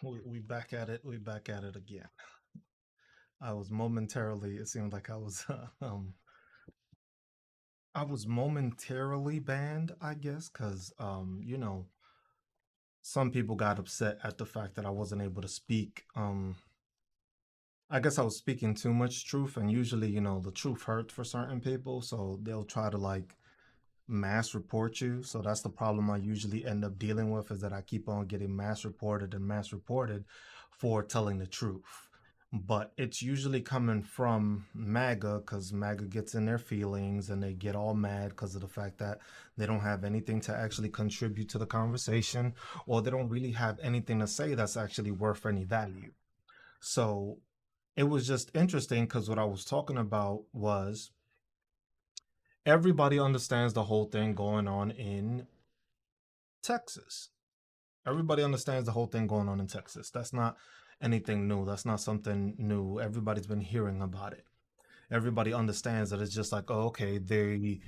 We back at it. We back at it again. I was momentarily. It seemed like I was momentarily banned, I guess, because some people got upset at the fact that I wasn't able to speak. I guess I was speaking too much truth, and usually, the truth hurts for certain people, so they'll try to like mass report you. So that's the problem I usually end up dealing with is that I keep on getting mass reported and mass reported for telling the truth. But it's usually coming from MAGA because MAGA gets in their feelings and they get all mad because of the fact that they don't have anything to actually contribute to the conversation or they don't really have anything to say that's actually worth any value. So it was just interesting because what I was talking about was everybody understands the whole thing going on in Texas. Everybody understands the whole thing going on in Texas. That's not anything new. That's not something new. Everybody's been hearing about it. Everybody understands that it's just like, oh, okay, they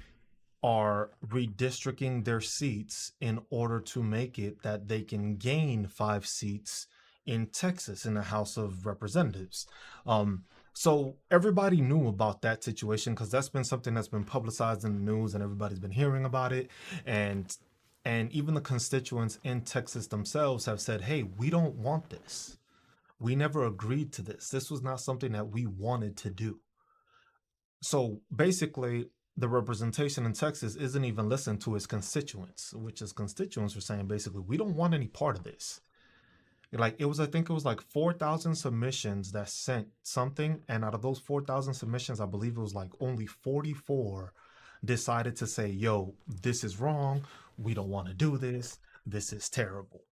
are redistricting their seats in order to make it that they can gain 5 seats in Texas in the House of Representatives. Um, so everybody knew about that situation because that's been something that's been publicized in the news and everybody's been hearing about it. And and even the constituents in Texas themselves have said, "Hey, we don't want this. We never agreed to this. This was not something that we wanted to do." So basically, the representation in Texas isn't even listened to its constituents, which is constituents are saying basically, we don't want any part of this. Like it was, I think it was like 4,000 submissions that sent something, and out of those 4,000 submissions, I believe it was like only 44 decided to say, "Yo, this is wrong. We don't want to do this. This is terrible."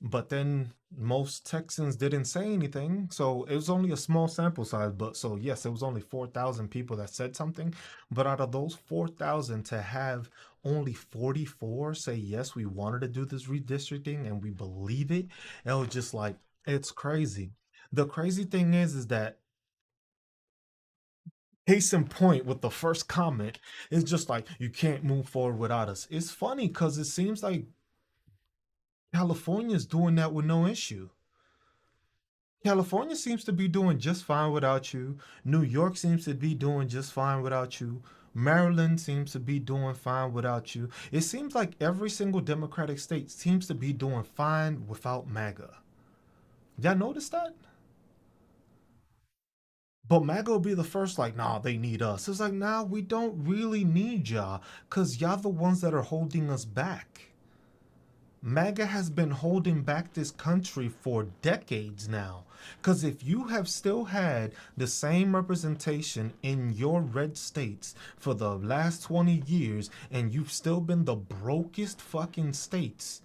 But then most Texans didn't say anything, so it was only a small sample size. But so yes, it was only 4,000 people that said something. But out of those 4,000, to have only 44 say yes, we wanted to do this redistricting and we believe it, it was just like it's crazy. The crazy thing is that case in point with the first comment is just like you can't move forward without us. It's funny because it seems like California's doing that with no issue. California seems to be doing just fine without you. New York seems to be doing just fine without you. Maryland seems to be doing fine without you. It seems like every single Democratic state seems to be doing fine without MAGA. Y'all notice that? But MAGA will be the first, like, nah, they need us. It's like, nah, we don't really need y'all, because y'all the ones that are holding us back. MAGA has been holding back this country for decades now. Because if you have still had the same representation in your red states for the last 20 years and you've still been the brokest fucking states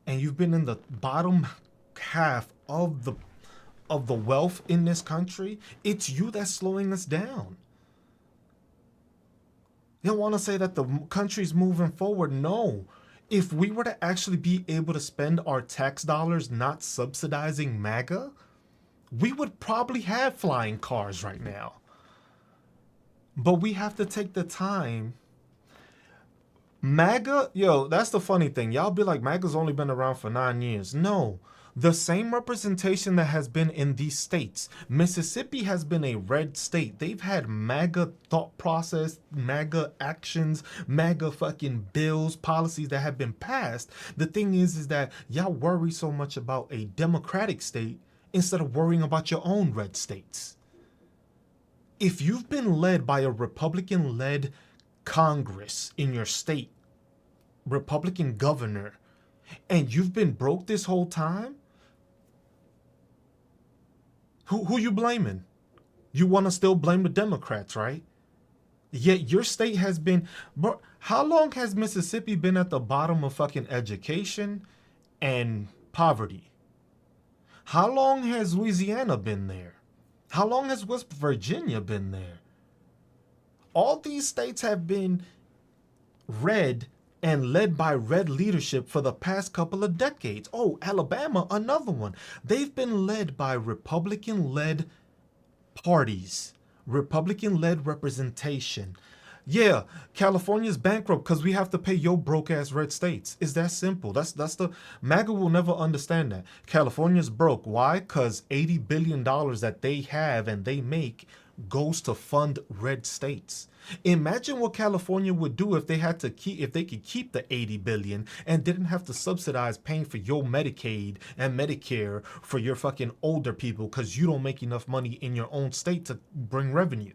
and you've been in the bottom half of the wealth in this country, it's you that's slowing us down. You don't want to say that the country's moving forward. No. If we were to actually be able to spend our tax dollars not subsidizing MAGA, we would probably have flying cars right now. But we have to take the time. MAGA, yo, that's the funny thing. Y'all be like, MAGA's only been around for 9 years. No. The same representation that has been in these states. Mississippi has been a red state. They've had MAGA thought process, MAGA actions, MAGA fucking bills, policies that have been passed. The thing is that y'all worry so much about a Democratic state instead of worrying about your own red states. If you've been led by a Republican led Congress in your state, Republican governor, and you've been broke this whole time, who you blaming? You want to still blame the Democrats, right? Yet your state has been, bro, how long has Mississippi been at the bottom of fucking education and poverty? How long has Louisiana been there? How long has West Virginia been there? All these states have been red and led by red leadership for the past couple of decades. Oh, Alabama, another one. They've been led by Republican led parties, Republican led representation. Yeah, California's bankrupt because we have to pay your broke ass red states. It's that simple. That's the MAGA will never understand that. California's broke. Why? Because $80 billion that they have and they make goes to fund red states. Imagine what California would do if they had to keep if they could keep the 80 billion and didn't have to subsidize paying for your Medicaid and Medicare for your fucking older people because you don't make enough money in your own state to bring revenue.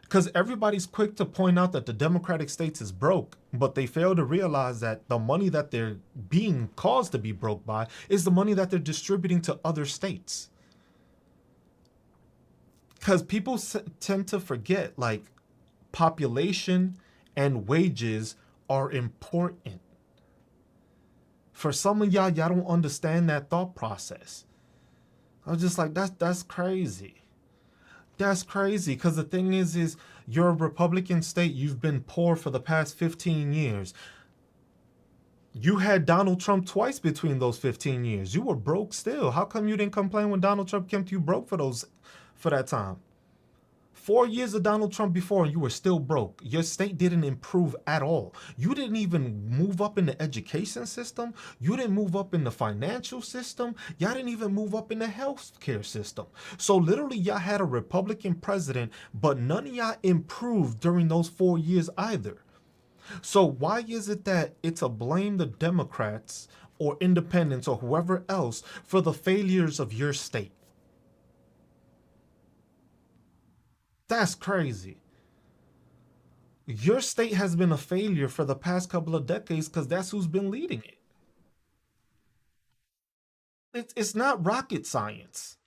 Because everybody's quick to point out that the Democratic states is broke, but they fail to realize that the money that they're being caused to be broke by is the money that they're distributing to other states. Because people tend to forget, like, population and wages are important. For some of y'all don't understand that thought process. I was just like, that's crazy. That's crazy because the thing is you're a Republican state. You've been poor for the past 15 years. You had Donald Trump twice between those 15 years. You were broke still. How come you didn't complain when Donald Trump came to you broke for that time? 4 years of Donald Trump before and you were still broke. Your state didn't improve at all. You didn't even move up in the education system. You didn't move up in the financial system. Y'all didn't even move up in the healthcare system. So literally y'all had a Republican president, but none of y'all improved during those 4 years either. So why is it that it's a blame the Democrats or independents or whoever else for the failures of your state? That's crazy. Your state has been a failure for the past couple of decades because that's who's been leading it. It's not rocket science.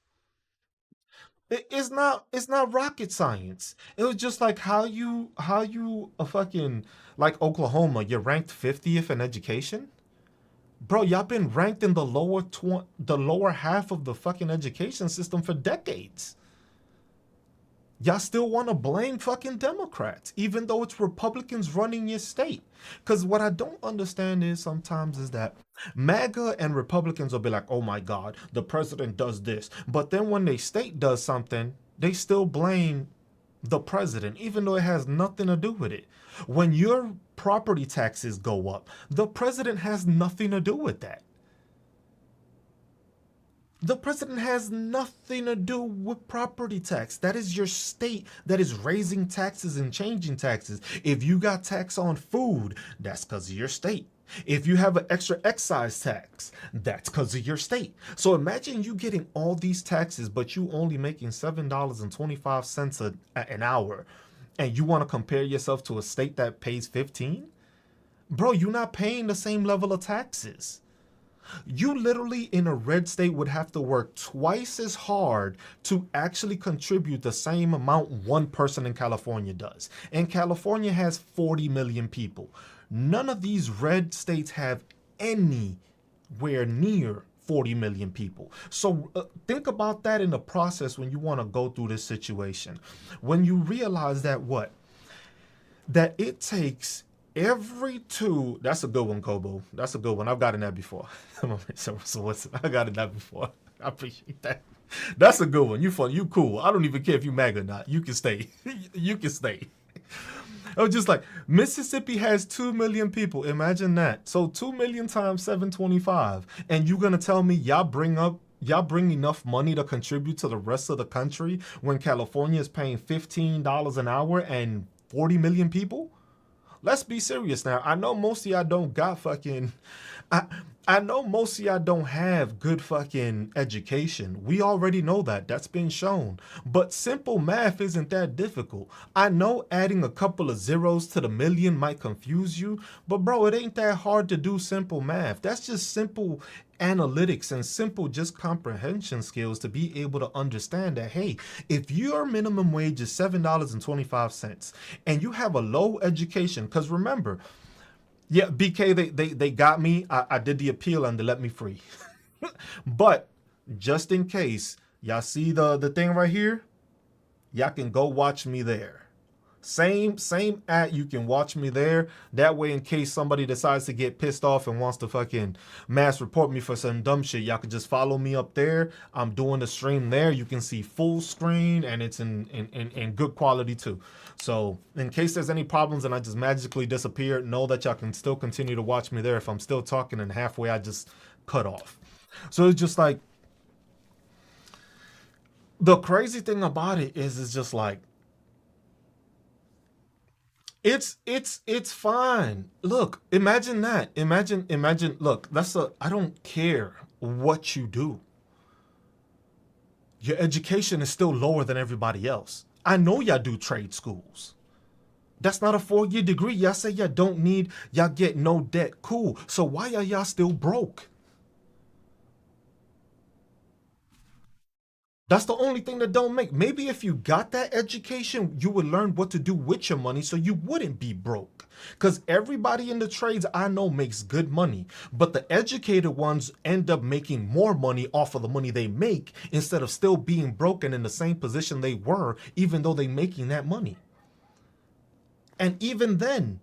It's not rocket science. It was just like how you a fucking like Oklahoma, you're ranked 50th in education. Bro, y'all been ranked in the the lower half of the fucking education system for decades. Y'all still want to blame fucking Democrats, even though it's Republicans running your state. Because what I don't understand is sometimes is that MAGA and Republicans will be like, oh my God, the president does this. But then when their state does something, they still blame the president, even though it has nothing to do with it. When your property taxes go up, the president has nothing to do with that. The president has nothing to do with property tax. That is your state that is raising taxes and changing taxes. If you got tax on food, that's because of your state. If you have an extra excise tax, that's because of your state. So imagine you getting all these taxes, but you only making $7.25 an hour, and you want to compare yourself to a state that pays 15? Bro, you're not paying the same level of taxes. You literally in a red state would have to work twice as hard to actually contribute the same amount one person in California does. And California has 40 million people. None of these red states have anywhere near 40 million people. So think about that in the process when you want to go through this situation. When you realize that that it takes every two. That's a good one, Kobo. That's a good one. I've gotten that before. I got it that before. I appreciate that. That's a good one. You fun. You cool. I don't even care if you mag or not. You can stay. You can stay. I was just like, Mississippi has 2 million people. Imagine that. So 2 million times 725. And you gonna tell me y'all bring enough money to contribute to the rest of the country when California is paying $15 an hour and 40 million people? Let's be serious now. I know most of y'all don't got fucking. I know most of y'all don't have good fucking education. We already know that. That's been shown. But simple math isn't that difficult. I know adding a couple of zeros to the million might confuse you, but bro, it ain't that hard to do simple math. That's just simple analytics and simple just comprehension skills to be able to understand that, hey, if your minimum wage is $7.25 and you have a low education, because remember, yeah, BK, they got me. I did the appeal and they let me free. But just in case, y'all see the thing right here? Y'all can go watch me there. Same at, you can watch me there. That way, in case somebody decides to get pissed off and wants to fucking mass report me for some dumb shit, y'all could just follow me up there. I'm doing the stream there. You can see full screen, and it's in good quality too. So in case there's any problems and I just magically disappear, know that y'all can still continue to watch me there. If I'm still talking and halfway I just cut off. So it's just like, the crazy thing about it is, it's just like, it's fine. Look, imagine that. Imagine. Look, that's a. I don't care what you do. Your education is still lower than everybody else. I know y'all do trade schools. That's not a 4-year degree. Y'all say y'all don't need. Y'all get no debt. Cool. So why are y'all still broke? That's the only thing that don't make. Maybe if you got that education, you would learn what to do with your money so you wouldn't be broke. Because everybody in the trades I know makes good money, but the educated ones end up making more money off of the money they make instead of still being broken in the same position they were, even though they making that money. And even then,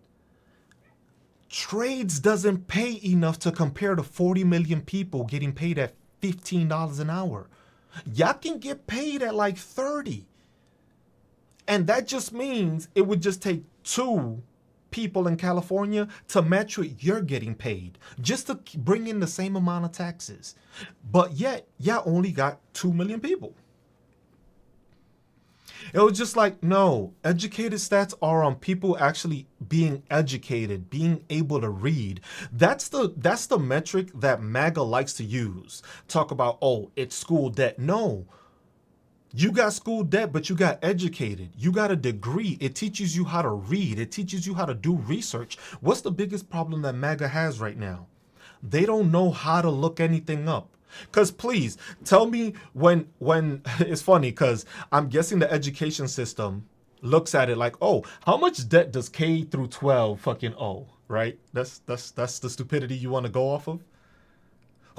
trades doesn't pay enough to compare to 40 million people getting paid at $15 an hour. Y'all can get paid at like 30. And that just means it would just take 2 people in California to match what you're getting paid, just to bring in the same amount of taxes. But yet, y'all only got 2 million people. It was just like, no, educated stats are on people actually being educated, being able to read. That's the metric that MAGA likes to use. Talk about, oh, it's school debt. No. You got school debt, but you got educated. You got a degree. It teaches you how to read. It teaches you how to do research. What's the biggest problem that MAGA has right now? They don't know how to look anything up. Cause please tell me when it's funny, cause I'm guessing the education system looks at it like, oh, how much debt does K through 12 fucking owe? Right? That's the stupidity you want to go off of.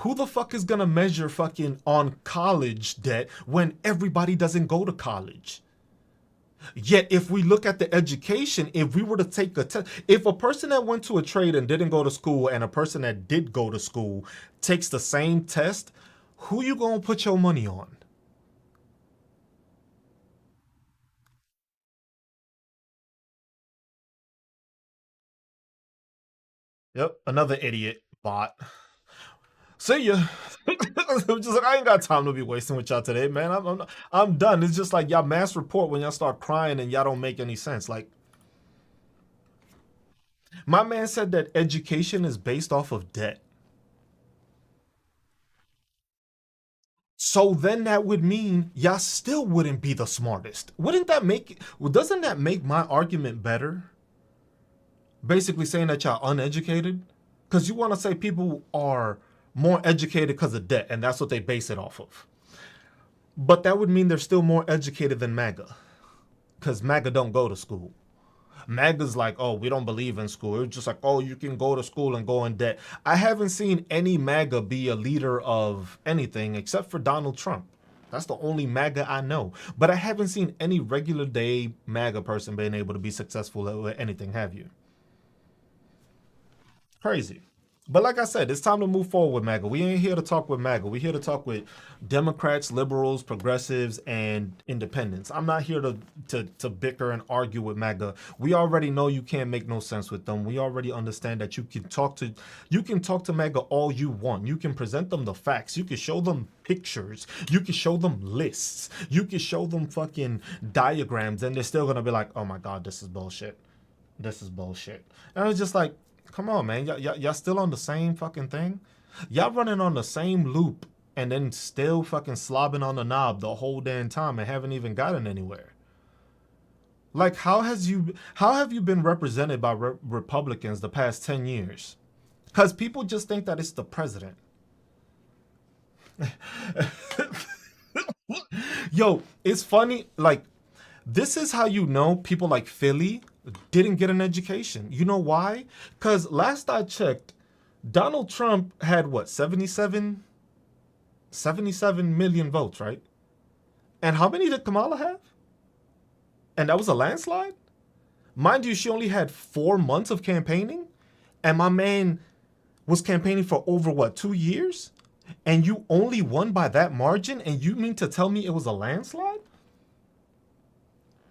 Who the fuck is gonna measure fucking on college debt when everybody doesn't go to college? Yet, if we look at the education, if we were to take a test, if a person that went to a trade and didn't go to school and a person that did go to school takes the same test, who you gonna put your money on? Yep, another idiot bot. See ya. I'm just like, I ain't got time to be wasting with y'all today, man. I'm done. It's just like y'all mass report when y'all start crying and y'all don't make any sense. Like, my man said that education is based off of debt. So then that would mean y'all still wouldn't be the smartest. Wouldn't that make, well, doesn't that make my argument better? Basically saying that y'all uneducated? Because you want to say people are more educated because of debt, and that's what they base it off of. But that would mean they're still more educated than MAGA. Because MAGA don't go to school. MAGA's like, oh, we don't believe in school. It's just like, oh, you can go to school and go in debt. I haven't seen any MAGA be a leader of anything except for Donald Trump. That's the only MAGA I know. But I haven't seen any regular day MAGA person being able to be successful at anything, have you? Crazy. But like I said, it's time to move forward with MAGA. We ain't here to talk with MAGA. We're here to talk with Democrats, liberals, progressives, and independents. I'm not here to bicker and argue with MAGA. We already know you can't make no sense with them. We already understand that you can talk to MAGA all you want. You can present them the facts. You can show them pictures. You can show them lists. You can show them fucking diagrams, and they're still gonna be like, "Oh my god, this is bullshit. This is bullshit." And I was just like, come on, man. Y'all still on the same fucking thing? Y'all running on the same loop and then still fucking slobbing on the knob the whole damn time and haven't even gotten anywhere. Like, how have you been represented by Republicans the past 10 years? Because people just think that it's the president. Yo, it's funny. Like, this is how you know people like Philly didn't get an education. You know why? Because last I checked, Donald Trump had what, 77 million votes, right? And how many did Kamala have? And that was a landslide? Mind you, she only had 4 months of campaigning, and my man was campaigning for over what, 2 years? And you only won by that margin, and you mean to tell me it was a landslide?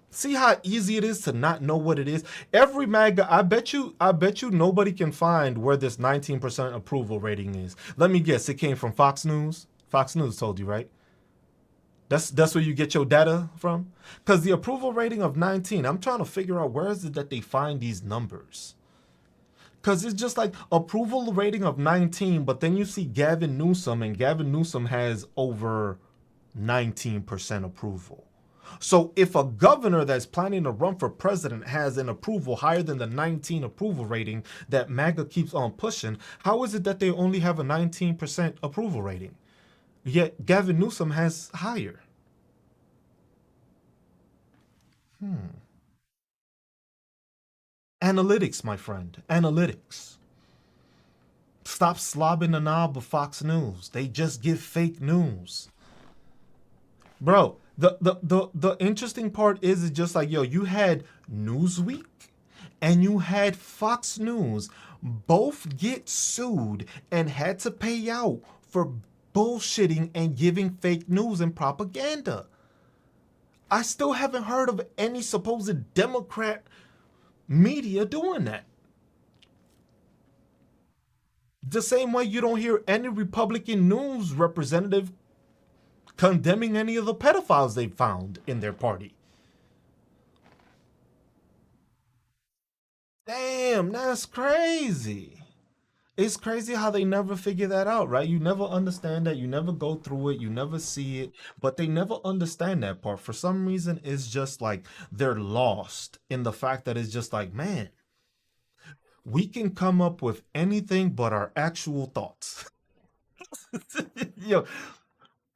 See how easy it is to not know what it is? Every MAGA, I bet you nobody can find where this 19% approval rating is. Let me guess, it came from Fox News. Fox News told you, right? That's where you get your data from? Because the approval rating of 19, I'm trying to figure out where is it that they find these numbers. Because it's just like approval rating of 19, but then you see Gavin Newsom, and Gavin Newsom has over 19% approval. So if a governor that's planning to run for president has an approval higher than the 19 approval rating that MAGA keeps on pushing, how is it that they only have a 19% approval rating? Yet Gavin Newsom has higher. Analytics, my friend. Analytics. Stop slobbing the knob of Fox News. They just give fake news. Bro, the interesting part is it's just like, yo, you had Newsweek and you had Fox News both get sued and had to pay out for bullshitting and giving fake news and propaganda. I still haven't heard of any supposed Democrat media doing that. The same way you don't hear any Republican news representative condemning any of the pedophiles they found in their party. Damn, that's crazy. It's crazy how they never figure that out, right? You never understand that. You never go through it. You never see it. But they never understand that part. For some reason, it's just like they're lost in the fact that it's just like, man, we can come up with anything but our actual thoughts. Yo,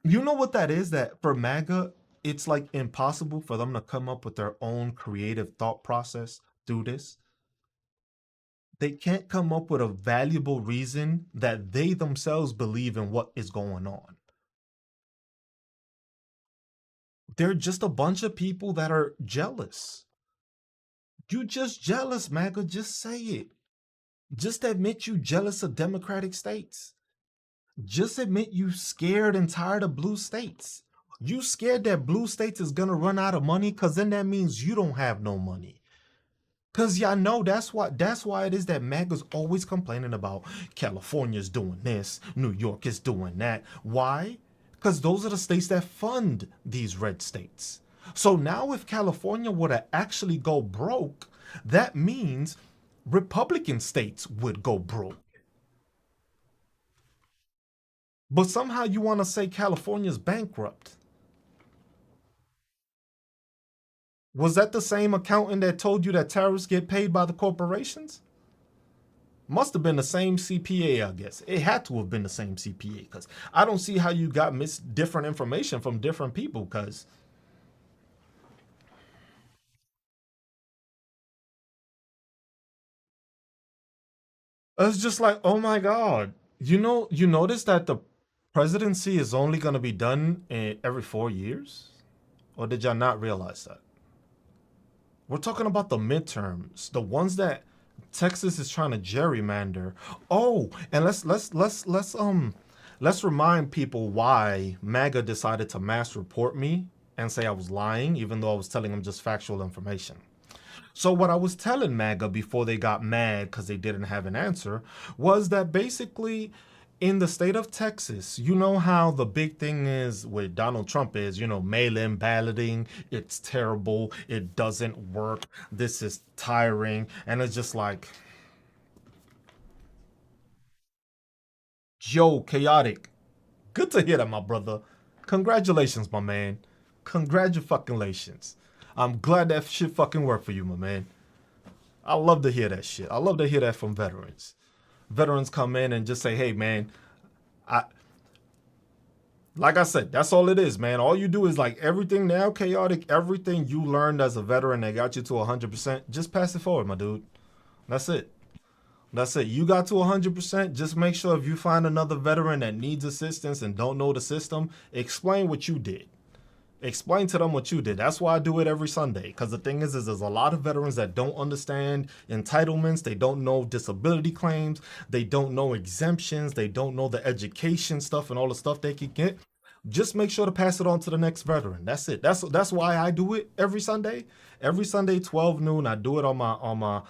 you know what that is? That for MAGA, it's like impossible for them to come up with their own creative thought process through this. They can't come up with a valuable reason that they themselves believe in what is going on. They're just a bunch of people that are jealous. You just jealous, MAGA. Just say it. Just admit you jealous of democratic states. Just admit you scared and tired of blue states. You scared that blue states is gonna run out of money, cause then that means you don't have no money. Cause y'all know that's why it is that MAGA's always complaining about California's doing this, New York is doing that. Why? Because those are the states that fund these red states. So now if California were to actually go broke, that means Republican states would go broke. But somehow you want to say California's bankrupt. Was that the same accountant that told you that tariffs get paid by the corporations? Must have been the same CPA, I guess. It had to have been the same CPA because I don't see how you got different information from different people because it's just like, oh my God. You notice that the presidency is only going to be done every 4 years? Or did y'all not realize that? We're talking about the midterms, the ones that Texas is trying to gerrymander. Oh, and let's remind people why MAGA decided to mass report me and say I was lying, even though I was telling them just factual information. So what I was telling MAGA before they got mad because they didn't have an answer was that basically in the state of Texas, you know how the big thing is with Donald Trump is, mail-in balloting. It's terrible. It doesn't work. This is tiring. And it's just like, yo, chaotic. Good to hear that, my brother. Congratulations, my man. Congratulations. I'm glad that shit fucking worked for you, my man. I love to hear that shit. I love to hear that from veterans. Veterans come in and just say, "Hey, man, I like I said, that's all it is, man. All you do is like everything now, chaotic. Everything you learned as a veteran that got you to 100%, just pass it forward, my dude. That's it. That's it. You got to 100%. Just make sure if you find another veteran that needs assistance and don't know the system, explain what you did. Explain to them what you did. That's why I do it every Sunday. Because the thing is there's a lot of veterans that don't understand entitlements. They don't know disability claims. They don't know exemptions. They don't know the education stuff and all the stuff they could get. Just make sure to pass it on to the next veteran. That's it. That's why I do it every Sunday. Every Sunday, 12 noon. I do it on my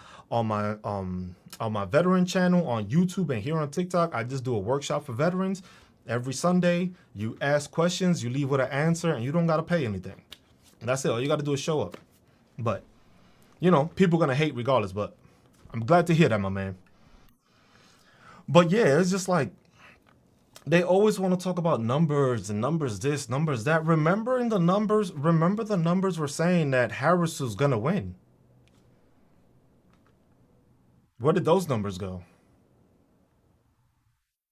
veteran channel on YouTube and here on TikTok. I just do a workshop for veterans. Every Sunday, you ask questions, you leave with an answer, and you don't gotta pay anything. That's it. All you gotta do is show up. But, people gonna hate regardless, but I'm glad to hear that, my man. But yeah, it's just like they always want to talk about numbers and numbers this, numbers that. Remember the numbers were saying that Harris was gonna win. Where did those numbers go?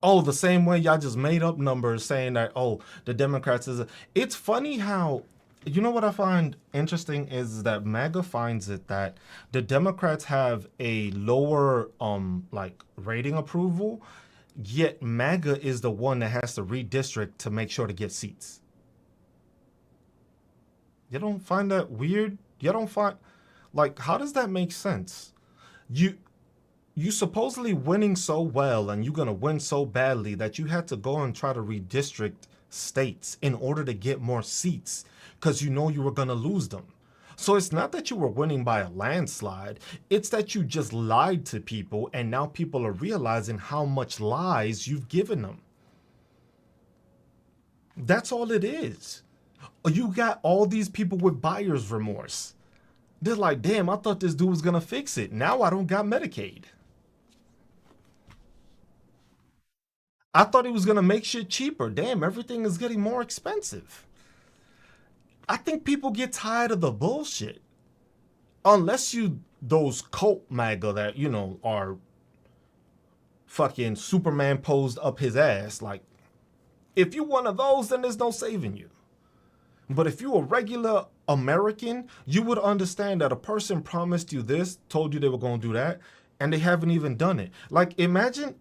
Oh, the same way y'all just made up numbers saying that, oh, the Democrats is. It's funny how, what I find interesting is that MAGA finds it that the Democrats have a lower, like, rating approval, yet MAGA is the one that has to redistrict to make sure to get seats. You don't find that weird? You don't find, like, how does that make sense? You you supposedly winning so well and you're gonna win so badly that you had to go and try to redistrict states in order to get more seats because you know you were gonna lose them. So it's not that you were winning by a landslide, it's that you just lied to people and now people are realizing how much lies you've given them. That's all it is. You got all these people with buyer's remorse. They're like, damn, I thought this dude was gonna fix it. Now I don't got Medicaid. I thought he was gonna make shit cheaper. Damn, everything is getting more expensive. I think people get tired of the bullshit. Unless you those cult MAGA that, are fucking Superman posed up his ass. Like, if you one of those, then there's no saving you. But if you're a regular American, you would understand that a person promised you this, told you they were going to do that, and they haven't even done it. Like, imagine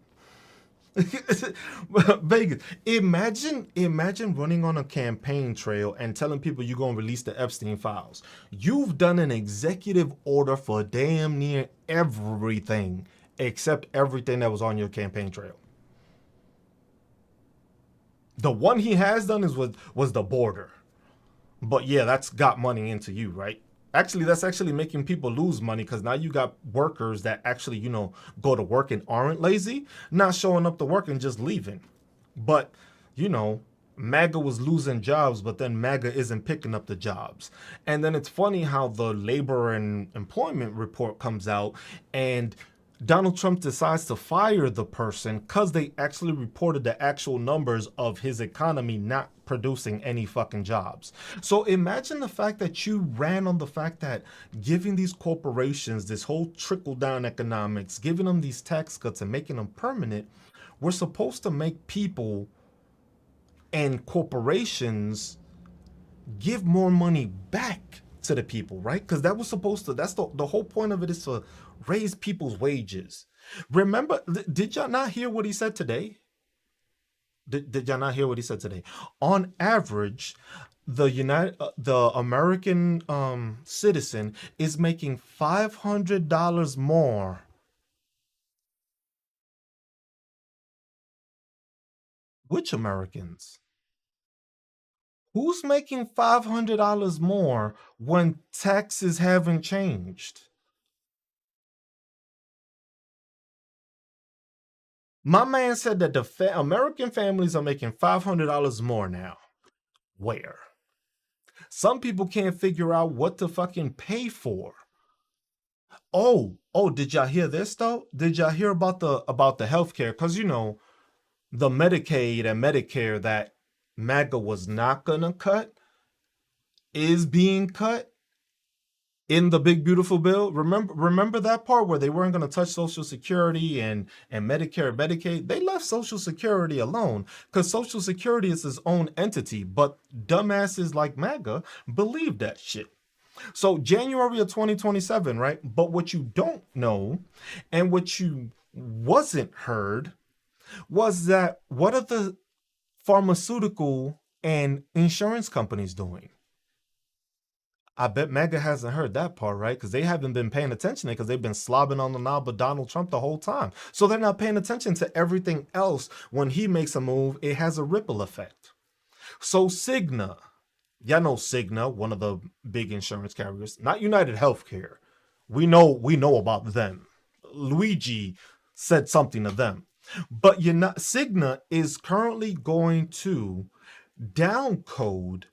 Vegas. Imagine running on a campaign trail and telling people you're going to release the Epstein files. You've done an executive order for damn near everything except everything that was on your campaign trail. The one he has done was the border. But yeah, that's got money into you, right? Actually, that's actually making people lose money because now you got workers that actually, go to work and aren't lazy, not showing up to work and just leaving. But, MAGA was losing jobs, but then MAGA isn't picking up the jobs. And then it's funny how the labor and employment report comes out and Donald Trump decides to fire the person because they actually reported the actual numbers of his economy not producing any fucking jobs. So imagine the fact that you ran on the fact that giving these corporations this whole trickle down economics, giving them these tax cuts and making them permanent, we're supposed to make people and corporations give more money back to the people, right? Because that was supposed to, that's the whole point of it is to raise people's wages. Remember, did y'all not hear what he said today? Did y'all not hear what he said today? On average, the American citizen is making $500 more. Which Americans? Who's making $500 more when taxes haven't changed? My man said that the American families are making $500 more now. Where? Some people can't figure out what to fucking pay for. Oh, did y'all hear this though? Did y'all hear about the healthcare? Because the Medicaid and Medicare that MAGA was not gonna cut is being cut in the big beautiful bill. Remember that part where they weren't going to touch Social Security and Medicare and Medicaid? They left Social Security alone because Social Security is its own entity, but dumbasses like MAGA believe that shit. So January of 2027, right? But what you don't know and what you wasn't heard was that what are the pharmaceutical and insurance companies doing? I bet MAGA hasn't heard that part, right? Because they haven't been paying attention because they've been slobbing on the knob of Donald Trump the whole time. So they're not paying attention to everything else. When he makes a move, it has a ripple effect. So Cigna, y'all know Cigna, one of the big insurance carriers, not United Healthcare. We know about them. Luigi said something to them. But you know, Cigna is currently going to downcode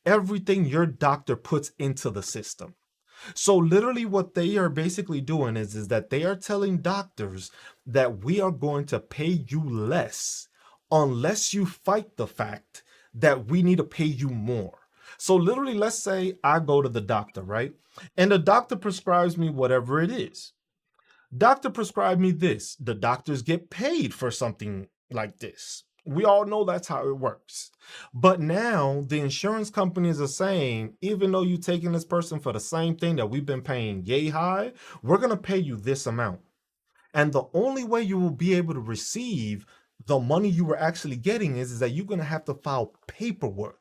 everything your doctor puts into the system. So literally what they are basically doing is that they are telling doctors that we are going to pay you less unless you fight the fact that we need to pay you more. So literally, let's say I go to the doctor, right? And the doctor prescribes me whatever it is. Doctor prescribed me this. The doctors get paid for something like this. We all know that's how it works. But now the insurance companies are saying, even though you're taking this person for the same thing that we've been paying yay high, we're going to pay you this amount. And the only way you will be able to receive the money you were actually getting is that you're going to have to file paperwork.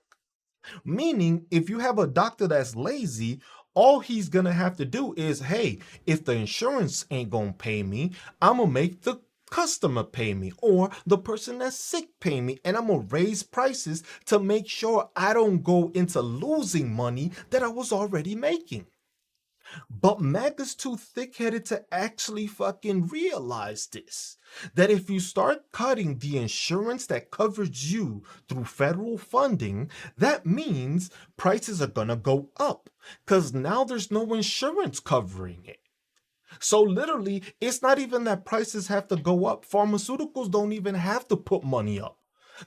Meaning, if you have a doctor that's lazy, all he's gonna have to do is, hey, if the insurance ain't gonna pay me, I'm gonna make the customer pay me, or the person that's sick pay me, and I'm gonna raise prices to make sure I don't go into losing money that I was already making. But MAGA's too thick-headed to actually fucking realize this. That if you start cutting the insurance that covers you through federal funding, that means prices are gonna go up. Because now there's no insurance covering it. So literally, it's not even that prices have to go up. Pharmaceuticals don't even have to put money up.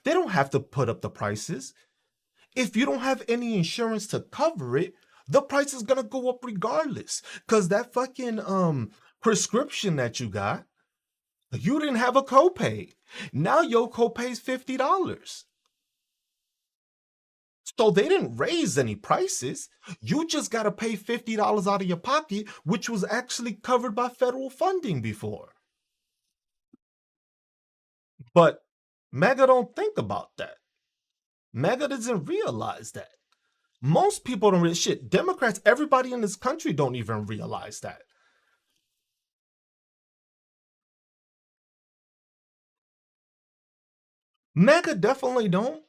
They don't have to put up the prices. If you don't have any insurance to cover it, the price is gonna go up regardless. Cause that fucking prescription that you got, you didn't have a copay. Now your copay is $50. So they didn't raise any prices. You just gotta pay $50 out of your pocket, which was actually covered by federal funding before. But MAGA don't think about that. MAGA doesn't realize that. Most people don't really shit. Democrats, everybody in this country don't even realize that. MAGA definitely don't.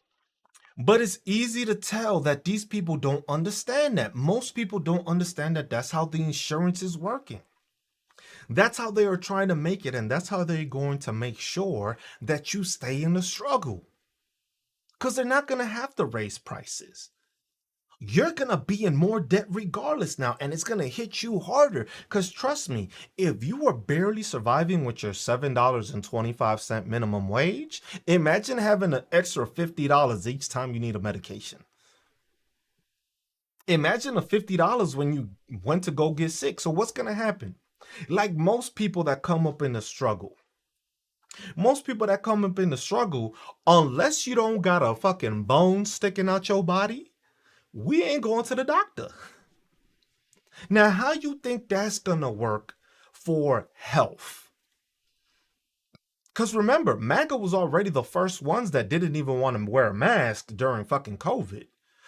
But it's easy to tell that these people don't understand that. Most people don't understand that that's how the insurance is working. That's how they are trying to make it, and that's how they're going to make sure that you stay in the struggle. Because they're not going to have to raise prices. You're going to be in more debt regardless now, and it's going to hit you harder. Because trust me, if you are barely surviving with your $7.25 minimum wage, imagine having an extra $50 each time you need a medication. Imagine the $50 when you went to go get sick. So what's going to happen? Like most people that come up in the struggle, unless you don't got a fucking bone sticking out your body, we ain't going to the doctor. Now, how you think that's gonna work for health? Because remember, MAGA was already the first ones that didn't even want to wear a mask during fucking COVID.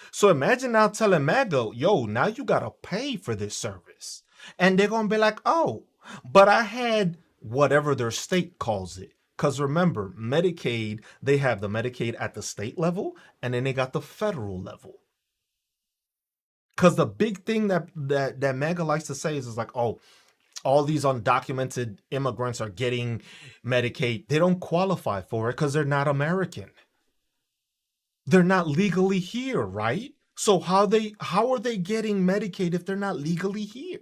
So imagine now telling MAGA, yo, now you gotta pay for this service. And they're gonna be like, oh, but I had whatever their state calls it. Because remember, Medicaid, they have the Medicaid at the state level, and then they got the federal level. Because the big thing that MAGA likes to say is like, oh, all these undocumented immigrants are getting Medicaid. They don't qualify for it because they're not American. They're not legally here, right? So how are they getting Medicaid if they're not legally here?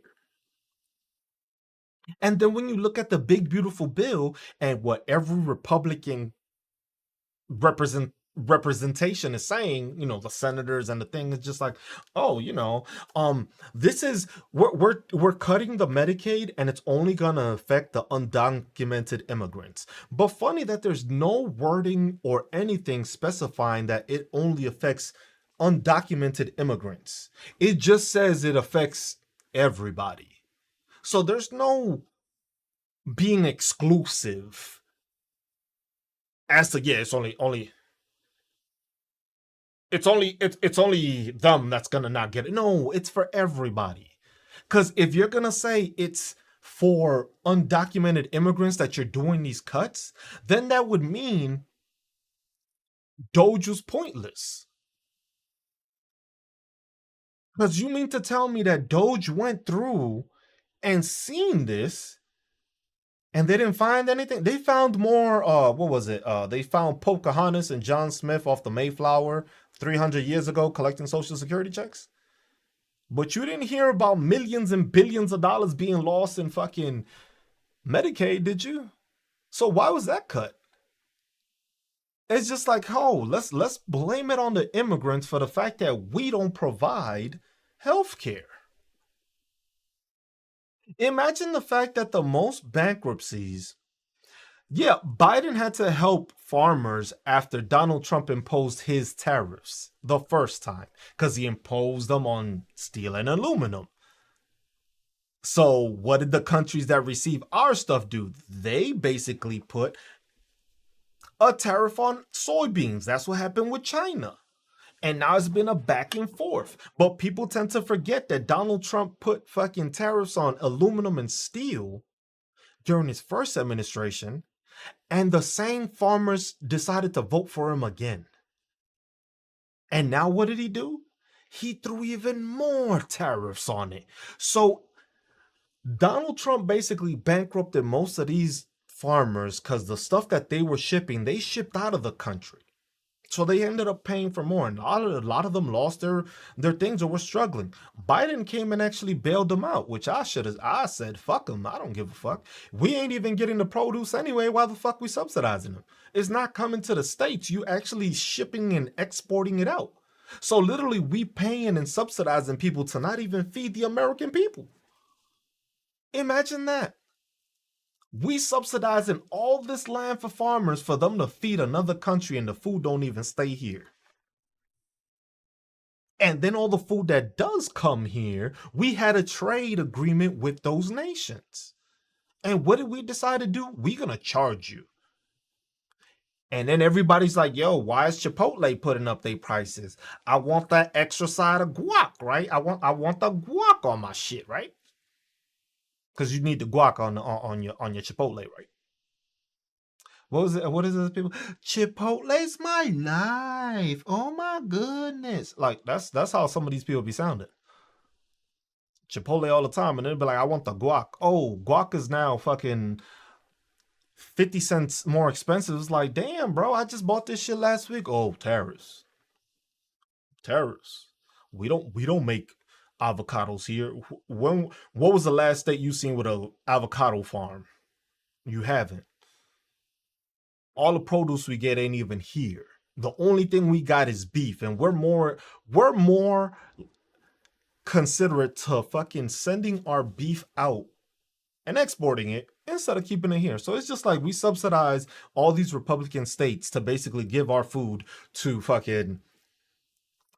And then when you look at the big beautiful bill and what every Republican representation is saying, the senators and the thing is just like, oh, this is we're cutting the Medicaid and it's only gonna affect the undocumented immigrants. But funny that there's no wording or anything specifying that it only affects undocumented immigrants. It just says it affects everybody. So there's no being exclusive as to, yeah, it's only It's only them that's gonna not get it. No, it's for everybody. Because if you're gonna say it's for undocumented immigrants that you're doing these cuts, then that would mean Doge was pointless. Because you mean to tell me that Doge went through and seen this and they didn't find anything? They found more, what was it? They found Pocahontas and John Smith off the Mayflower 300 years ago collecting social security checks. But you didn't hear about millions and billions of dollars being lost in fucking Medicaid, did you? So why was that cut? It's just like, oh, let's blame it on the immigrants for the fact that we don't provide health care. Imagine the fact that the most bankruptcies, yeah, Biden had to help farmers after Donald Trump imposed his tariffs the first time because he imposed them on steel and aluminum. So, what did the countries that receive our stuff do? They basically put a tariff on soybeans. That's what happened with China. And now it's been a back and forth. But people tend to forget that Donald Trump put fucking tariffs on aluminum and steel during his first administration, and the same farmers decided to vote for him again. And now what did he do? He threw even more tariffs on it. So Donald Trump basically bankrupted most of these farmers because the stuff that they were shipping, they shipped out of the country. So they ended up paying for more, and a lot of them lost their things or were struggling. Biden came and actually bailed them out, which I said, fuck them. I don't give a fuck. We ain't even getting the produce anyway. Why the fuck we subsidizing them? It's not coming to the States. You actually shipping and exporting it out. So literally we paying and subsidizing people to not even feed the American people. Imagine that. We subsidizing all this land for farmers for them to feed another country and the food don't even stay here. And then all the food that does come here, we had a trade agreement with those nations. And what did we decide to do? We're going to charge you. And then everybody's like, yo, why is Chipotle putting up their prices? I want that extra side of guac, right? I want the guac on my shit, right? Because you need the guac on your Chipotle, right? What was it? What is it, people? Chipotle's my life. Oh my goodness! Like that's how some of these people be sounding. Chipotle all the time, and they'll be like, "I want the guac." Oh, guac is now fucking 50 cents more expensive. It's like, damn, bro, I just bought this shit last week. Oh, tariffs, tariffs. We don't make avocados here. When what was the last state you seen with a avocado farm? You haven't. All the produce we get ain't even here. The only thing we got is beef, and we're more considerate to fucking sending our beef out and exporting it instead of keeping it here. So it's just like we subsidize all these Republican states to basically give our food to fucking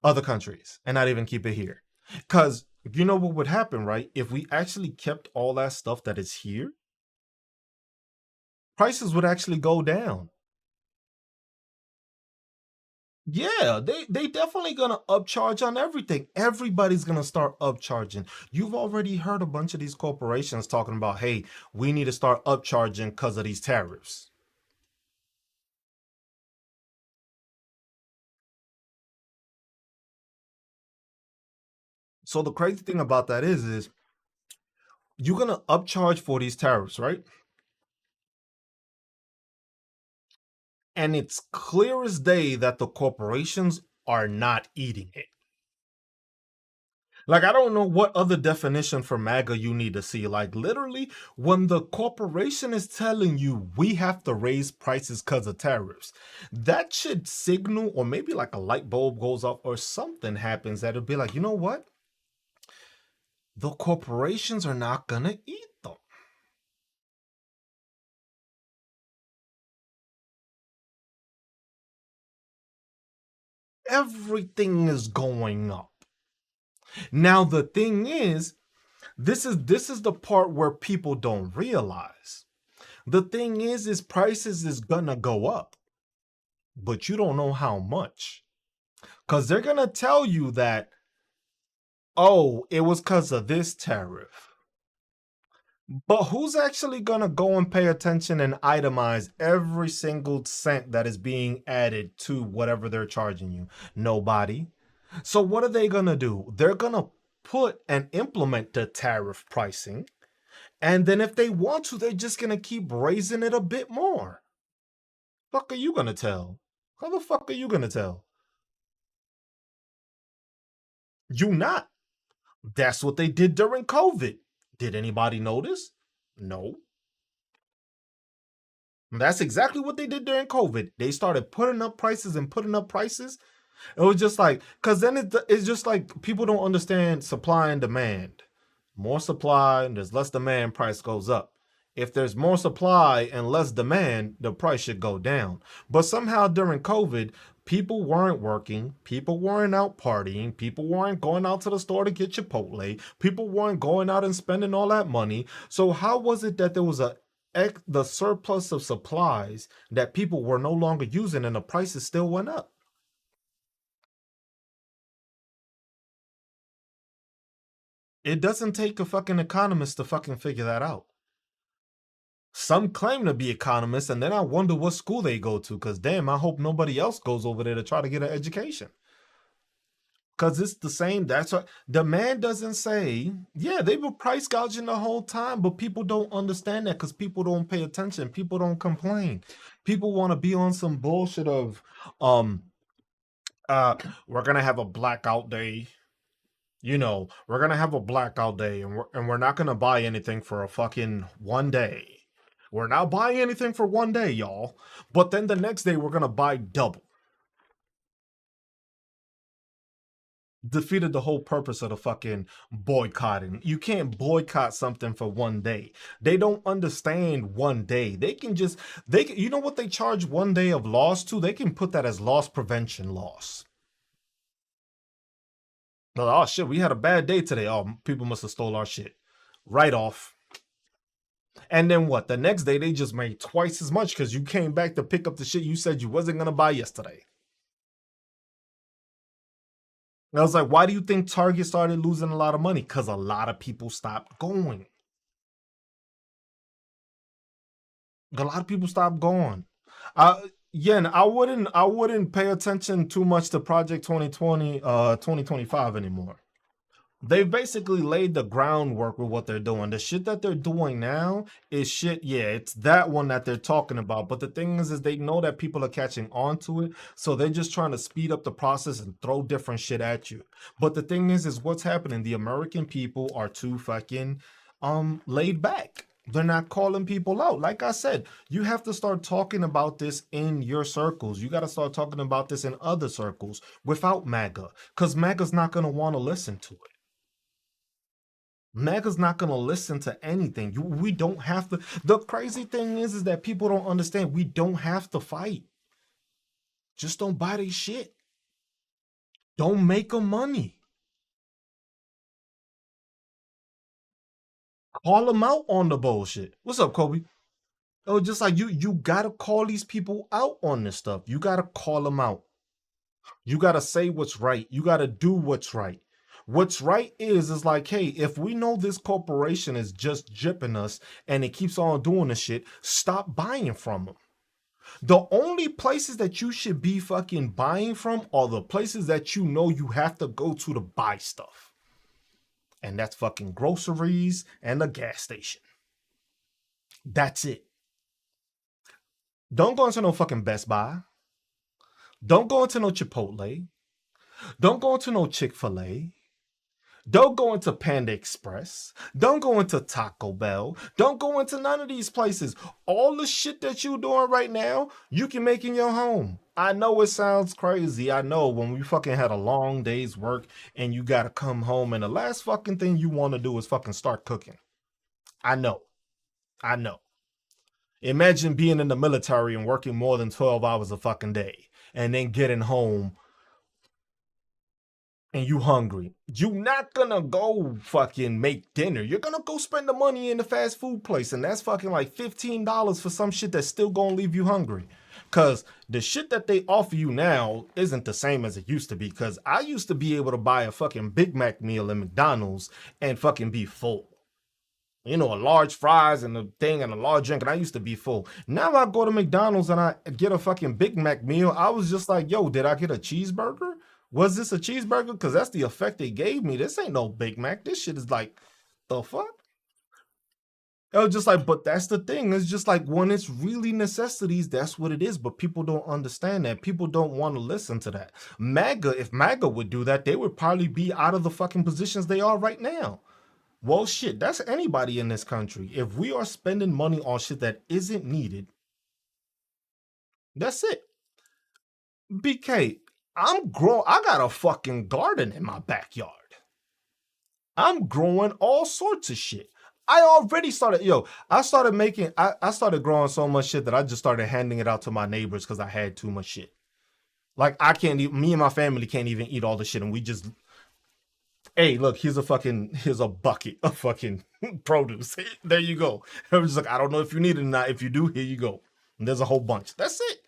other countries and not even keep it here. Cause you know what would happen, right? If we actually kept all that stuff that is here, prices would actually go down. Yeah, they definitely gonna upcharge on everything. Everybody's gonna start upcharging. You've already heard a bunch of these corporations talking about, hey, we need to start upcharging because of these tariffs. So the crazy thing about that is you're gonna upcharge for these tariffs, right? And it's clear as day that the corporations are not eating it. Like, I don't know what other definition for MAGA you need to see. Like, literally, when the corporation is telling you we have to raise prices because of tariffs, that should signal, or maybe like a light bulb goes off or something happens that'll be like, you know what? The corporations are not going to eat them. Everything is going up. Now, the thing is, this is the part where people don't realize. The thing is prices is gonna go up, but you don't know how much. Because they're going to tell you that, oh, it was because of this tariff. But who's actually going to go and pay attention and itemize every single cent that is being added to whatever they're charging you? Nobody. So what are they going to do? They're going to put and implement the tariff pricing. And then if they want to, they're just going to keep raising it a bit more. Fuck are you going to tell? How the fuck are you going to tell? You not. That's what they did during COVID. Did anybody notice? No. That's exactly what they did during COVID. They started putting up prices and putting up prices. It was just like, because then it's just like people don't understand supply and demand. More supply and there's less demand, price goes up. If there's more supply and less demand, the price should go down. But somehow during COVID, people weren't working, people weren't out partying, people weren't going out to the store to get Chipotle, people weren't going out and spending all that money. So how was it that there was the surplus of supplies that people were no longer using and the prices still went up? It doesn't take a fucking economist to fucking figure that out. Some claim to be economists, and then I wonder what school they go to, because damn, I hope nobody else goes over there to try to get an education. Because it's the same. That's what the man doesn't say. Yeah, they were price gouging the whole time, but people don't understand that because people don't pay attention. People don't complain. People want to be on some bullshit of, um, we're gonna have a blackout day. We're gonna have a blackout day, and we're not gonna buy anything for a fucking one day. We're not buying anything for one day, y'all. But then the next day we're gonna buy double. Defeated the whole purpose of the fucking boycotting. You can't boycott something for one day. They don't understand one day. You know what they charge one day of loss to? They can put that as loss prevention loss. Oh shit, we had a bad day today. Oh, people must have stole our shit. Right off. And then what? The next day they just made twice as much because you came back to pick up the shit you said you wasn't gonna buy yesterday. And I was like, why do you think Target started losing a lot of money? Because a lot of people stopped going. A lot of people stopped going. Yeah, and I wouldn't pay attention too much to Project 2020, 2025 anymore. They basically laid the groundwork with what they're doing. The shit that they're doing now is shit. Yeah, it's that one that they're talking about. But the thing is they know that people are catching on to it. So they're just trying to speed up the process and throw different shit at you. But the thing is what's happening. The American people are too fucking laid back. They're not calling people out. Like I said, you have to start talking about this in your circles. You got to start talking about this in other circles without MAGA. Because MAGA's not going to want to listen to it. MAGA's not gonna listen to anything. We don't have to. The crazy thing is that people don't understand. We don't have to fight. Just don't buy their shit. Don't make them money. Call them out on the bullshit. What's up, Kobe? Oh, just like you gotta call these people out on this stuff. You gotta call them out. You gotta say what's right. You gotta do what's right. What's right is like, hey, if we know this corporation is just jipping us and it keeps on doing this shit, stop buying from them. The only places that you should be fucking buying from are the places that you know you have to go to buy stuff. And that's fucking groceries and a gas station. That's it. Don't go into no fucking Best Buy. Don't go into no Chipotle. Don't go into no Chick-fil-A. Don't go into Panda Express. Don't go into Taco Bell. Don't go into none of these places. All the shit that you're doing right now, you can make in your home. I know it sounds crazy. I know when we fucking had a long day's work and you gotta come home and the last fucking thing you want to do is fucking start cooking. I know. I know. Imagine being in the military and working more than 12 hours a fucking day and then getting home and you hungry. You not gonna go fucking make dinner. You're gonna go spend the money in the fast food place, and that's fucking like $15 for some shit that's still gonna leave you hungry. Cause the shit that they offer you now isn't the same as it used to be. Cause I used to be able to buy a fucking Big Mac meal at McDonald's and fucking be full. You know, a large fries and a thing and a large drink, and I used to be full. Now I go to McDonald's and I get a fucking Big Mac meal. I was just like, yo, did I get a cheeseburger? Was this a cheeseburger? Because that's the effect they gave me. This ain't no Big Mac. This shit is like, the fuck? It was just like, but that's the thing. It's just like when it's really necessities, that's what it is. But people don't understand that. People don't want to listen to that. MAGA, if MAGA would do that, they would probably be out of the fucking positions they are right now. Well, shit, that's anybody in this country. If we are spending money on shit that isn't needed, that's it. BK, I got a fucking garden in my backyard. I'm growing all sorts of shit. I already started, I started growing so much shit that I just started handing it out to my neighbors because I had too much shit. Like, me and my family can't even eat all the shit, and we just, hey, look, here's a bucket of fucking produce. There you go. I was just like, I don't know if you need it or not. If you do, here you go. And there's a whole bunch. That's it.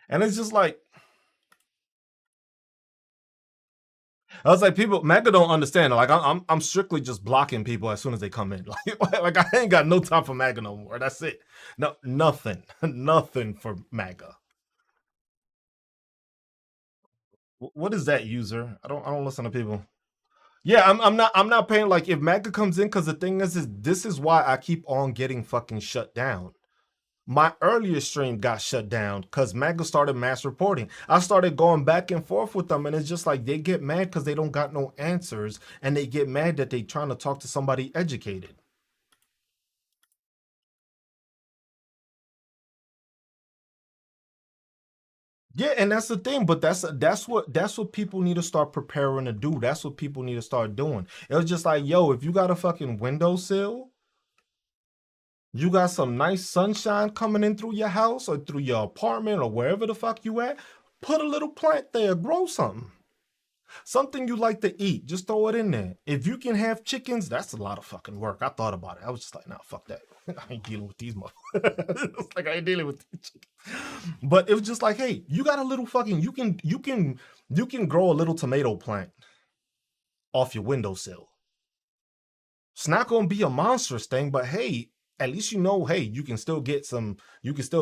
And it's just like, I was like, people, Mega don't understand. Like, I'm strictly just blocking people as soon as they come in. Like I ain't got no time for MAGA no more. That's it. No, nothing, nothing for MAGA. What is that user? I don't listen to people. Yeah, I'm not paying. Like, if MAGA comes in, because the thing is this is why I keep on getting fucking shut down. My earlier stream got shut down because MAGA started mass reporting. I started going back and forth with them, and it's just like they get mad because they don't got no answers, and they get mad that they trying to talk to somebody educated. Yeah, and that's the thing, but that's what people need to start preparing to do. That's what people need to start doing. It was just like, yo, if you got a fucking windowsill, you got some nice sunshine coming in through your house or through your apartment or wherever the fuck you at, put a little plant there, grow something. Something you like to eat, just throw it in there. If you can have chickens, that's a lot of fucking work. I thought about it. I was just like, nah, fuck that. I ain't dealing with these motherfuckers. It's like I ain't dealing with these chickens. But it was just like, hey, you got a little fucking you can grow a little tomato plant off your windowsill. It's not gonna be a monstrous thing, but hey, at least you know, hey, you can still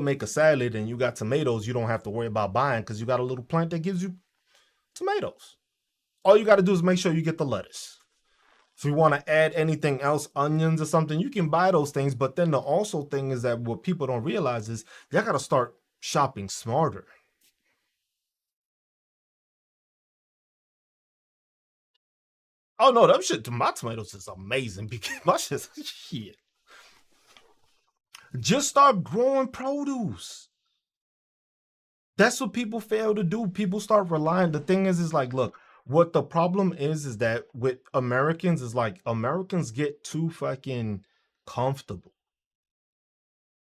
make a salad and you got tomatoes you don't have to worry about buying because you got a little plant that gives you tomatoes. All you got to do is make sure you get the lettuce. If you want to add anything else, onions or something, you can buy those things. But then the also thing is that what people don't realize is they got to start shopping smarter. Oh no, them shit. My tomatoes is amazing because my shit. Just start growing produce. That's what people fail to do. People start relying. The thing is like, look, what the problem is that with Americans is like Americans get too fucking comfortable.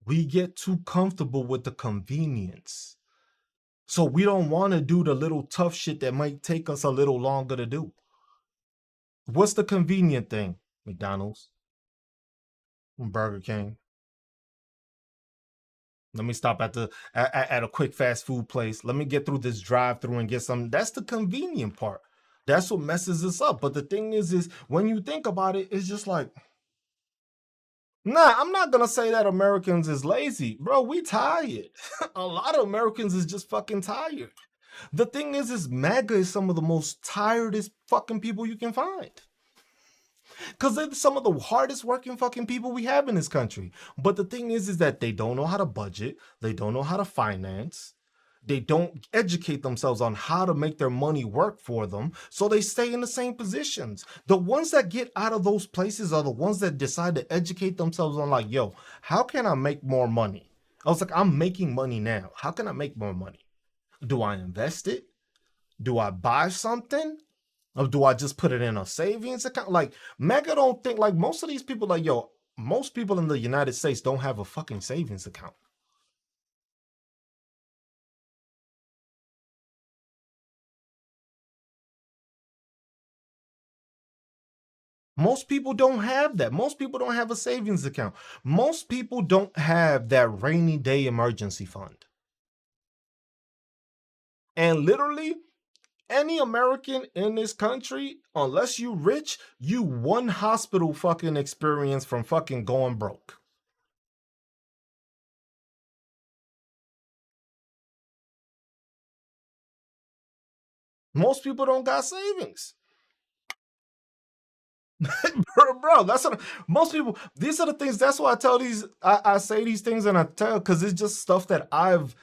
We get too comfortable with the convenience. So we don't want to do the little tough shit that might take us a little longer to do. What's the convenient thing? McDonald's, Burger King. Let me stop at a quick fast food place. Let me get through this drive-through and get some. That's the convenient part. That's what messes us up. But the thing is when you think about it, it's just like, nah, I'm not gonna say that Americans is lazy, bro. We tired. A lot of Americans is just fucking tired. The thing is MAGA is some of the most tiredest fucking people you can find. Because they're some of the hardest working fucking people we have in this country. But the thing is that they don't know how to budget, they don't know how to finance, they don't educate themselves on how to make their money work for them, so they stay in the same positions. The ones that get out of those places are the ones that decide to educate themselves on, like, yo, how can I make more money? I was like, I'm making money now. How can I make more money? Do I invest it? Do I buy something? Or do I just put it in a savings account? Like, Mega don't think, like, most of these people, like, yo, most people in the United States don't have a fucking savings account. Most people don't have that. Most people don't have a savings account. Most people don't have that rainy day emergency fund. And literally, any American in this country, unless you rich, you one hospital fucking experience from fucking going broke. Most people don't got savings. bro, that's what most people, these are the things, that's why I tell these, I say these things and I tell, because it's just stuff that I've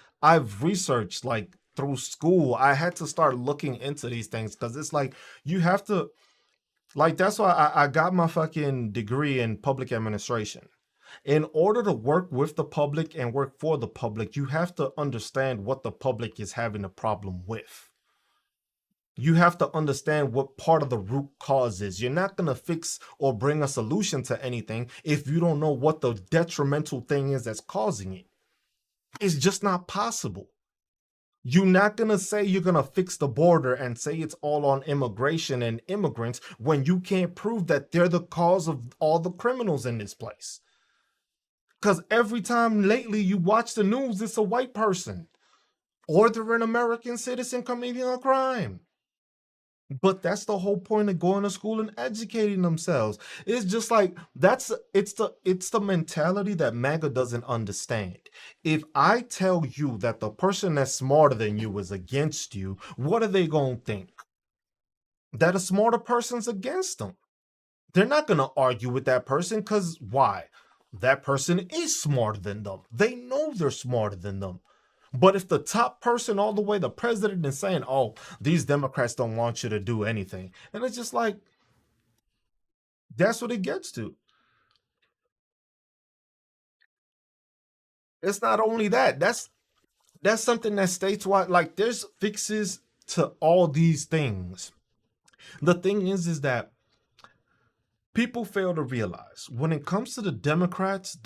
researched like through school. I had to start looking into these things because it's like you have to, like, that's why I got my fucking degree in public administration. In order to work with the public and work for the public, you have to understand what the public is having a problem with. You have to understand what part of the root cause is. You're not going to fix or bring a solution to anything if you don't know what the detrimental thing is that's causing it. It's just not possible. You're not going to say you're going to fix the border and say it's all on immigration and immigrants when you can't prove that they're the cause of all the criminals in this place. Because every time lately you watch the news, it's a white person or they're an American citizen committing a crime. But that's the whole point of going to school and educating themselves. It's just like it's the mentality that MAGA doesn't understand. If I tell you that the person that's smarter than you is against you, what are they gonna think? That a smarter person's against them. They're not gonna argue with that person because why? That person is smarter than them. They know they're smarter than them. But if the top person all the way, the president, is saying, oh, these Democrats don't want you to do anything. And it's just like, that's what it gets to. It's not only that. That's something that statewide, like there's fixes to all these things. The thing is that people fail to realize when it comes to the Democrats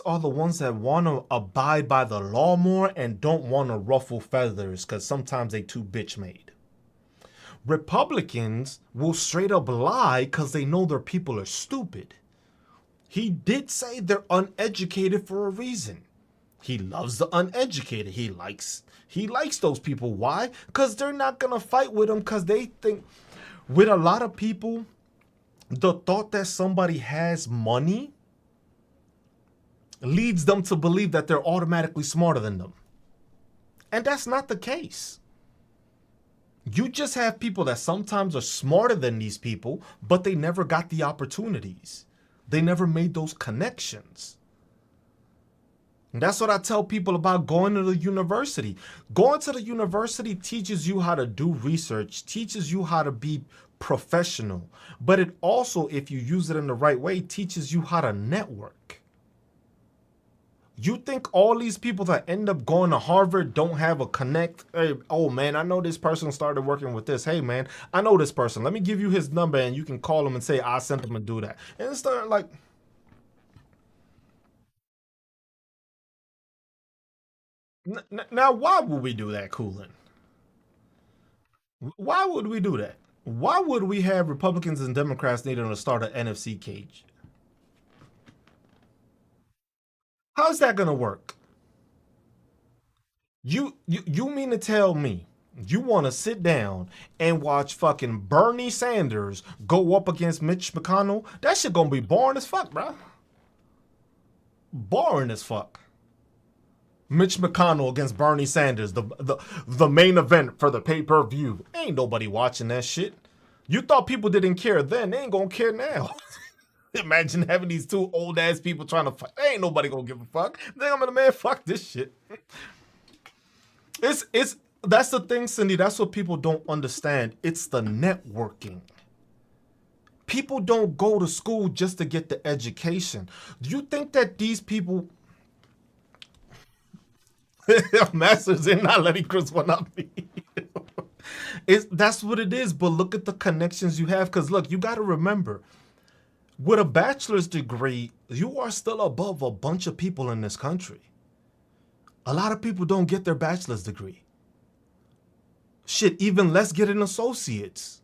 are the ones that want to abide by the law more and don't want to ruffle feathers because sometimes they too bitch made. Republicans will straight up lie because they know their people are stupid. He did say they're uneducated for a reason. He loves the uneducated. He likes those people. Why? Because they're not gonna fight with them because they think with a lot of people, the thought that somebody has money leads them to believe that they're automatically smarter than them. And that's not the case. You just have people that sometimes are smarter than these people, but they never got the opportunities. They never made those connections. And that's what I tell people about going to the university. Going to the university teaches you how to do research, teaches you how to be professional, but it also, if you use it in the right way, teaches you how to network. You think all these people that end up going to Harvard don't have a connect? Hey, oh man, I know this person started working with this. Hey man, I know this person. Let me give you his number and you can call him and say, I sent him to do that. And it's starting like, now why would we do that, Coolin? Why would we do that? Why would we have Republicans and Democrats needing to start an NFC cage? How's that gonna work? You mean to tell me you want to sit down and watch fucking Bernie Sanders go up against Mitch McConnell? That shit gonna be boring as fuck, bro. Boring as fuck. Mitch McConnell against Bernie Sanders, the main event for the pay-per-view. Ain't nobody watching that shit. You thought people didn't care then, they ain't gonna care now. Imagine having these two old ass people trying to fight. Ain't nobody gonna give a fuck. Then I'm gonna, man, fuck this shit. It's that's the thing, Cindy. That's what people don't understand. It's the networking. People don't go to school just to get the education. Do you think that these people masters in not letting Cruz one up me? That's what it is. But look at the connections you have. Because look, you got to remember, with a bachelor's degree, you are still above a bunch of people in this country. A lot of people don't get their bachelor's degree. Shit, even less get an associate's.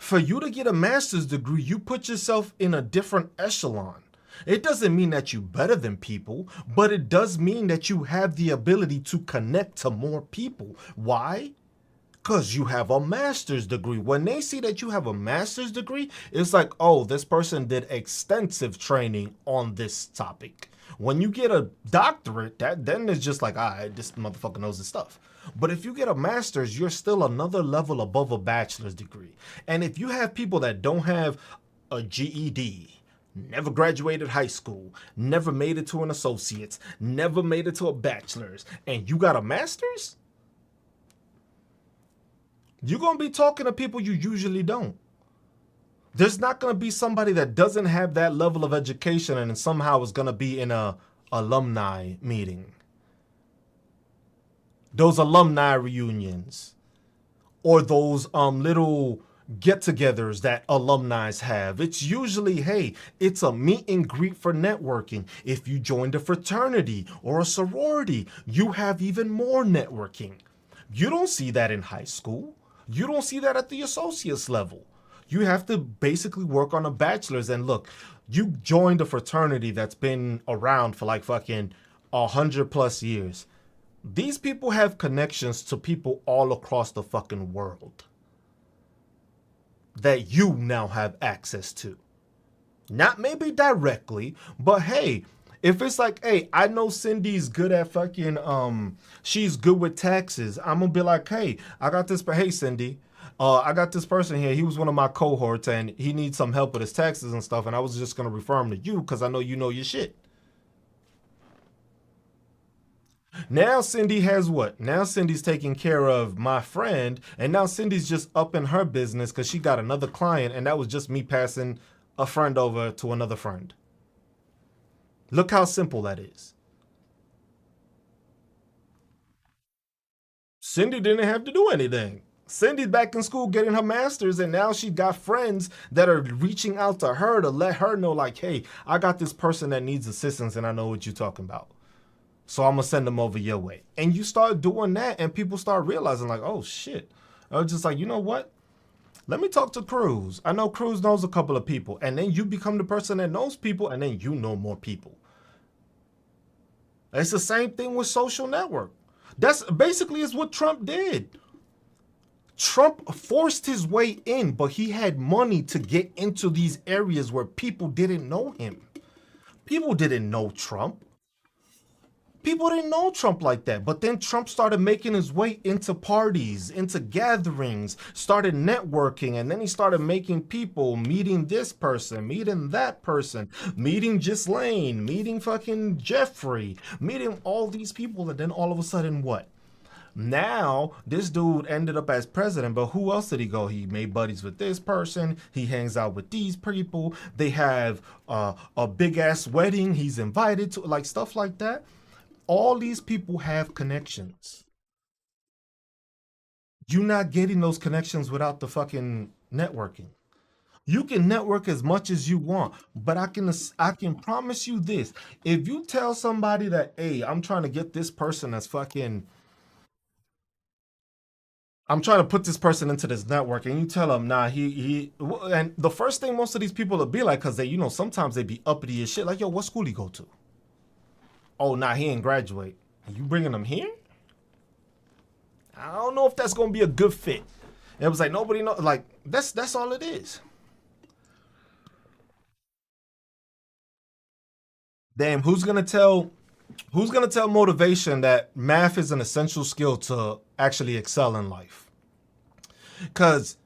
For you to get a master's degree, you put yourself in a different echelon. It doesn't mean that you're better than people, but it does mean that you have the ability to connect to more people. Why? Because you have a master's degree. When they see that you have a master's degree, it's like, oh, this person did extensive training on this topic. When you get a doctorate, then it's just like, ah, this motherfucker knows his stuff. But if you get a master's, you're still another level above a bachelor's degree. And if you have people that don't have a GED, never graduated high school, never made it to an associate's, never made it to a bachelor's, and you got a master's, you're going to be talking to people you usually don't. There's not going to be somebody that doesn't have that level of education and somehow is going to be in a alumni meeting. Those alumni reunions or those little get-togethers that alumni have. It's usually, hey, it's a meet and greet for networking. If you joined a fraternity or a sorority, you have even more networking. You don't see that in high school. You don't see that at the associate's level. You have to basically work on a bachelor's. And look, you joined a fraternity that's been around for like fucking 100+ years. These people have connections to people all across the fucking world that you now have access to. Not maybe directly, but hey, if it's like, hey, I know Cindy's good at fucking, she's good with taxes, I'm gonna be like, hey, I got this, hey, Cindy, I got this person here, he was one of my cohorts and he needs some help with his taxes and stuff, and I was just gonna refer him to you because I know you know your shit. Now Cindy has what? Now Cindy's taking care of my friend, and now Cindy's just up in her business because she got another client, and that was just me passing a friend over to another friend. Look how simple that is. Cindy didn't have to do anything. Cindy's back in school getting her master's, and now she got friends that are reaching out to her to let her know, like, hey, I got this person that needs assistance, and I know what you're talking about. So I'm going to send them over your way. And you start doing that, and people start realizing, like, oh, shit. I was just like, you know what? Let me talk to Cruz. I know Cruz knows a couple of people. And then you become the person that knows people, and then you know more people. It's the same thing with social network. That's basically is what Trump did. Trump forced his way in, but he had money to get into these areas where people didn't know him. People didn't know Trump. People didn't know Trump like that. But then Trump started making his way into parties, into gatherings, started networking, and then he started making people, meeting this person, meeting that person, meeting Ghislaine, meeting fucking Jeffrey, meeting all these people, and then all of a sudden what? Now, this dude ended up as president, but who else did he go? He made buddies with this person. He hangs out with these people. They have a big-ass wedding. He's invited to, like, stuff like that. All these people have connections. You're not getting those connections without the fucking networking. You can network as much as you want, but I can promise you this. If you tell somebody that, hey, I'm trying to put this person into this network, and you tell them, nah, and the first thing most of these people will be like, because they, sometimes they be uppity as shit, like, yo, what school he go to? Oh, nah, he ain't graduate. You bringing him here? I don't know if that's gonna be a good fit. And it was like nobody know. Like that's all it is. Damn, who's gonna tell? Who's gonna tell motivation that math is an essential skill to actually excel in life? Because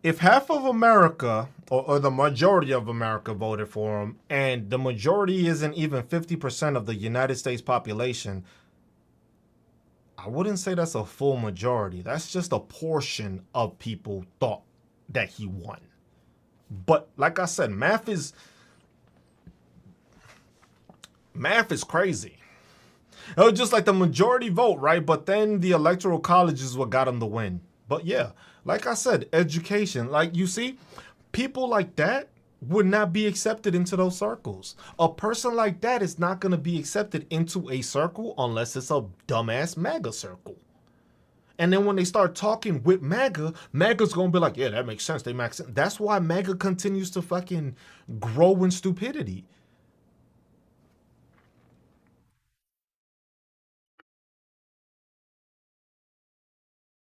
if half of America or the majority of America voted for him, and the majority isn't even 50% of the United States population, I wouldn't say that's a full majority. That's just a portion of people thought that he won. But like I said, math is crazy. It was just like the majority vote, right? But then the electoral college is what got him the win. But yeah, like I said, education. Like you see, people like that would not be accepted into those circles. A person like that is not going to be accepted into a circle unless it's a dumbass mega circle. And then when they start talking with MAGA, MAGA's gonna be like, yeah, that makes sense. They make sense. That's why MAGA continues to fucking grow in stupidity.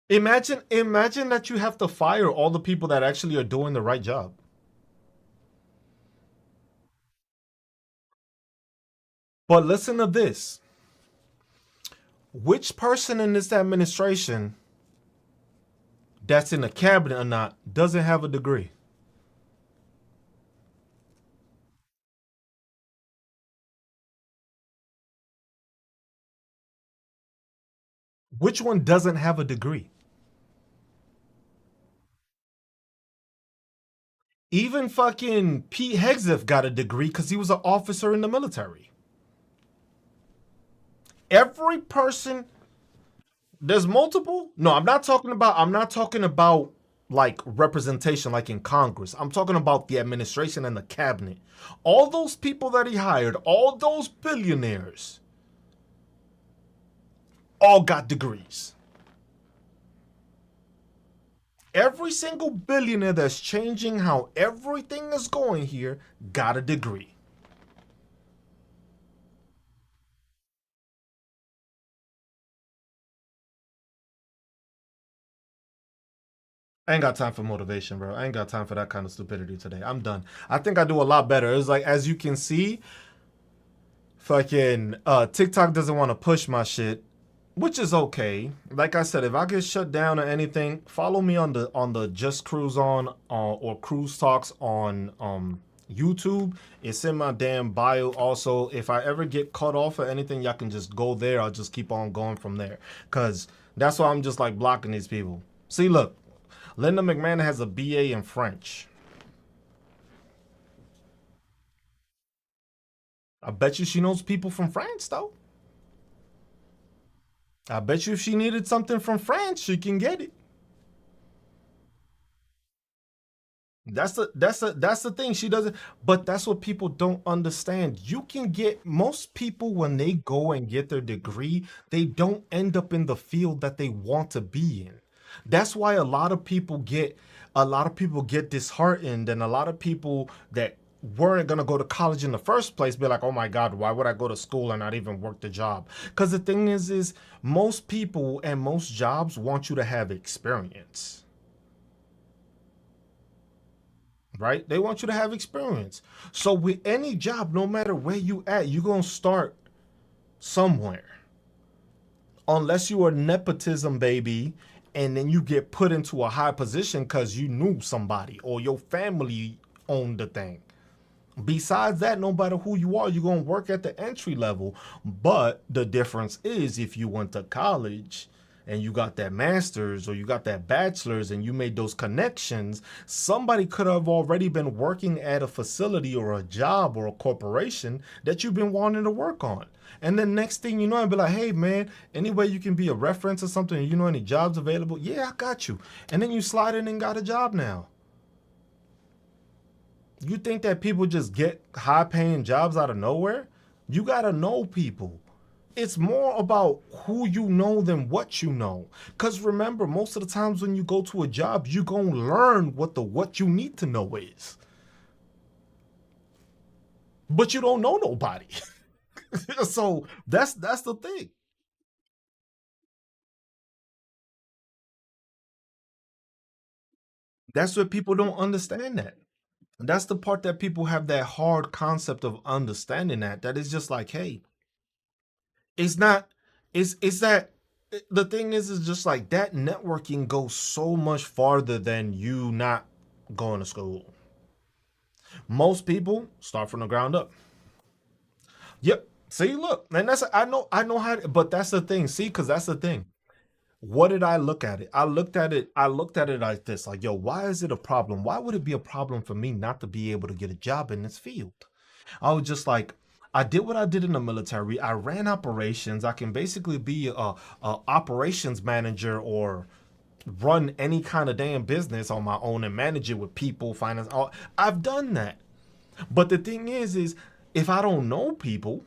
Imagine that you have to fire all the people that actually are doing the right job. But listen to this. Which person in this administration that's in the cabinet or not doesn't have a degree? Which one doesn't have a degree? Even fucking Pete Hegseth got a degree because he was an officer in the military. Every person, there's multiple. No, I'm not talking about like representation like in Congress. I'm talking about the administration and the cabinet. All those people that he hired, all those billionaires, all got degrees. Every single billionaire that's changing how everything is going here got a degree. I ain't got time for motivation, bro. I ain't got time for that kind of stupidity today. I'm done. I think I do a lot better. It's like, as you can see, fucking TikTok doesn't want to push my shit, which is okay. Like I said, if I get shut down or anything, follow me on the Just Cruise on or Cruise Talks on YouTube. It's in my damn bio. Also, if I ever get cut off or anything, y'all can just go there. I'll just keep on going from there. Cause that's why I'm just like blocking these people. See, look, Linda McMahon has a BA in French. I bet you she knows people from France, though. I bet you if she needed something from France, she can get it. That's the thing. She doesn't, but that's what people don't understand. You can get most people when they go and get their degree, they don't end up in the field that they want to be in. That's why a lot of people get disheartened, and a lot of people that weren't gonna go to college in the first place be like, oh my God, why would I go to school and not even work the job? Because the thing is most people and most jobs want you to have experience. Right? They want you to have experience. So with any job, no matter where you at, you're gonna start somewhere. Unless you are nepotism baby and then you get put into a high position because you knew somebody or your family owned the thing. Besides that, no matter who you are, you're going to work at the entry level. But the difference is if you went to college and you got that master's or you got that bachelor's and you made those connections, somebody could have already been working at a facility or a job or a corporation that you've been wanting to work on. And then next thing you know, I'd be like, hey man, any way you can be a reference or something, you know any jobs available? Yeah, I got you. And then you slide in and got a job now. You think that people just get high paying jobs out of nowhere? You gotta know people. It's more about who you know than what you know. Cause remember, most of the times when you go to a job, you gonna learn what you need to know is. But you don't know nobody. So that's the thing. That's what people don't understand that. That's the part that people have that hard concept of understanding that is just like, hey, it's not it's that the thing is just like that networking goes so much farther than you not going to school. Most people start from the ground up. Yep. See, look, and that's I know how, but that's the thing. See, because that's the thing. What did I look at it? I looked at it like this, like, yo, why is it a problem? Why would it be a problem for me not to be able to get a job in this field? I was just like, I did what I did in the military. I ran operations. I can basically be a operations manager or run any kind of damn business on my own and manage it with people, finance. I've done that. But the thing is if I don't know people,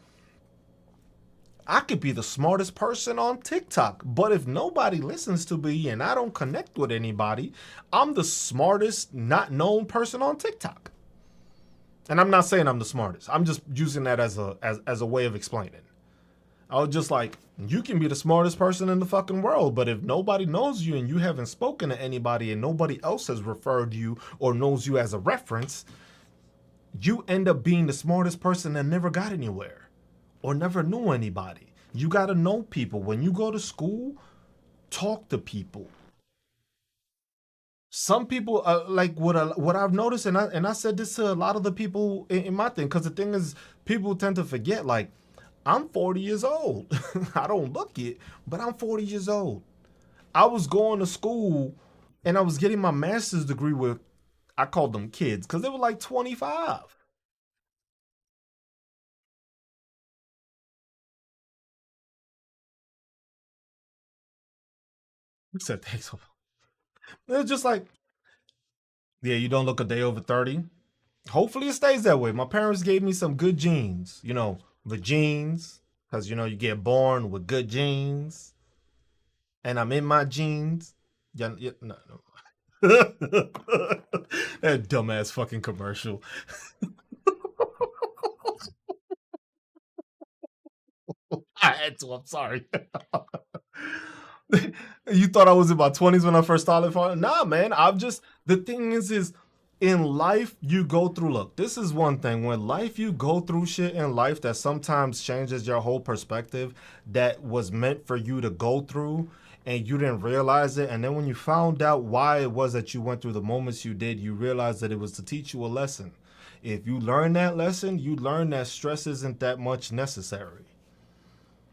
I could be the smartest person on TikTok, but if nobody listens to me and I don't connect with anybody, I'm the smartest not known person on TikTok. And I'm not saying I'm the smartest. I'm just using that as a way of explaining. I was just like, you can be the smartest person in the fucking world, but if nobody knows you and you haven't spoken to anybody and nobody else has referred you or knows you as a reference, you end up being the smartest person that never got anywhere or never knew anybody. You got to know people. When you go to school, talk to people. Some people like what I've noticed, and I said this to a lot of the people in my thing, because the thing is, people tend to forget. Like, I'm 40 years old. I don't look it, but I'm 40 years old. I was going to school, and I was getting my master's degree with, I called them kids because they were like 25. I said thanks. It's just like, yeah, you don't look a day over 30. Hopefully it stays that way. My parents gave me some good genes, the genes, because, you get born with good genes, and I'm in my genes. Yeah, yeah, no, no. That dumbass fucking commercial. I had to. I'm sorry. You thought I was in my 20s when I first started farming? Nah, man. I've just the thing is in life you go through. Look, this is one thing. When life you go through shit in life that sometimes changes your whole perspective that was meant for you to go through and you didn't realize it. And then when you found out why it was that you went through the moments you did, you realized that it was to teach you a lesson. If you learn that lesson, you learn that stress isn't that much necessary.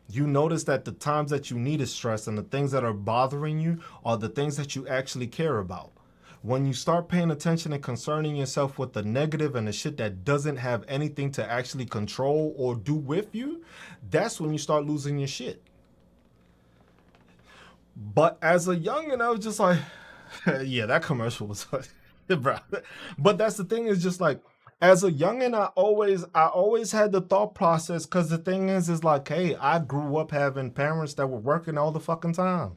You notice that the times that you need stress and the things that are bothering you are the things that you actually care about. When you start paying attention and concerning yourself with the negative and the shit that doesn't have anything to actually control or do with you, that's when you start losing your shit. But as a youngin', I was just like, yeah, that commercial was, bro. But that's the thing is just like, as a youngin', I always had the thought process because the thing is like, hey, I grew up having parents that were working all the fucking time.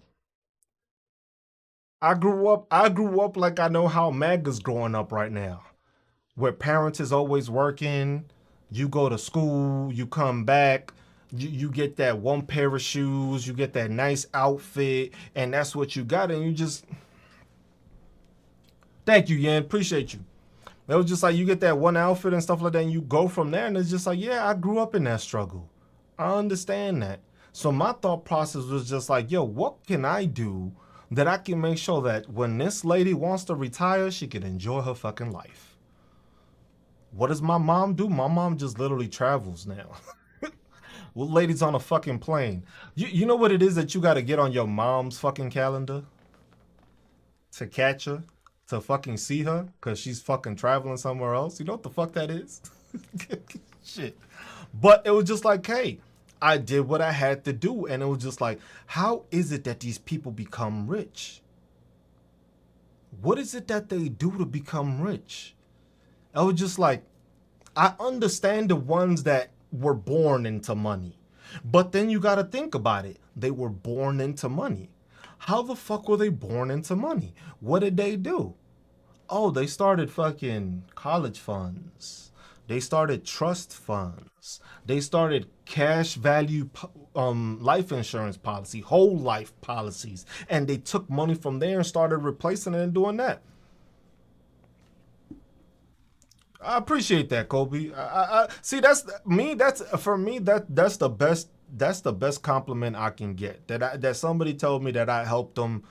I grew up like I know how MAGA's growing up right now, where parents is always working. You go to school, you come back, you get that one pair of shoes, you get that nice outfit, and that's what you got, and you just thank you, Yan, appreciate you. It was just like you get that one outfit and stuff like that, and you go from there, and it's just like, yeah, I grew up in that struggle. I understand that. So my thought process was just like, yo, what can I do that I can make sure that when this lady wants to retire, she can enjoy her fucking life? What does my mom do? My mom just literally travels now. Well, ladies on a fucking plane. You know what it is that you got to get on your mom's fucking calendar to catch her, to fucking see her, because she's fucking traveling somewhere else? You know what the fuck that is? Shit. But it was just like, hey, I did what I had to do. And it was just like, how is it that these people become rich? What is it that they do to become rich? I was just like, I understand the ones that were born into money. But then you got to think about it. They were born into money. How the fuck were they born into money? What did they do? Oh, they started fucking college funds. They started trust funds. They started cash value life insurance policy, whole life policies. And they took money from there and started replacing it and doing that. I appreciate that, Kobe. I see. That's me. That's for me. That's the best. That's the best compliment I can get. That somebody told me that I helped them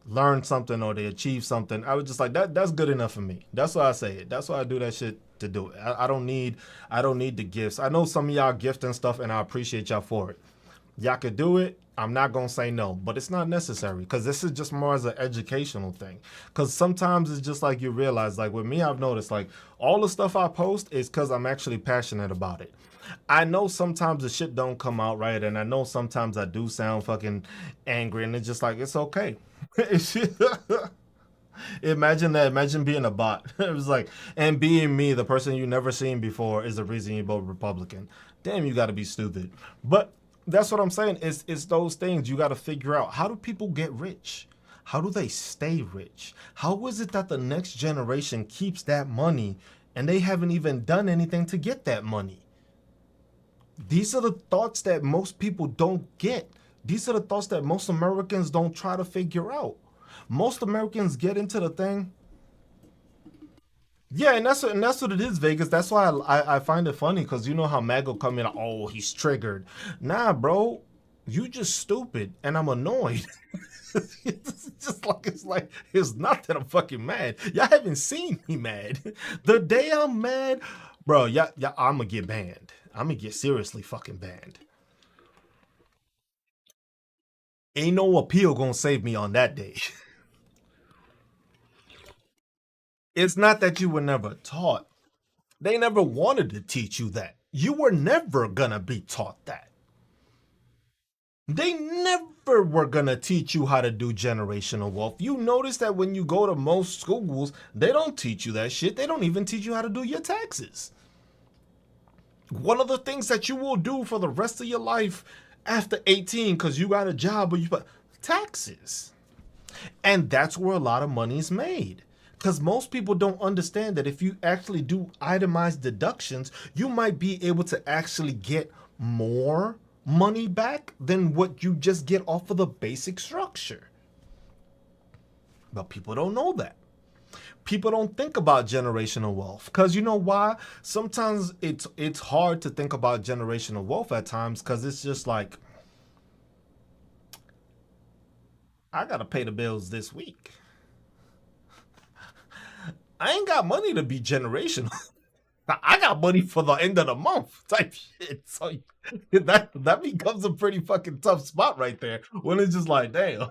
learn something or they achieve something. I was just like that. That's good enough for me. That's why I say it. That's why I do that shit to do it. I don't need. I don't need the gifts. I know some of y'all gift and stuff, and I appreciate y'all for it. Y'all could do it. I'm not gonna say no, but it's not necessary because this is just more as an educational thing. Because sometimes it's just like you realize, like with me, I've noticed like all the stuff I post is because I'm actually passionate about it. I know sometimes the shit don't come out right, and I know sometimes I do sound fucking angry, and it's just like it's okay. Imagine that. Imagine being a bot. It was like, and being me, the person you never seen before, is the reason you vote Republican. Damn, you got to be stupid. But That's what I'm saying. It's those things you got to figure out. How do people get rich? How do they stay rich? How is it that the next generation keeps that money and they haven't even done anything to get that money? These are the thoughts that most people don't get. These are the thoughts that most Americans don't try to figure out. Most Americans get into the thing. Yeah, and that's what it is, Vegas. That's why I find it funny because you know how Mag will come in. Oh, he's triggered. Nah, bro, you just stupid, and I'm annoyed. It's just like it's not that I'm fucking mad. Y'all haven't seen me mad. The day I'm mad, bro, yeah, I'm gonna get banned. I'm gonna get seriously fucking banned. Ain't no appeal gonna save me on that day. It's not that you were never taught. They never wanted to teach you that. You were never gonna be taught that. They never were gonna teach you how to do generational wealth. You notice that when you go to most schools, they don't teach you that shit. They don't even teach you how to do your taxes. One of the things that you will do for the rest of your life after 18, because you got a job, or you put taxes. And that's where a lot of money is made. Because most people don't understand that if you actually do itemized deductions, you might be able to actually get more money back than what you just get off of the basic structure. But people don't know that. People don't think about generational wealth because you know why? Sometimes it's hard to think about generational wealth at times because it's just like I gotta pay the bills this week. I ain't got money to be generational. I got money for the end of the month type shit. So that becomes a pretty fucking tough spot right there. When it's just like, damn,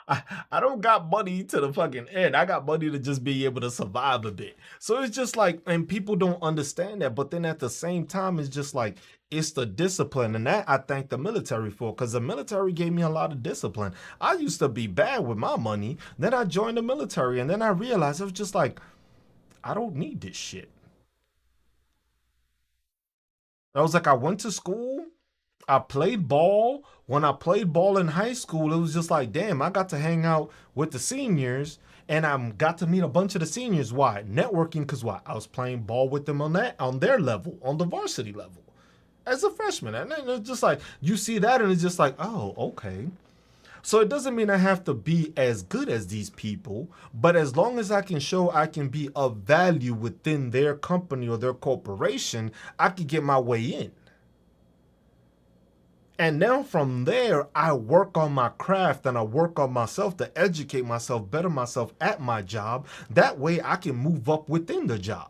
I don't got money to the fucking end. I got money to just be able to survive a bit. So it's just like, and people don't understand that. But then at the same time, it's just like, it's the discipline. And that I thank the military for because the military gave me a lot of discipline. I used to be bad with my money. Then I joined the military and then I realized it was just like, I don't need this shit. I was like, I went to school, I played ball. When I played ball in high school, it was just like, damn, I got to hang out with the seniors and I got to meet a bunch of the seniors. Why? Networking, because why? I was playing ball with them on their level, on the varsity level as a freshman. And then it's just like, you see that and it's just like, oh, okay. So it doesn't mean I have to be as good as these people, but as long as I can show I can be of value within their company or their corporation, I can get my way in. And now from there, I work on my craft and I work on myself to educate myself, better myself at my job. That way I can move up within the job.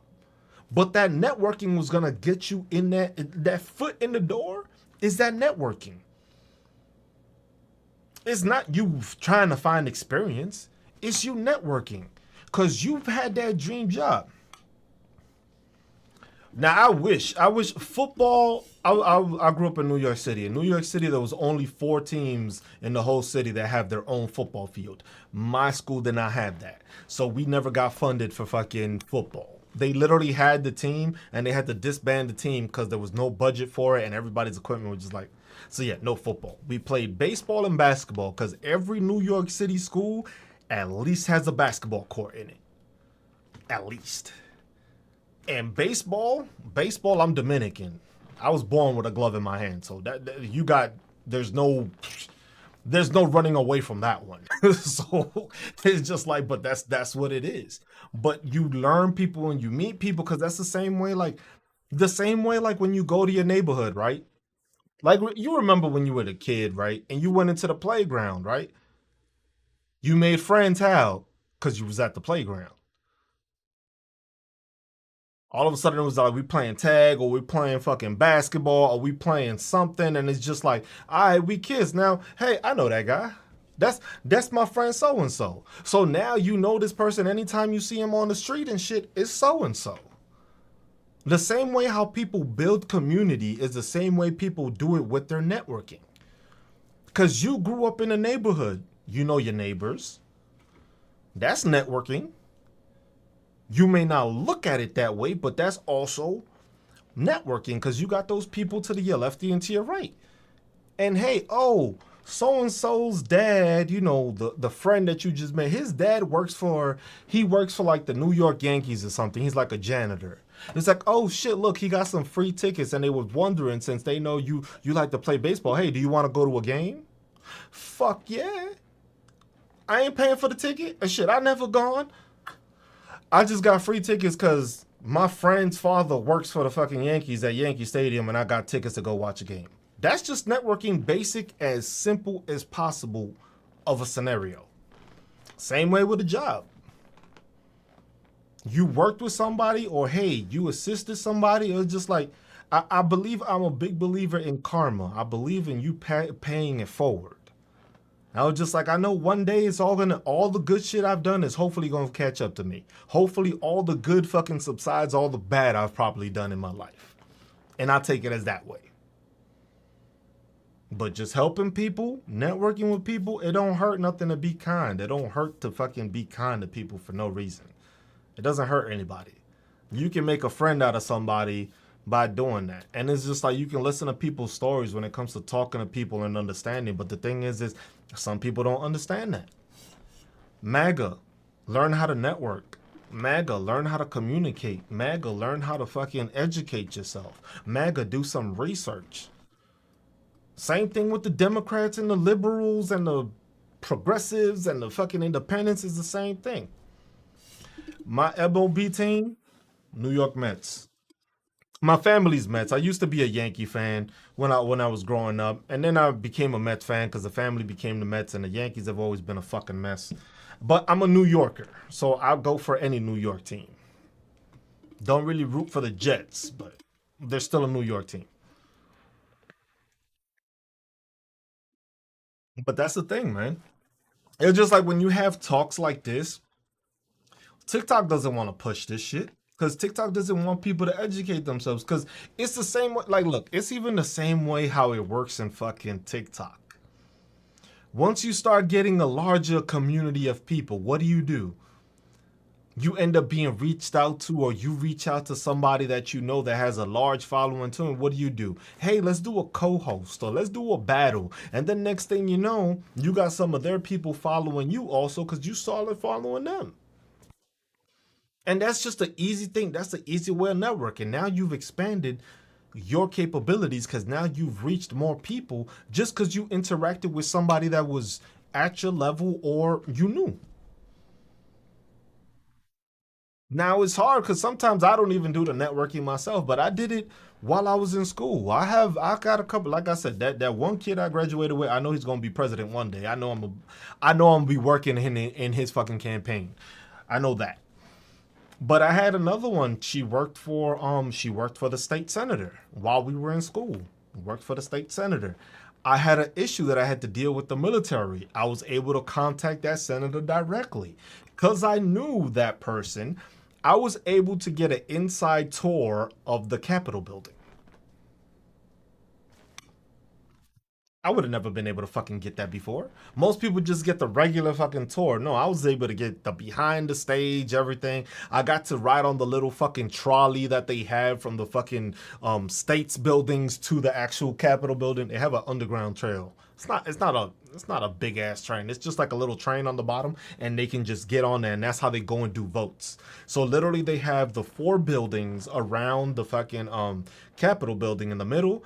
But that networking was gonna get you in that foot in the door is that networking. It's not you trying to find experience. It's you networking. Cause you've had that dream job. Now I wish football. I grew up in New York City. In New York City, there was only 4 teams in the whole city that have their own football field. My school did not have that, so we never got funded for fucking football. They literally had the team, and they had to disband the team because there was no budget for it, and everybody's equipment was just like. So yeah, no football. We played baseball and basketball because every New York City school at least has a basketball court in it. At least. And baseball, I'm Dominican. I was born with a glove in my hand, so that you got. There's no, there's no running away from that one. So it's just like, but that's what it is. But you learn people and you meet people because that's the same way like when you go to your neighborhood, right? Like you remember when you were a kid, right? And you went into the playground, right? You made friends how? Because you was at the playground. All of a sudden it was like we playing tag or we playing fucking basketball or we playing something and it's just like, all right, we kids now. Hey, I know that guy. That's my friend so and so. So now you know this person anytime you see him on the street and shit is so and so. The same way how people build community is the same way people do it with their networking. Cause you grew up in a neighborhood, you know your neighbors. That's networking. You may not look at it that way, but that's also networking because you got those people to your lefty and to your right. And hey, oh, so and so's dad, the friend that you just met, his dad works for like the New York Yankees or something. He's like a janitor. It's like, oh shit, look, he got some free tickets, and they was wondering, since they know you like to play baseball, hey, do you want to go to a game? Fuck yeah. I ain't paying for the ticket. And shit, I never gone. I just got free tickets because my friend's father works for the fucking Yankees at Yankee Stadium, and I got tickets to go watch a game. That's just networking, basic, as simple as possible of a scenario. Same way with a job. You worked with somebody, or hey, you assisted somebody, or just like, I believe, I'm a big believer in karma. I believe in you paying it forward. I was just like, I know one day it's all the good shit I've done is hopefully gonna catch up to me. Hopefully all the good fucking subsides all the bad I've probably done in my life. And I take it as that way. But just helping people, networking with people, it don't hurt nothing to be kind. It don't hurt to fucking be kind to people for no reason. It doesn't hurt anybody. You can make a friend out of somebody by doing that. And it's just like you can listen to people's stories when it comes to talking to people and understanding. But the thing is some people don't understand that. MAGA, learn how to network. MAGA, learn how to communicate. MAGA, learn how to fucking educate yourself. MAGA, do some research. Same thing with the Democrats and the liberals and the progressives and the fucking independents is the same thing. My MLB team, New York Mets. My family's Mets. I used to be a Yankee fan when I was growing up, and then I became a Mets fan because the family became the Mets, and the Yankees have always been a fucking mess. But I'm a New Yorker, so I'll go for any New York team. Don't really root for the Jets, but they're still a New York team. But that's the thing, man. It's just like when you have talks like this, TikTok doesn't want to push this shit because TikTok doesn't want people to educate themselves. Because it's the same way. Like, look, it's even the same way how it works in fucking TikTok. Once you start getting a larger community of people, what do? You end up being reached out to, or you reach out to somebody that you know that has a large following too. And what do? Hey, let's do a co-host, or let's do a battle. And then next thing you know, you got some of their people following you also because you started following them. And that's just an easy thing. That's the easy way of networking. Now you've expanded your capabilities because now you've reached more people just because you interacted with somebody that was at your level or you knew. Now it's hard because sometimes I don't even do the networking myself, but I did it while I was in school. I got a couple, like I said, that one kid I graduated with. I know he's gonna be president one day. I know I'm gonna be working in his fucking campaign. I know that. But I had another one. She worked for the state senator while we were in school. Worked for the state senator. I had an issue that I had to deal with the military. I was able to contact that senator directly. Because I knew that person, I was able to get an inside tour of the Capitol building. I would have never been able to fucking get that before. Most people just get the regular fucking tour. No, I was able to get the behind the stage, everything. I got to ride on the little fucking trolley that they have from the fucking states buildings to the actual Capitol building. They have an underground trail. It's not a big ass train. It's just like a little train on the bottom, and they can just get on there, and that's how they go and do votes. So literally, they have the four buildings around the fucking Capitol building in the middle,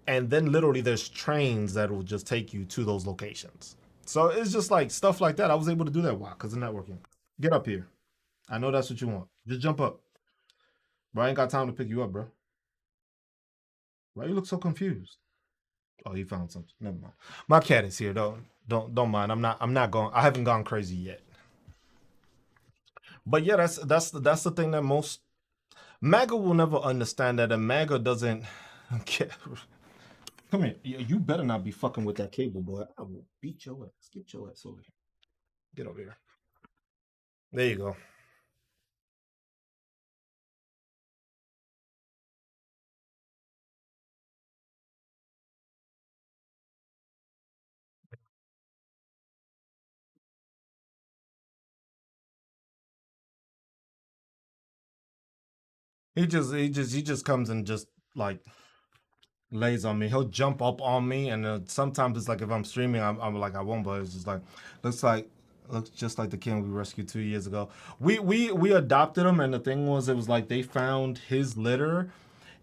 and then literally there's trains that will just take you to those locations. So it's just like stuff like that. I was able to do that. Why? Because of networking. Get up here. I know that's what you want. Just jump up. Bro, I ain't got time to pick you up, bro. Why you look so confused? Oh, he found something. Never mind. My cat is here. Don't mind. I'm not going. I haven't gone crazy yet. But yeah, that's the thing that most MAGA will never understand that, and MAGA doesn't get. Come here. You better not be fucking with that cable, boy. I will beat your ass. Get your ass over here. Get over here. There you go. He just comes and just like lays on me. He'll jump up on me, and sometimes it's like if I'm streaming, I'm like I won't, but it's just like looks like looks just like the king we rescued 2 years ago. We adopted him, and the thing was, it was like they found his litter.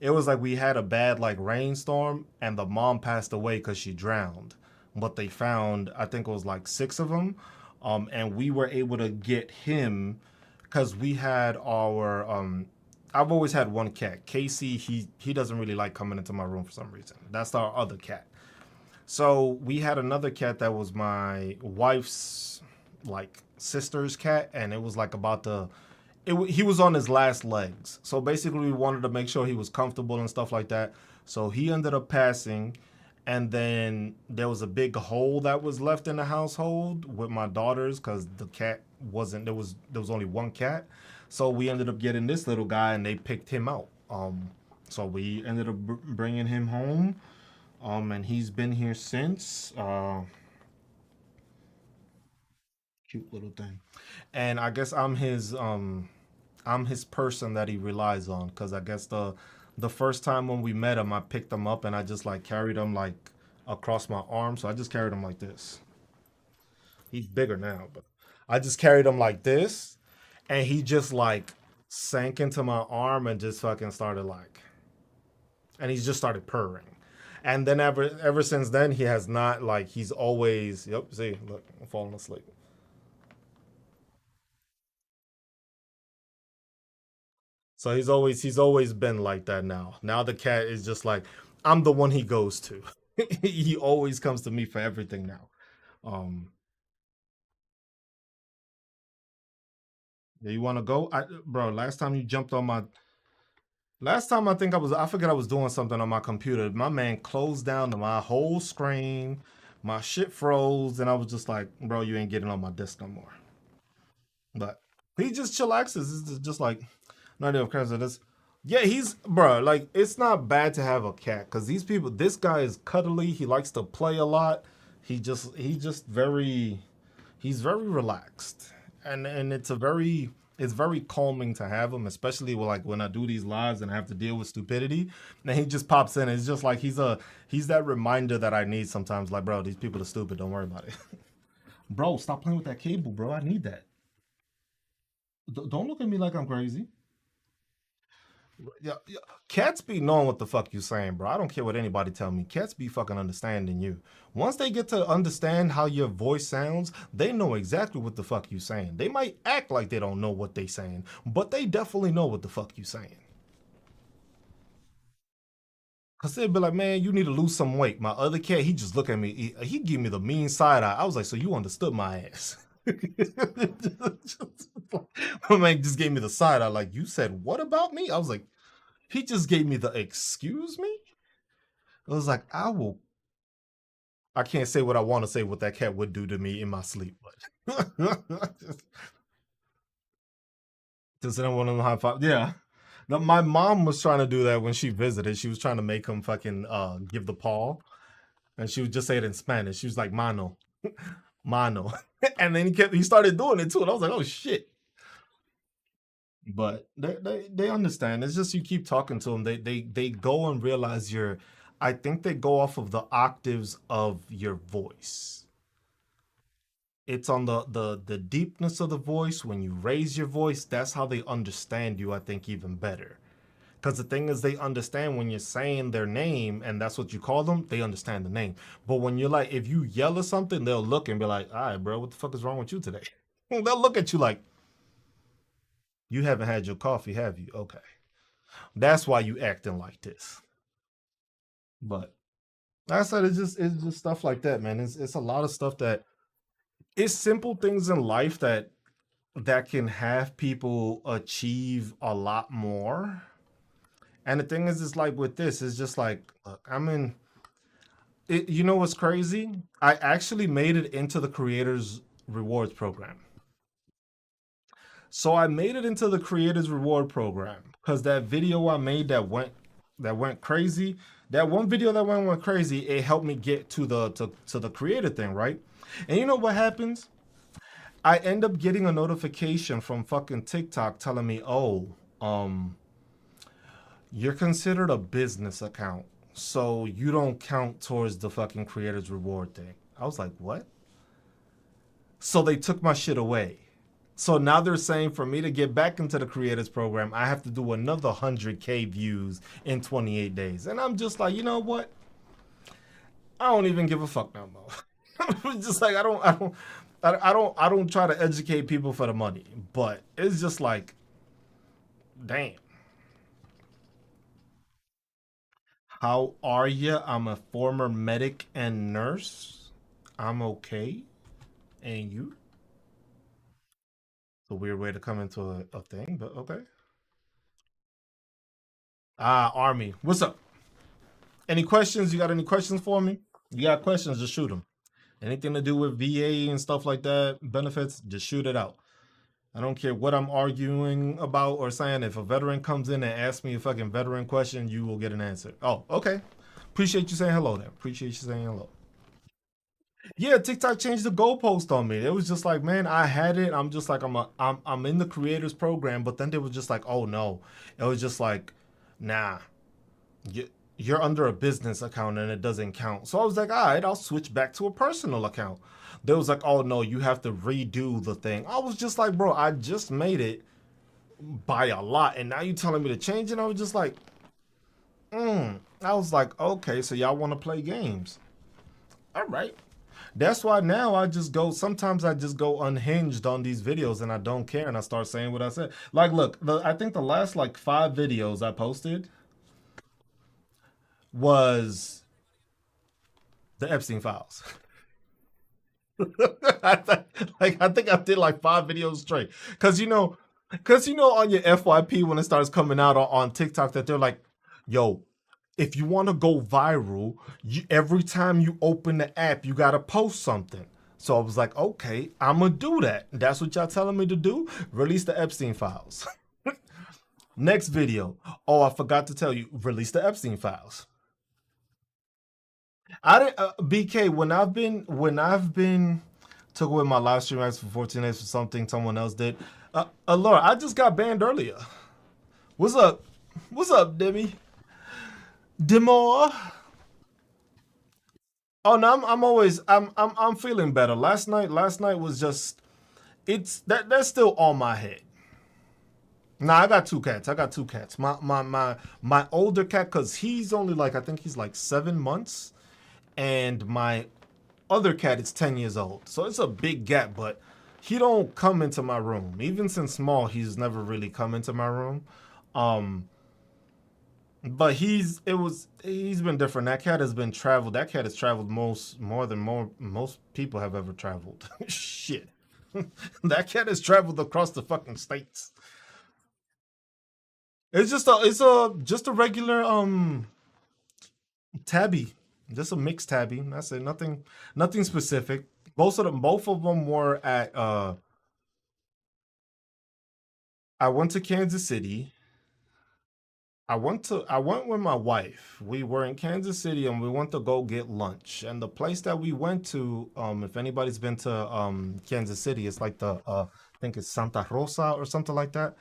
It was like we had a bad like rainstorm, and the mom passed away because she drowned. But they found, I think it was like six of them, and we were able to get him because we had our I've always had one cat. Casey, he doesn't really like coming into my room for some reason. That's our other cat. So we had another cat that was my wife's like sister's cat, and it was like about to. He was on his last legs. So basically, we wanted to make sure he was comfortable and stuff like that. So he ended up passing, and then there was a big hole that was left in the household with my daughters because the cat wasn't there was only one cat. So we ended up getting this little guy, and they picked him out. So we ended up bringing him home, and he's been here since. Cute little thing. And I guess I'm his person that he relies on because I guess the first time when we met him, I picked him up and I just like carried him like across my arm. So I just carried him like this. He's bigger now, but I just carried him like this, and he just like sank into my arm and just fucking started like, and he just started purring. And then ever since then, he has not like he's always yep. See, look, I'm falling asleep. So he's always been like that now. Now the cat is just like I'm the one he goes to. He always comes to me for everything now. Um yeah, you want to go? Bro, last time I forget I was doing something on my computer. My man closed down my whole screen. My shit froze and I was just like, "Bro, you ain't getting on my disk no more." But he just chillaxes. It's just like not even because of this. Yeah, he's bro. Like it's not bad to have a cat because these people. This guy is cuddly. He likes to play a lot. He just very he's very relaxed, and it's very calming to have him, especially with, like when I do these lives and I have to deal with stupidity. And he just pops in. It's just like he's that reminder that I need sometimes. Like bro, these people are stupid. Don't worry about it. Bro, stop playing with that cable, bro. I need that. Don't look at me like I'm crazy. Yeah, yeah. Cats be knowing what the fuck you saying, bro. I don't care what anybody tell me. Cats be fucking understanding you. Once they get to understand how your voice sounds, they know exactly what the fuck you saying. They might act like they don't know what they saying, but they definitely know what the fuck you saying. Cause they'd be like, man, you need to lose some weight. My other cat, he just look at me. He give me the mean side eye. I was like, so you understood my ass. My man just gave me the side eye. Like, you said what about me? I was like, he just gave me the excuse me. I was like, I can't say what I want to say what that cat would do to me in my sleep, but just I don't want to high five. Yeah. No, my mom was trying to do that when she visited. She was trying to make him fucking give the paw. And she would just say it in Spanish. She was like, mano, mano. And then he started doing it too. And I was like, oh shit. But they understand. It's just you keep talking to them. They go and realize I think they go off of the octaves of your voice. It's on the deepness of the voice when you raise your voice. That's how they understand you. I think even better. Because the thing is, they understand when you're saying their name and that's what you call them, they understand the name. But when you're like, if you yell or something, they'll look and be like, all right, bro, what the fuck is wrong with you today? They'll look at you like, you haven't had your coffee, have you? Okay. That's why you acting like this. But like I said, it's just stuff like that, man. It's a lot of stuff that it's simple things in life that can have people achieve a lot more. And the thing is, it's like with this, it's just like look, I'm in it, you know what's crazy? I actually made it into the creators rewards program. So I made it into the creators reward program because that video I made that went crazy. That one video that went crazy, it helped me get to the creator thing, right? And you know what happens? I end up getting a notification from fucking TikTok telling me, "Oh, you're considered a business account. so you don't count towards the fucking creators reward thing. I was like, what? So they took my shit away. So now they're saying for me to get back into the creators program, I have to do another 100K views in 28 days. And I'm just like, you know what? I don't even give a fuck no more. It's just like I don't try to educate people for the money, but it's just like, damn. How are you? I'm a former medic and nurse. I'm okay. And you? It's a weird way to come into a thing, but okay. Ah, Army. What's up? Any questions? You got any questions for me? You got questions, just shoot them. Anything to do with VA and stuff like that, benefits, just shoot it out. I don't care what I'm arguing about or saying. If a veteran comes in and asks me a fucking veteran question, you will get an answer. Oh, okay. Appreciate you saying hello there. Appreciate you saying hello. Yeah, TikTok changed the goalpost on me. It was just like, man, I had it. I'm just like, I'm in the creators program, but then they was just like, oh no. It was just like, nah, you, you're under a business account and it doesn't count. So I was like, all right, I'll switch back to a personal account. They was like, oh no, you have to redo the thing. I was just like, bro, I just made it by a lot, and now you telling me to change it. I was just like, I was like, okay, so y'all want to play games? All right. That's why now I just go. Sometimes I just go unhinged on these videos, and I don't care, and I start saying what I said. Like, look, I think the last like 5 videos I posted was the Epstein files. I think I did like 5 videos straight, cause on your FYP when it starts coming out on TikTok that they're like, yo, if you want to go viral, every time you open the app, you got to post something. So I was like, okay, I'm going to do that. That's what y'all telling me to do? Release the Epstein files. Next video. Oh, I forgot to tell you, release the Epstein files. I didn't, BK, when I've been took away my live stream rights for 14 days for something someone else did. Laura, I just got banned earlier. What's up? What's up, Demi? Demore? Oh no, I'm always I'm feeling better. Last night was just it's that's still on my head. Nah, I got two cats. I got two cats. My older cat, cause he's only like I think he's like 7 months, and my other cat is 10 years old. So it's a big gap, but he don't come into my room. Even since small, he's never really come into my room. Um, but he's been different. That cat has been traveled. That cat has traveled most people have ever traveled. Shit. That cat has traveled across the fucking states. It's just a regular tabby. Just a mixed tabby. That's it. Nothing specific. Both of them were at I went to Kansas City. I went with my wife. We were in Kansas City and we went to go get lunch. And the place that we went to, if anybody's been to Kansas City, it's like I think it's Santa Rosa or something like that.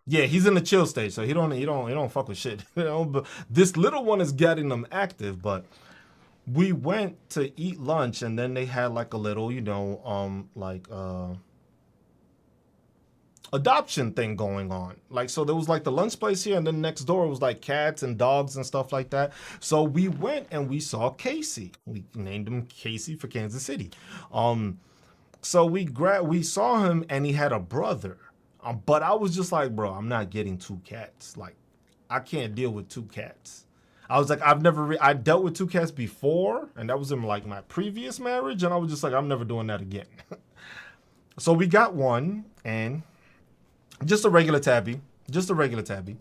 Yeah, he's in the chill stage, so he don't fuck with shit. But this little one is getting them active, but we went to eat lunch and then they had like a little, like adoption thing going on. Like, so there was like the lunch place here, and then next door was like cats and dogs and stuff like that. So we went and we saw Casey. We named him Casey for Kansas City. Um, so we saw him and he had a brother. But I was just like, bro, I'm not getting two cats. Like, I can't deal with two cats. I was like, I dealt with two cats before, and that was in like my previous marriage, and I was just like, I'm never doing that again. So we got one, and just a regular tabby. Just a regular tabby.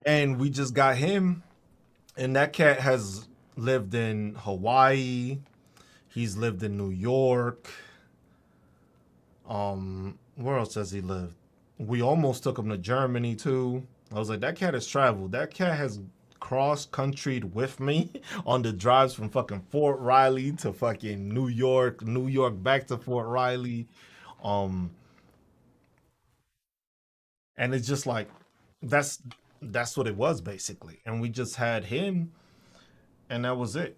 And we just got him. And that cat has lived in Hawaii. He's lived in New York. Where else has he lived? We almost took him to Germany too. I was like, that cat has traveled. That cat has cross countryed with me on the drives from fucking Fort Riley to fucking New York, New York back to Fort Riley. Um, and it's just like that's that's what it was basically. And we just had him, and that was it.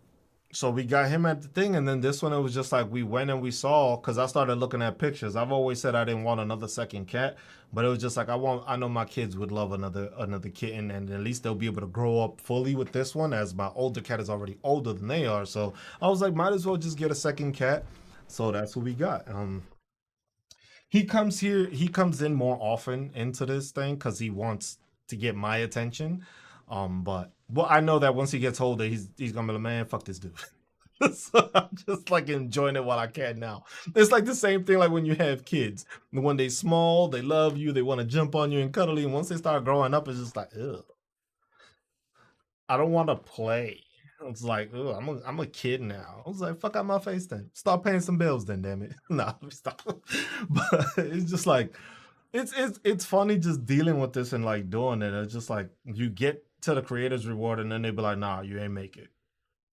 So we got him at the thing, and then this one it was just like we went and we saw because I started looking at pictures. I've always said I didn't want another second cat, but it was just like I know my kids would love another kitten, and at least they'll be able to grow up fully with this one. As my older cat is already older than they are, so I was like, might as well just get a second cat. So that's what we got. He comes here. He comes in more often into this thing because he wants to get my attention. But well, I know that once he gets older, he's gonna be like, man, fuck this dude. So I'm just like enjoying it while I can now. It's like the same thing like when you have kids. When they small, they love you, they want to jump on you and cuddle you. And once they start growing up, it's just like, ugh, I don't want to play. It's like, ugh, I'm a kid now. I was like, fuck out my face then. Start paying some bills then, damn it. No, stop. But it's just like it's funny just dealing with this and like doing it. It's just like you get to the creators reward and then they be like, nah, you ain't make it.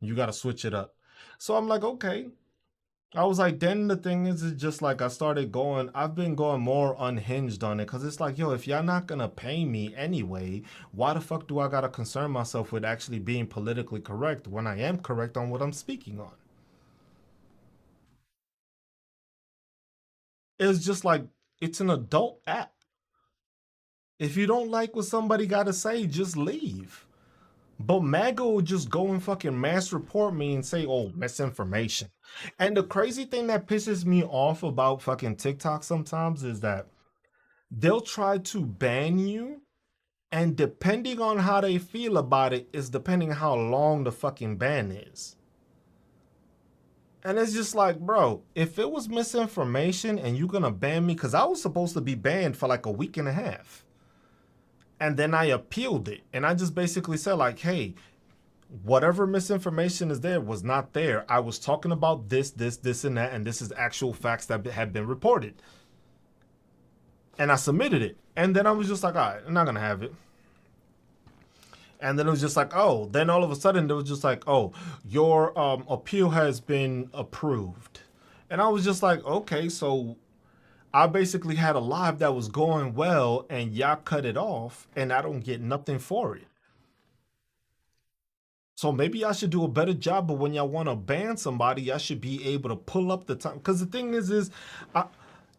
You gotta switch it up. So I'm like, okay. I was like, then the thing is, it's just like I've been going more unhinged on it because it's like, yo, if y'all not gonna pay me anyway, why the fuck do I gotta concern myself with actually being politically correct when I am correct on what I'm speaking on? It's just like, it's an adult app. If you don't like what somebody gotta say, just leave. But MAGA will just go and fucking mass report me and say, oh, misinformation. And the crazy thing that pisses me off about fucking TikTok sometimes is that they'll try to ban you, and depending on how they feel about it, is depending how long the fucking ban is. And it's just like, bro, if it was misinformation and you're gonna ban me, because I was supposed to be banned for like a week and a half. And then I appealed it. And I just basically said, like, hey, whatever misinformation is there was not there. I was talking about this, and that, and this is actual facts that have been reported. And I submitted it. And then I was just like, all right, I'm not gonna have it. And then it was just like, oh, then all of a sudden it was just like, oh, your appeal has been approved. And I was just like, okay, so I basically had a live that was going well and y'all cut it off and I don't get nothing for it. So maybe I should do a better job. But when y'all want to ban somebody, I should be able to pull up the time. Because the thing is I,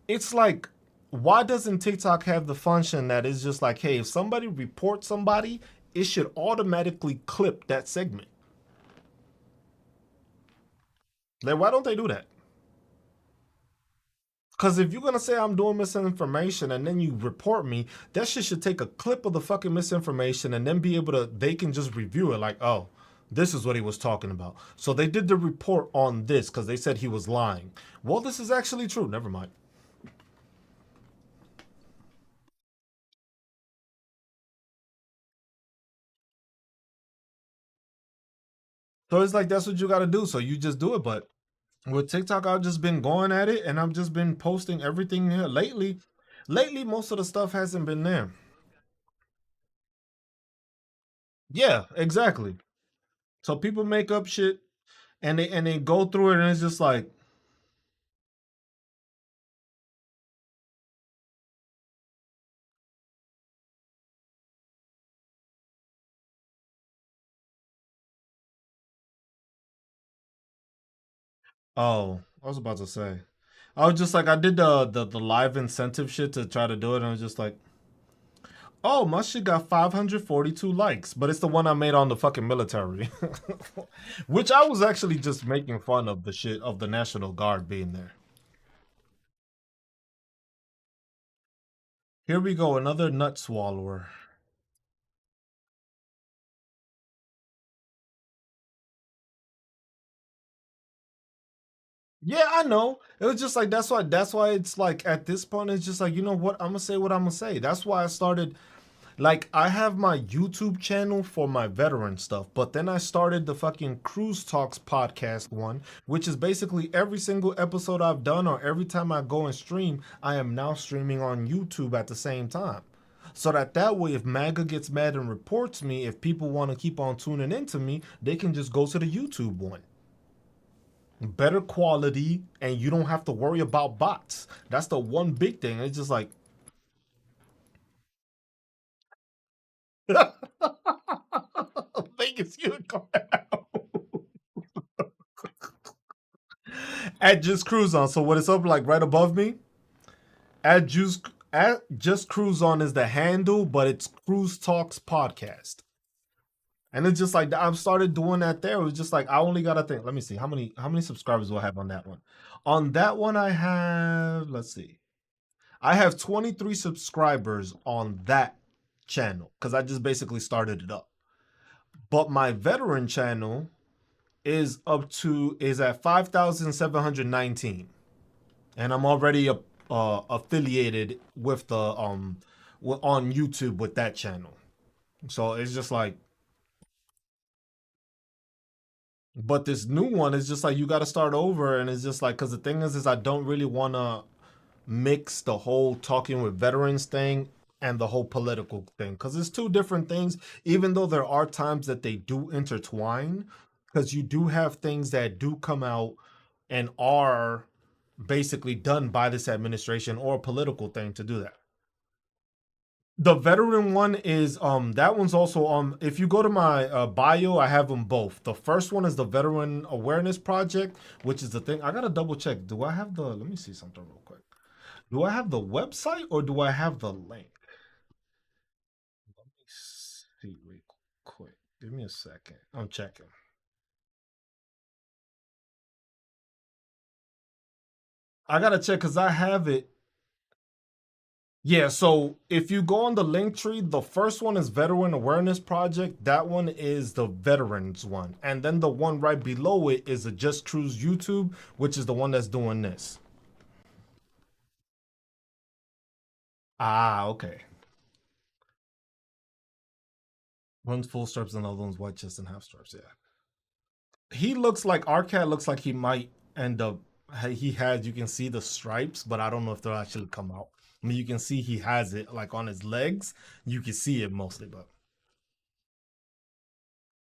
it's like, why doesn't TikTok have the function that is just like, hey, if somebody reports somebody, it should automatically clip that segment? Like, why don't they do that? Because if you're gonna say I'm doing misinformation and then you report me, that shit should take a clip of the fucking misinformation and then be able to, they can just review it like, oh, this is what he was talking about. So they did the report on this because they said he was lying. Well, this is actually true. Never mind. So it's like that's what you gotta do. So you just do it. But with TikTok, I've just been going at it and I've just been posting everything here lately. Lately, most of the stuff hasn't been there. Yeah, exactly. So people make up shit and they go through it and it's just like, oh, I was about to say. I was just like, I did the live incentive shit to try to do it, and I was just like, oh, my shit got 542 likes, but it's the one I made on the fucking military, which I was actually just making fun of the shit of the National Guard being there. Here we go, another nut swallower. Yeah, I know. It was just like that's why it's like at this point it's just like, you know what, I'm gonna say what I'm gonna say. That's why I started. Like, I have my YouTube channel for my veteran stuff, but then I started the fucking Cruz Talks podcast one, which is basically every single episode I've done or every time I go and stream, I am now streaming on YouTube at the same time. So that way, if MAGA gets mad and reports me, if people want to keep on tuning into me, they can just go to the YouTube one. Better quality, and you don't have to worry about bots. That's the one big thing. It's just like, Vegas unicorn. At Just Cruise On. So what it's up like right above me? At Just Cruise On is the handle, but it's Cruise Talks Podcast. And it's just like I've started doing that there. It was just like I only gotta think. Let me see how many subscribers do I have on that one? On that one, I have, let's see. I have 23 subscribers on that channel because I just basically started it up. But my veteran channel is at 5,719, and I'm already affiliated with the on YouTube with that channel. So it's just like, but this new one is just like you got to start over, and it's just like because the thing is I don't really want to mix the whole talking with veterans thing and the whole political thing because it's two different things, even though there are times that they do intertwine because you do have things that do come out and are basically done by this administration or a political thing to do that. The veteran one is that one's also if you go to my bio, I have them both. The first one is the Veteran Awareness Project, which is the thing. I gotta double check. Do I have the let me see something real quick. Do I have the website or do I have the link? Let me see real quick. Give me a second. I'm checking. I gotta check because I have it. Yeah, so if you go on the link tree, the first one is Veteran Awareness Project. That one is the veterans one. And then the one right below it is the Just Cruise YouTube, which is the one that's doing this. Ah, okay. One's full stripes and the other one's white chest and half stripes, yeah. He looks like our cat looks like he might end up he has you can see the stripes, but I don't know if they'll actually come out. I mean you can see he has it like on his legs. You can see it mostly,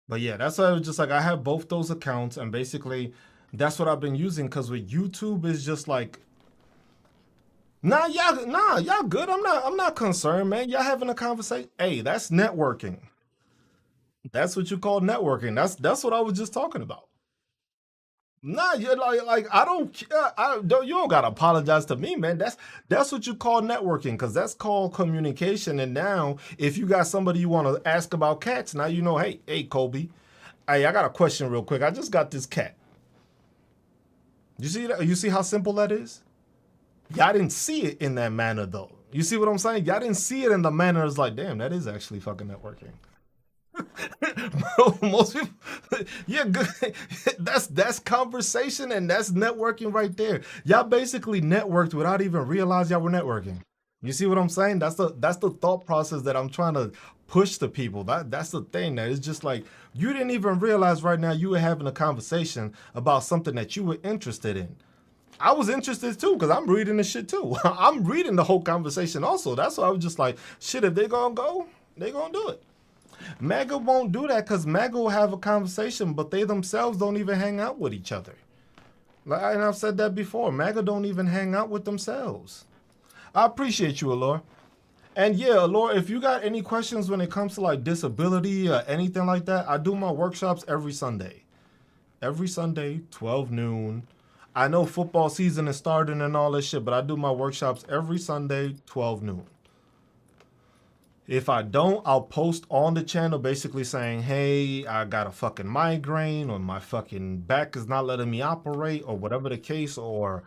but yeah, that's why I was just like I have both those accounts and basically that's what I've been using because with YouTube is just like y'all good. I'm not concerned, man. Y'all having a conversation. Hey, that's networking. That's what you call networking. That's what I was just talking about. Nah, you're like I don't care. I don't. You don't gotta apologize to me, man. That's what you call networking, because that's called communication. And now, if you got somebody you want to ask about cats, now you know. Hey, Kobe. Hey, I got a question real quick. I just got this cat. You see that? You see how simple that is? Y'all didn't see it in that manner though. You see what I'm saying? Y'all didn't see it in the manner. It's like, damn, that is actually fucking networking. Most people, yeah, good. That's conversation and that's networking right there. Y'all basically networked without even realize y'all were networking. You see what I'm saying? That's the thought process that I'm trying to push to people. That's the thing that it's just like you didn't even realize right now you were having a conversation about something that you were interested in. I was interested too because I'm reading the shit too. I'm reading the whole conversation also. That's why I was just like, shit. If they gonna go, they gonna do it. MAGA won't do that because MAGA will have a conversation, but they themselves don't even hang out with each other. Like, and I've said that before. MAGA don't even hang out with themselves. I appreciate you, Allure. And yeah, Allure, if you got any questions when it comes to like disability or anything like that, I do my workshops every Sunday. Every Sunday, 12 noon. I know football season is starting and all this shit, but I do my workshops every Sunday, 12 noon. If I don't, I'll post on the channel basically saying, hey, I got a fucking migraine or my fucking back is not letting me operate or whatever the case, or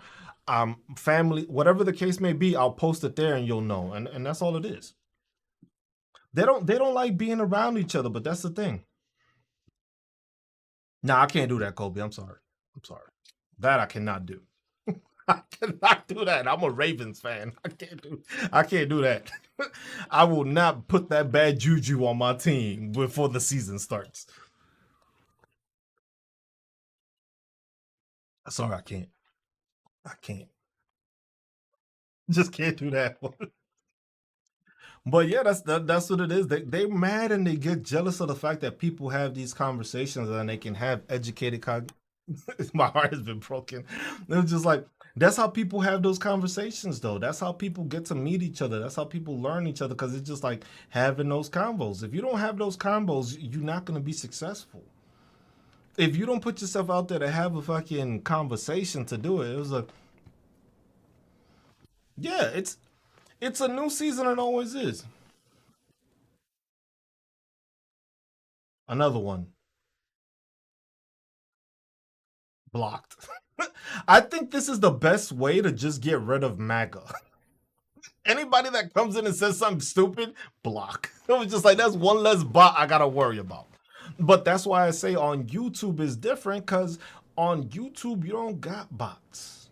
family, whatever the case may be, I'll post it there and you'll know. And that's all it is. They don't like being around each other, but that's the thing. Nah, I can't do that, Kobe. I'm sorry. I'm sorry. That I cannot do. I cannot do that. I'm a Ravens fan. I can't do that. I will not put that bad juju on my team before the season starts. Sorry, I can't. I can't. Just can't do that. But yeah, that's what it is. They mad and they get jealous of the fact that people have these conversations and they can have educated my heart has been broken. It's just like That's how people have those conversations, though. That's how people get to meet each other. That's how people learn each other because it's just like having those combos. If you don't have those combos, you're not going to be successful. If you don't put yourself out there to have a fucking conversation to do it, it was a yeah. It's a new season. It always is. Another one blocked. I think this is the best way to just get rid of MAGA. Anybody that comes in and says something stupid, block. It was just like that's one less bot I gotta worry about. But that's why I say on YouTube is different because on YouTube you don't got bots.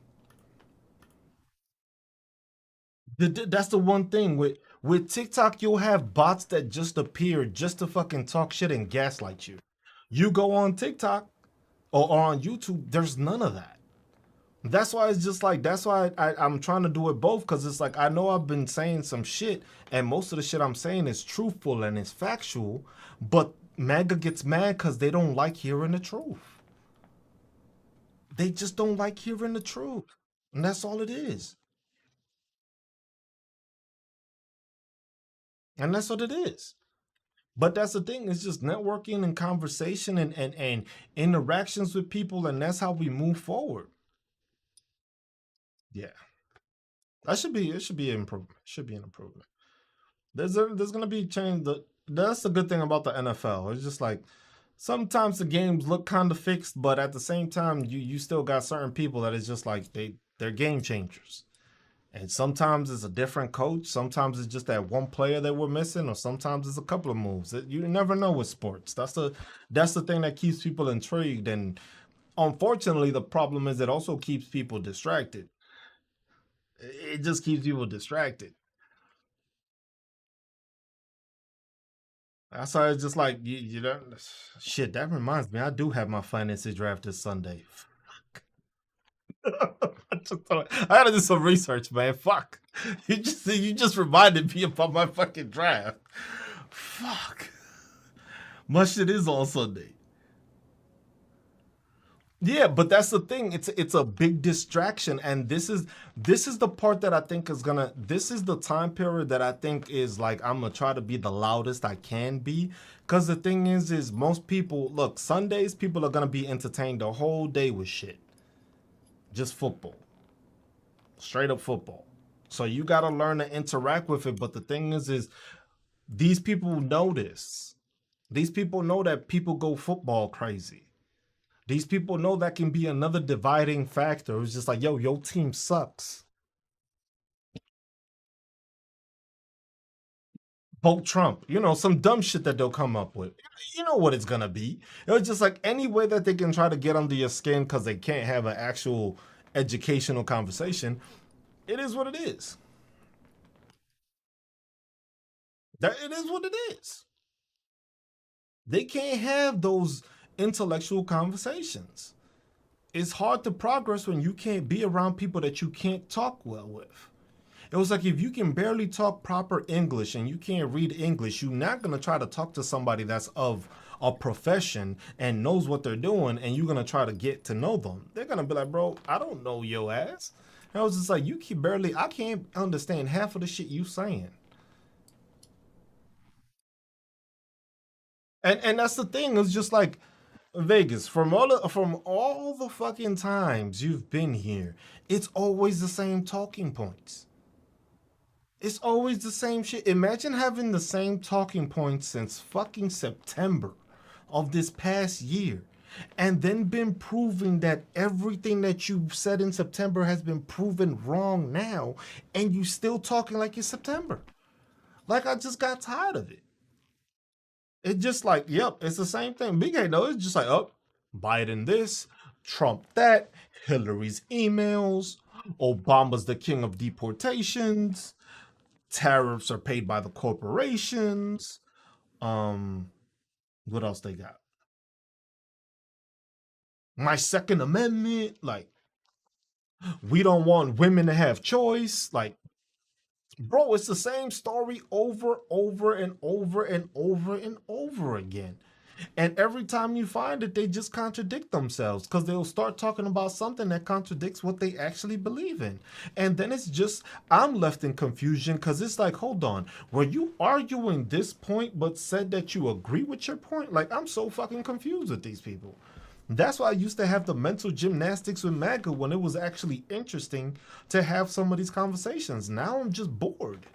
That's the one thing with TikTok. You'll have bots that just appear just to fucking talk shit and gaslight you. You go on TikTok or on YouTube, there's none of that. That's why it's just like that's why I'm trying to do it both because it's like I know I've been saying some shit and most of the shit I'm saying is truthful and it's factual, but MAGA gets mad because they don't like hearing the truth. They just don't like hearing the truth, and that's all it is. And that's what it is. But that's the thing. It's just networking and conversation and interactions with people, and that's how we move forward. Yeah, that should be it. Should be an improvement. Should be an improvement. There's gonna be change. That's the good thing about the NFL. It's just like sometimes the games look kind of fixed, but at the same time, you still got certain people that is just like they're game changers. And sometimes it's a different coach. Sometimes it's just that one player that we're missing, or sometimes it's a couple of moves. You never know with sports. That's the thing that keeps people intrigued. And unfortunately, the problem is it also keeps people distracted. It just keeps people distracted. That's why it's just like you know, shit. That reminds me, I do have my fantasy draft this Sunday. I gotta do some research, man. Fuck. You just reminded me about my fucking draft. Fuck. My shit is on Sunday. Yeah, but that's the thing. It's a big distraction, and this is the part that I think is gonna. This is the time period that I think is like I'm gonna try to be the loudest I can be. Cause the thing is most people look Sundays. People are gonna be entertained the whole day with shit, just football, straight up football. So you gotta learn to interact with it. But the thing is these people know this. These people know that people go football crazy. These people know that can be another dividing factor. It's just like, yo, your team sucks. Vote Trump. Some dumb shit that they'll come up with. You know what it's gonna be. It's just like any way that they can try to get under your skin because they can't have an actual educational conversation. It is what it is. That it is what it is. They can't have those intellectual conversations. It's hard to progress when you can't be around people that you can't talk well with. It was like if you can barely talk proper English and you can't read English, you're not gonna try to talk to somebody that's of a profession and knows what they're doing, and you're gonna try to get to know them. They're gonna be like, bro, I don't know your ass. And I was just like, you can barely, I can't understand half of the shit you saying. And that's the thing. It's just like Vegas, from all the fucking times you've been here, it's always the same talking points. It's always the same shit. Imagine having the same talking points since fucking September of this past year. And then been proving that everything that you said in September has been proven wrong now, and you still talking like it's September. Like I just got tired of it. It's just like, yep, it's the same thing. Big A though, it's just like, oh, Biden this, Trump that, Hillary's emails, Obama's the king of deportations, tariffs are paid by the corporations. Um, what else they got? My Second Amendment, like we don't want women to have choice. Like, bro, it's the same story over and over and over and over again. And every time you find it, they just contradict themselves because they'll start talking about something that contradicts what they actually believe in. And then it's just, I'm left in confusion because it's like, hold on, were you arguing this point but said that you agree with your point? Like, I'm so fucking confused with these people. That's why I used to have the mental gymnastics with MAGA when it was actually interesting to have some of these conversations. Now I'm just bored.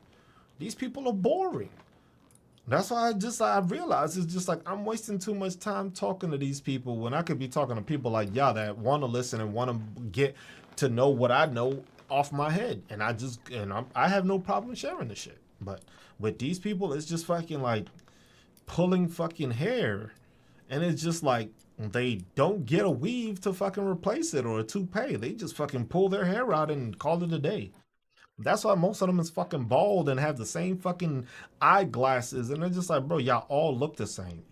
These people are boring. That's why I realize it's just like I'm wasting too much time talking to these people when I could be talking to people like y'all that want to listen and want to get to know what I know off my head. And I have no problem sharing the shit. But with these people, it's just fucking like pulling fucking hair, and it's just like they don't get a weave to fucking replace it or a toupee. They just fucking pull their hair out and call it a day. That's why most of them is fucking bald and have the same fucking eyeglasses. And they're just like, bro, y'all all look the same.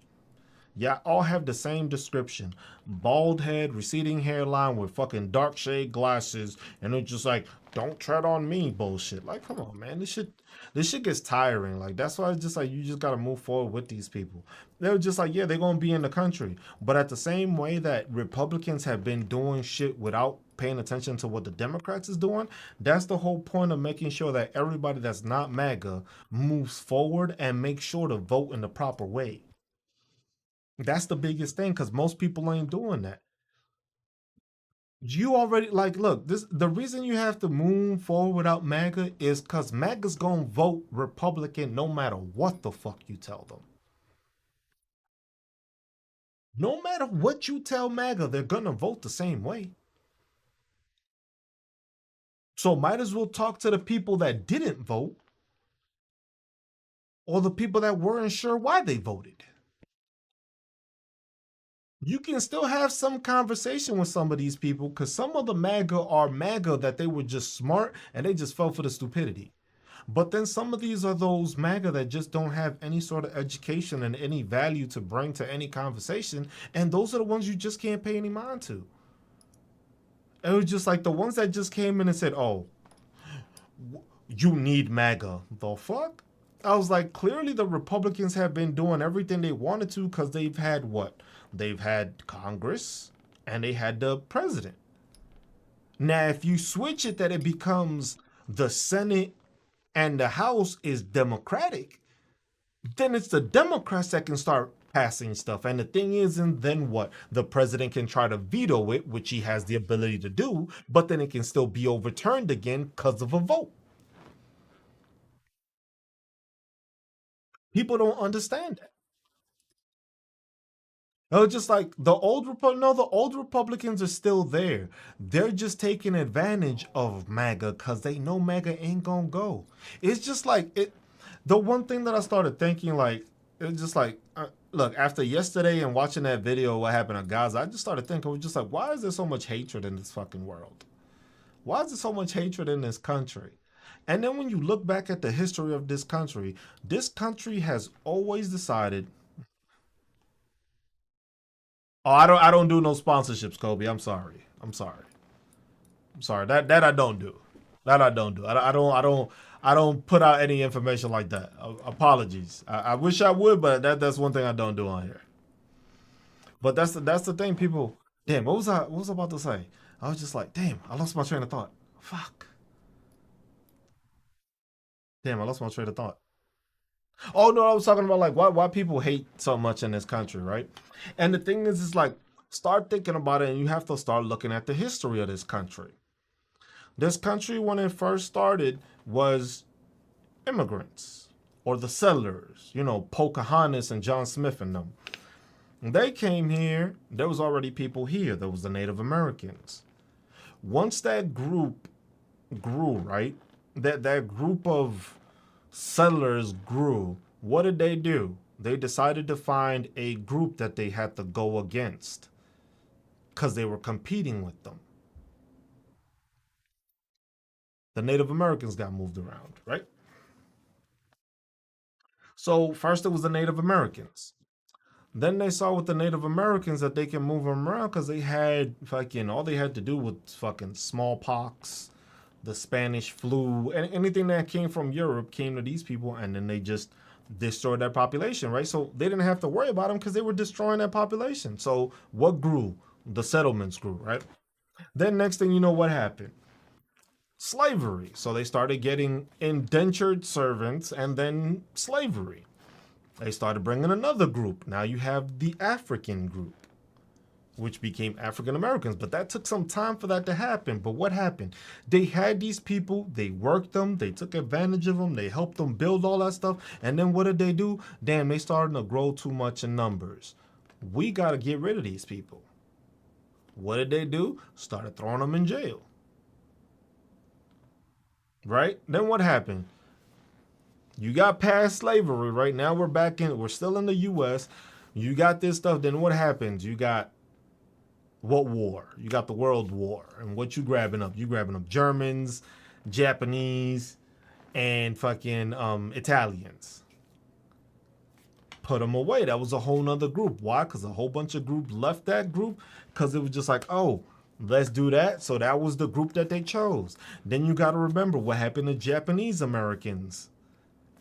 Y'all all have the same description. Bald head, receding hairline with fucking dark shade glasses. And they're just like, don't tread on me bullshit. Like, come on, man. This shit gets tiring. Like, that's why it's just like you just gotta move forward with these people. They're just like, yeah, they're gonna be in the country. But at the same way that Republicans have been doing shit without paying attention to what the Democrats is doing, that's the whole point of making sure that everybody that's not MAGA moves forward and make sure to vote in the proper way. That's the biggest thing because most people ain't doing that. You already like look, this the reason you have to move forward without MAGA is because MAGA's gonna vote Republican no matter what the fuck you tell them. No matter what you tell MAGA, they're gonna vote the same way. So might as well talk to the people that didn't vote or the people that weren't sure why they voted. You can still have some conversation with some of these people because some of the MAGA are MAGA that they were just smart and they just fell for the stupidity. But then some of these are those MAGA that just don't have any sort of education and any value to bring to any conversation. And those are the ones you just can't pay any mind to. It was just like the ones that just came in and said, oh, you need MAGA. The fuck? I was like, clearly the Republicans have been doing everything they wanted to because they've had what? They've had Congress and they had the president. Now, if you switch it that it becomes the Senate and the House is Democratic, then it's the Democrats that can start passing stuff. And the thing is, and then what? The president can try to veto it, which he has the ability to do, but then it can still be overturned again because of a vote. People don't understand that. Oh, just like the old Republicans are still there. They're just taking advantage of MAGA because they know MAGA ain't gonna go. It's just like it. The one thing that I started thinking, like, it's just like, look, after yesterday and watching that video, what happened in Gaza, I just started thinking, it was just like, why is there so much hatred in this fucking world? Why is there so much hatred in this country? And then when you look back at the history of this country has always decided. Oh, I don't do no sponsorships, Kobe. I'm sorry. I'm sorry. I'm sorry. That I don't do. That I don't do. I don't put out any information like that. Apologies. I wish I would, but that's one thing I don't do on here. But that's the thing. People, damn. What was I about to say? I was just like, damn. I lost my train of thought. Fuck. Damn. I lost my train of thought. Oh no, I was talking about like why people hate so much in this country, right? And the thing is like start thinking about it, and you have to start looking at the history of this country. This country, when it first started, was immigrants or the settlers, Pocahontas and John Smith and them. They came here, there was already people here. There was the Native Americans. Once that group grew, right? That group of settlers grew. What did they do? They decided to find a group that they had to go against because they were competing with them. The Native Americans got moved around, right? So first it was the Native Americans. Then they saw with the Native Americans that they can move them around because they had fucking all they had to do was fucking smallpox, the Spanish flu, and anything that came from Europe came to these people, and then they just destroyed their population, right? So they didn't have to worry about them because they were destroying their population. So what grew? The settlements grew, right? Then next thing you know, what happened? Slavery. So they started getting indentured servants and then slavery. They started bringing another group. Now you have the African group, which became African Americans. But that took some time for that to happen. But what happened? They had these people, they worked them, they took advantage of them, they helped them build all that stuff. And then what did they do? Damn, they started to grow too much in numbers. We got to get rid of these people. What did they do? Started throwing them in jail. Right? Then what happened? You got past slavery, right? Now we're still in the US. You got this stuff, then what happens? You got what war? You got the World War. And what you grabbing up? You grabbing up Germans, Japanese, and fucking Italians. Put them away. That was a whole nother group. Why? Because a whole bunch of groups left that group because it was just like, oh, let's do that. So that was the group that they chose. Then you got to remember what happened to Japanese Americans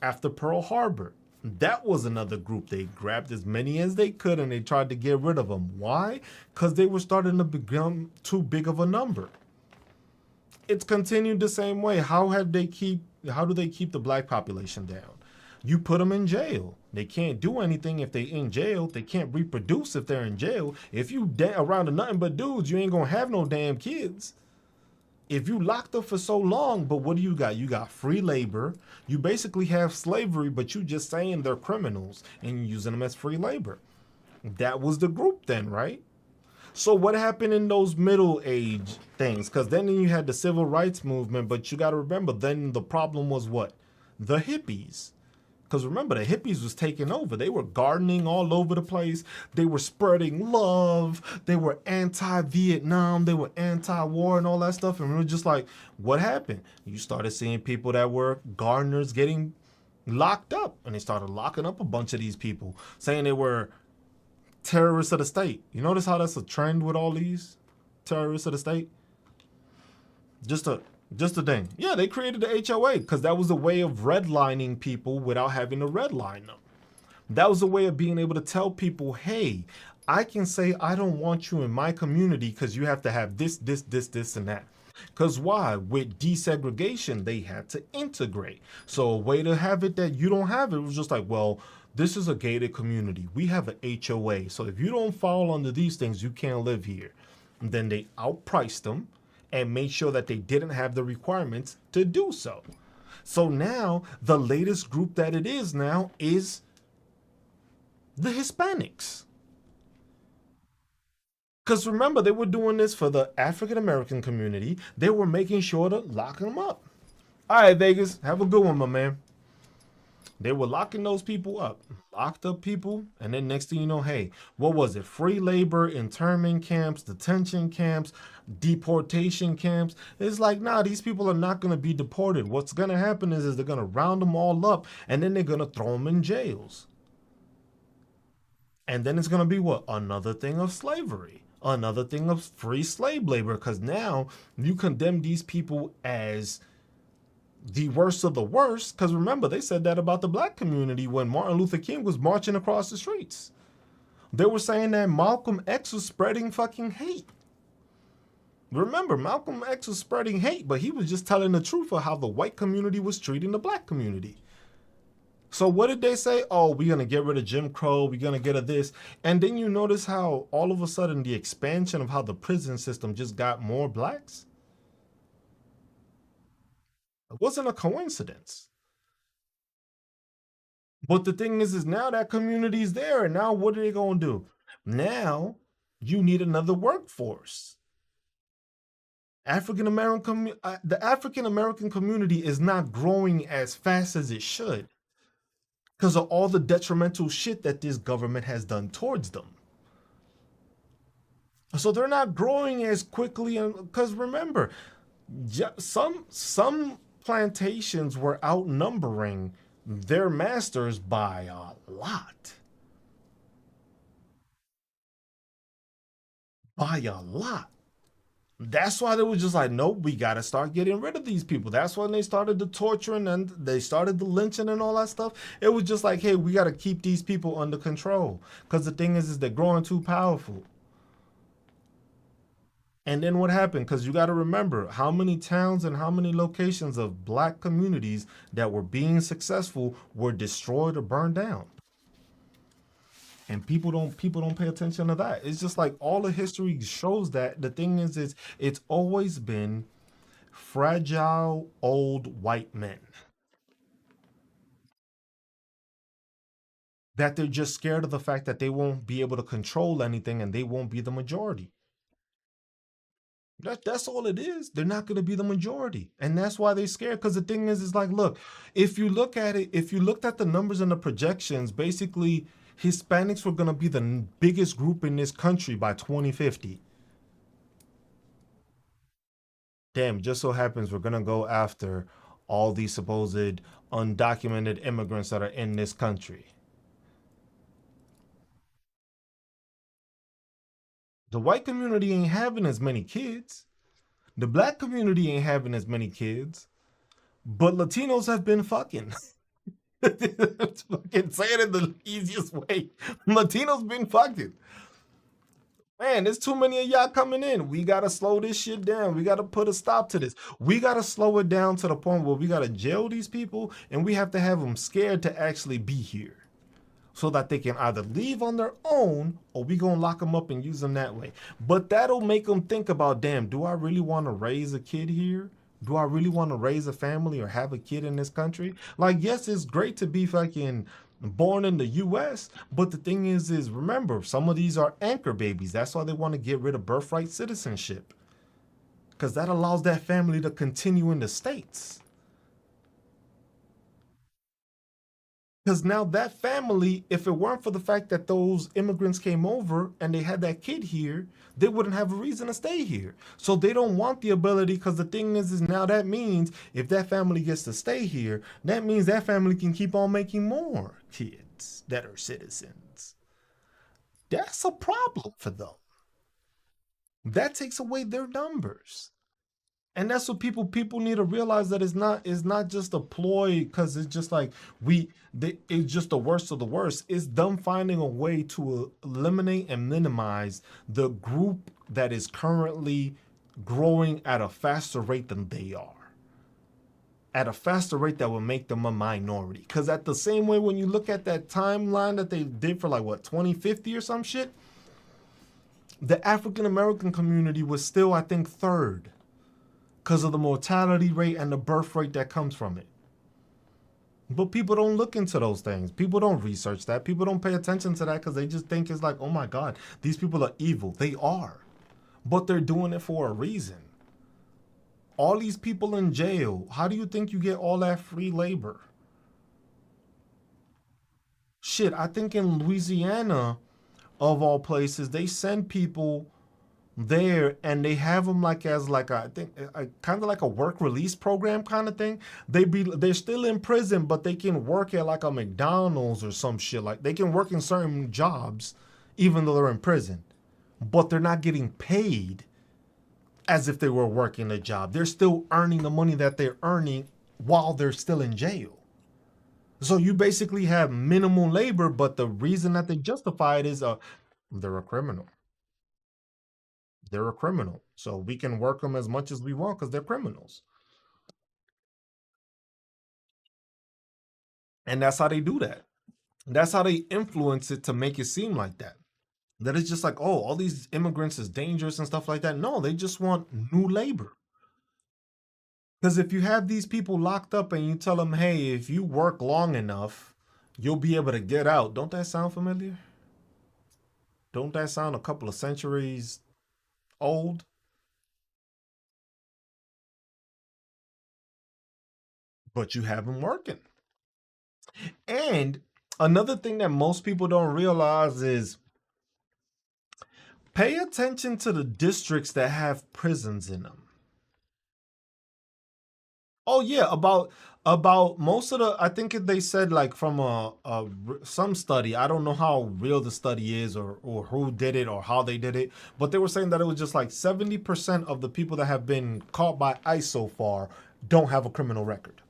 after Pearl Harbor. That was another group. They grabbed as many as they could and they tried to get rid of them. Why? Because they were starting to become too big of a number. It's continued the same way. How do they keep the black population down? You put them in jail. They can't do anything if they in jail. They can't reproduce if they're in jail. If you around to nothing but dudes, you ain't gonna have no damn kids. If you locked up for so long, but what do you got? You got free labor. You basically have slavery, but you just saying they're criminals and you're using them as free labor. That was the group then, right? So what happened in those middle age things? Because then you had the civil rights movement, but you got to remember, then the problem was what? The hippies. Because remember, the hippies was taking over. They were gardening all over the place. They were spreading love. They were anti-Vietnam. They were anti-war and all that stuff. And we were just like, what happened? You started seeing people that were gardeners getting locked up. And they started locking up a bunch of these people, saying they were terrorists of the state. You notice how that's a trend with all these terrorists of the state? Just a thing. Yeah, they created the HOA because that was a way of redlining people without having to redline them. That was a way of being able to tell people, hey, I can say I don't want you in my community because you have to have this, and that. Because why? With desegregation, they had to integrate. So a way to have it that you don't have it was just like, well, this is a gated community. We have an HOA. So if you don't fall under these things, you can't live here. And then they outpriced them and made sure that they didn't have the requirements to do so. So now the latest group that it is now is the Hispanics. Because remember, they were doing this for the African American community. They were making sure to lock them up. All right, Vegas, have a good one, my man. They were locking those people up, locked up people, and then next thing you know, hey, what was it? Free labor, internment camps, detention camps, deportation camps. It's like, nah, these people are not going to be deported. What's going to happen is they're going to round them all up, and then they're going to throw them in jails. And then it's going to be what? Another thing of slavery. Another thing of free slave labor, because now you condemn these people as the worst of the worst. Because remember, they said that about the black community when Martin Luther King was marching across the streets. They were saying that Malcolm X was spreading fucking hate. Remember, Malcolm X was spreading hate, but he was just telling the truth of how the white community was treating the black community. So what did they say? Oh, we're going to get rid of Jim Crow. We're going to get rid of this. And then you notice how all of a sudden the expansion of how the prison system just got more blacks? It wasn't a coincidence. But the thing is now that community's there, and now what are they going to do? Now you need another workforce. The African American community is not growing as fast as it should because of all the detrimental shit that this government has done towards them. So they're not growing as quickly because remember, some plantations were outnumbering their masters by a lot. By a lot. That's why they were just like, nope, we got to start getting rid of these people. That's when they started the torturing and they started the lynching and all that stuff. It was just like, hey, we got to keep these people under control. Because the thing is they're growing too powerful. And then what happened? Because you got to remember how many towns and how many locations of black communities that were being successful were destroyed or burned down. And people don't pay attention to that. It's just like all the history shows that the thing is it's always been fragile old white men that they're just scared of the fact that they won't be able to control anything and they won't be the majority. That's all it is. They're not going to be the majority, and that's why they're scared. Because the thing is like, look, if you look at it, if you looked at the numbers and the projections, basically Hispanics were going to be the biggest group in this country by 2050. Damn, just so happens we're going to go after all these supposed undocumented immigrants that are in this country. The white community ain't having as many kids. The black community ain't having as many kids. But Latinos have been fucking. Fucking say it in the easiest way. Latinos been fucking. Man, there's too many of y'all coming in. We gotta slow this shit down. We gotta put a stop to this. We gotta slow it down to the point where we gotta jail these people and we have to have them scared to actually be here, so that they can either leave on their own or we gonna lock them up and use them that way. But that'll make them think about, damn, do I really want to raise a kid here? Do I really want to raise a family or have a kid in this country? Like, yes, it's great to be fucking born in the US, but the thing is remember, some of these are anchor babies. That's why they want to get rid of birthright citizenship. Because that allows that family to continue in the States. Because now that family, if it weren't for the fact that those immigrants came over and they had that kid here, they wouldn't have a reason to stay here. So they don't want the ability, because the thing is now that means if that family gets to stay here, that means that family can keep on making more kids that are citizens. That's a problem for them. That takes away their numbers. And that's what people need to realize, that it's not just a ploy, because it's just like it's just the worst of the worst. It's them finding a way to eliminate and minimize the group that is currently growing at a faster rate than they are, at a faster rate that will make them a minority. Because at the same way, when you look at that timeline that they did for like what 2050 or some shit, the African American community was still, I think, third because of the mortality rate and the birth rate that comes from it. But people don't look into those things. People don't research that. People don't pay attention to that because they just think it's like, oh my God, these people are evil. They are. But they're doing it for a reason. All these people in jail, how do you think you get all that free labor? Shit, I think in Louisiana, of all places, they send people there and they have them like as like I think kind of like a work release program kind of thing. They're still in prison, but they can work at like a McDonald's or some shit. Like they can work in certain jobs even though they're in prison, but they're not getting paid as if they were working a job. They're still earning the money that they're earning while they're still in jail. So you basically have minimal labor, but the reason that they justify it is they're a criminal. They're a criminal. So we can work them as much as we want because they're criminals. And that's how they do that. That's how they influence it to make it seem like that. That it's just like, oh, all these immigrants is dangerous and stuff like that. No, they just want new labor. Because if you have these people locked up and you tell them, hey, if you work long enough, you'll be able to get out. Don't that sound familiar? Don't that sound a couple of centuries old? But you have them working. And another thing that most people don't realize is pay attention to the districts that have prisons in them. Oh yeah, about About most of the, I think they said like from some study. I don't know how real the study is, or who did it or how they did it, but they were saying that it was just like 70% of the people that have been caught by ICE so far don't have a criminal record.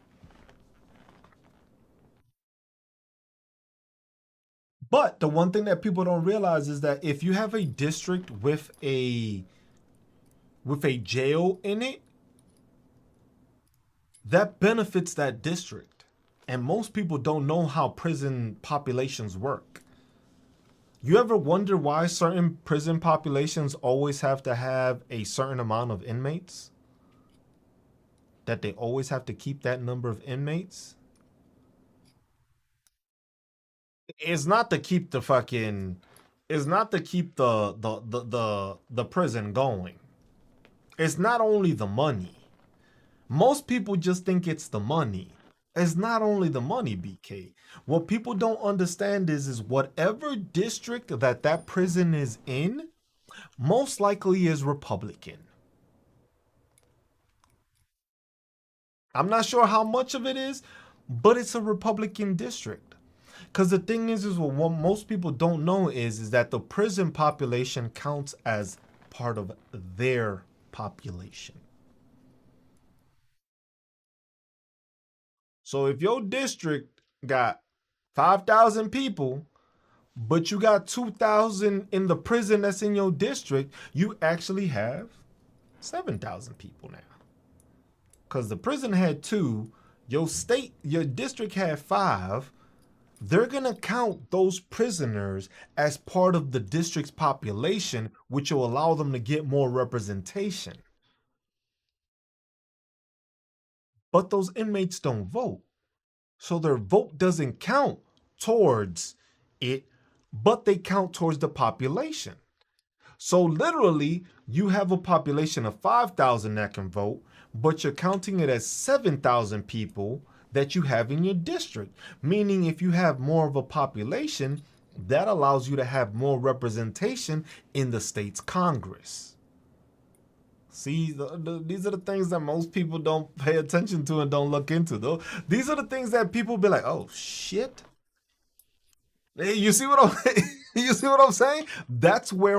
But the one thing that people don't realize is that if you have a district with a jail in it, that benefits that district. And most people don't know how prison populations work. You ever wonder why certain prison populations always have to have a certain amount of inmates? That they always have to keep that number of inmates? It's not to keep the fucking it's not to keep the prison going. It's not only the money. Most people just think it's the money. It's not only the money, BK. What people don't understand is whatever district that prison is in, most likely is Republican. I'm not sure how much of it is, but it's a Republican district. Because the thing is what most people don't know is that the prison population counts as part of their population. So if your district got 5,000 people, but you got 2,000 in the prison that's in your district, you actually have 7,000 people now. Because the prison had two, your district had five. They're going to count those prisoners as part of the district's population, which will allow them to get more representation. But those inmates don't vote. So their vote doesn't count towards it, but they count towards the population. So literally, you have a population of 5,000 that can vote, but you're counting it as 7,000 people that you have in your district. Meaning, if you have more of a population, that allows you to have more representation in the state's Congress. See, these are the things that most people don't pay attention to and don't look into, though. These are the things that people be like, "Oh shit." Hey, you see what I'm you see what I'm saying? That's why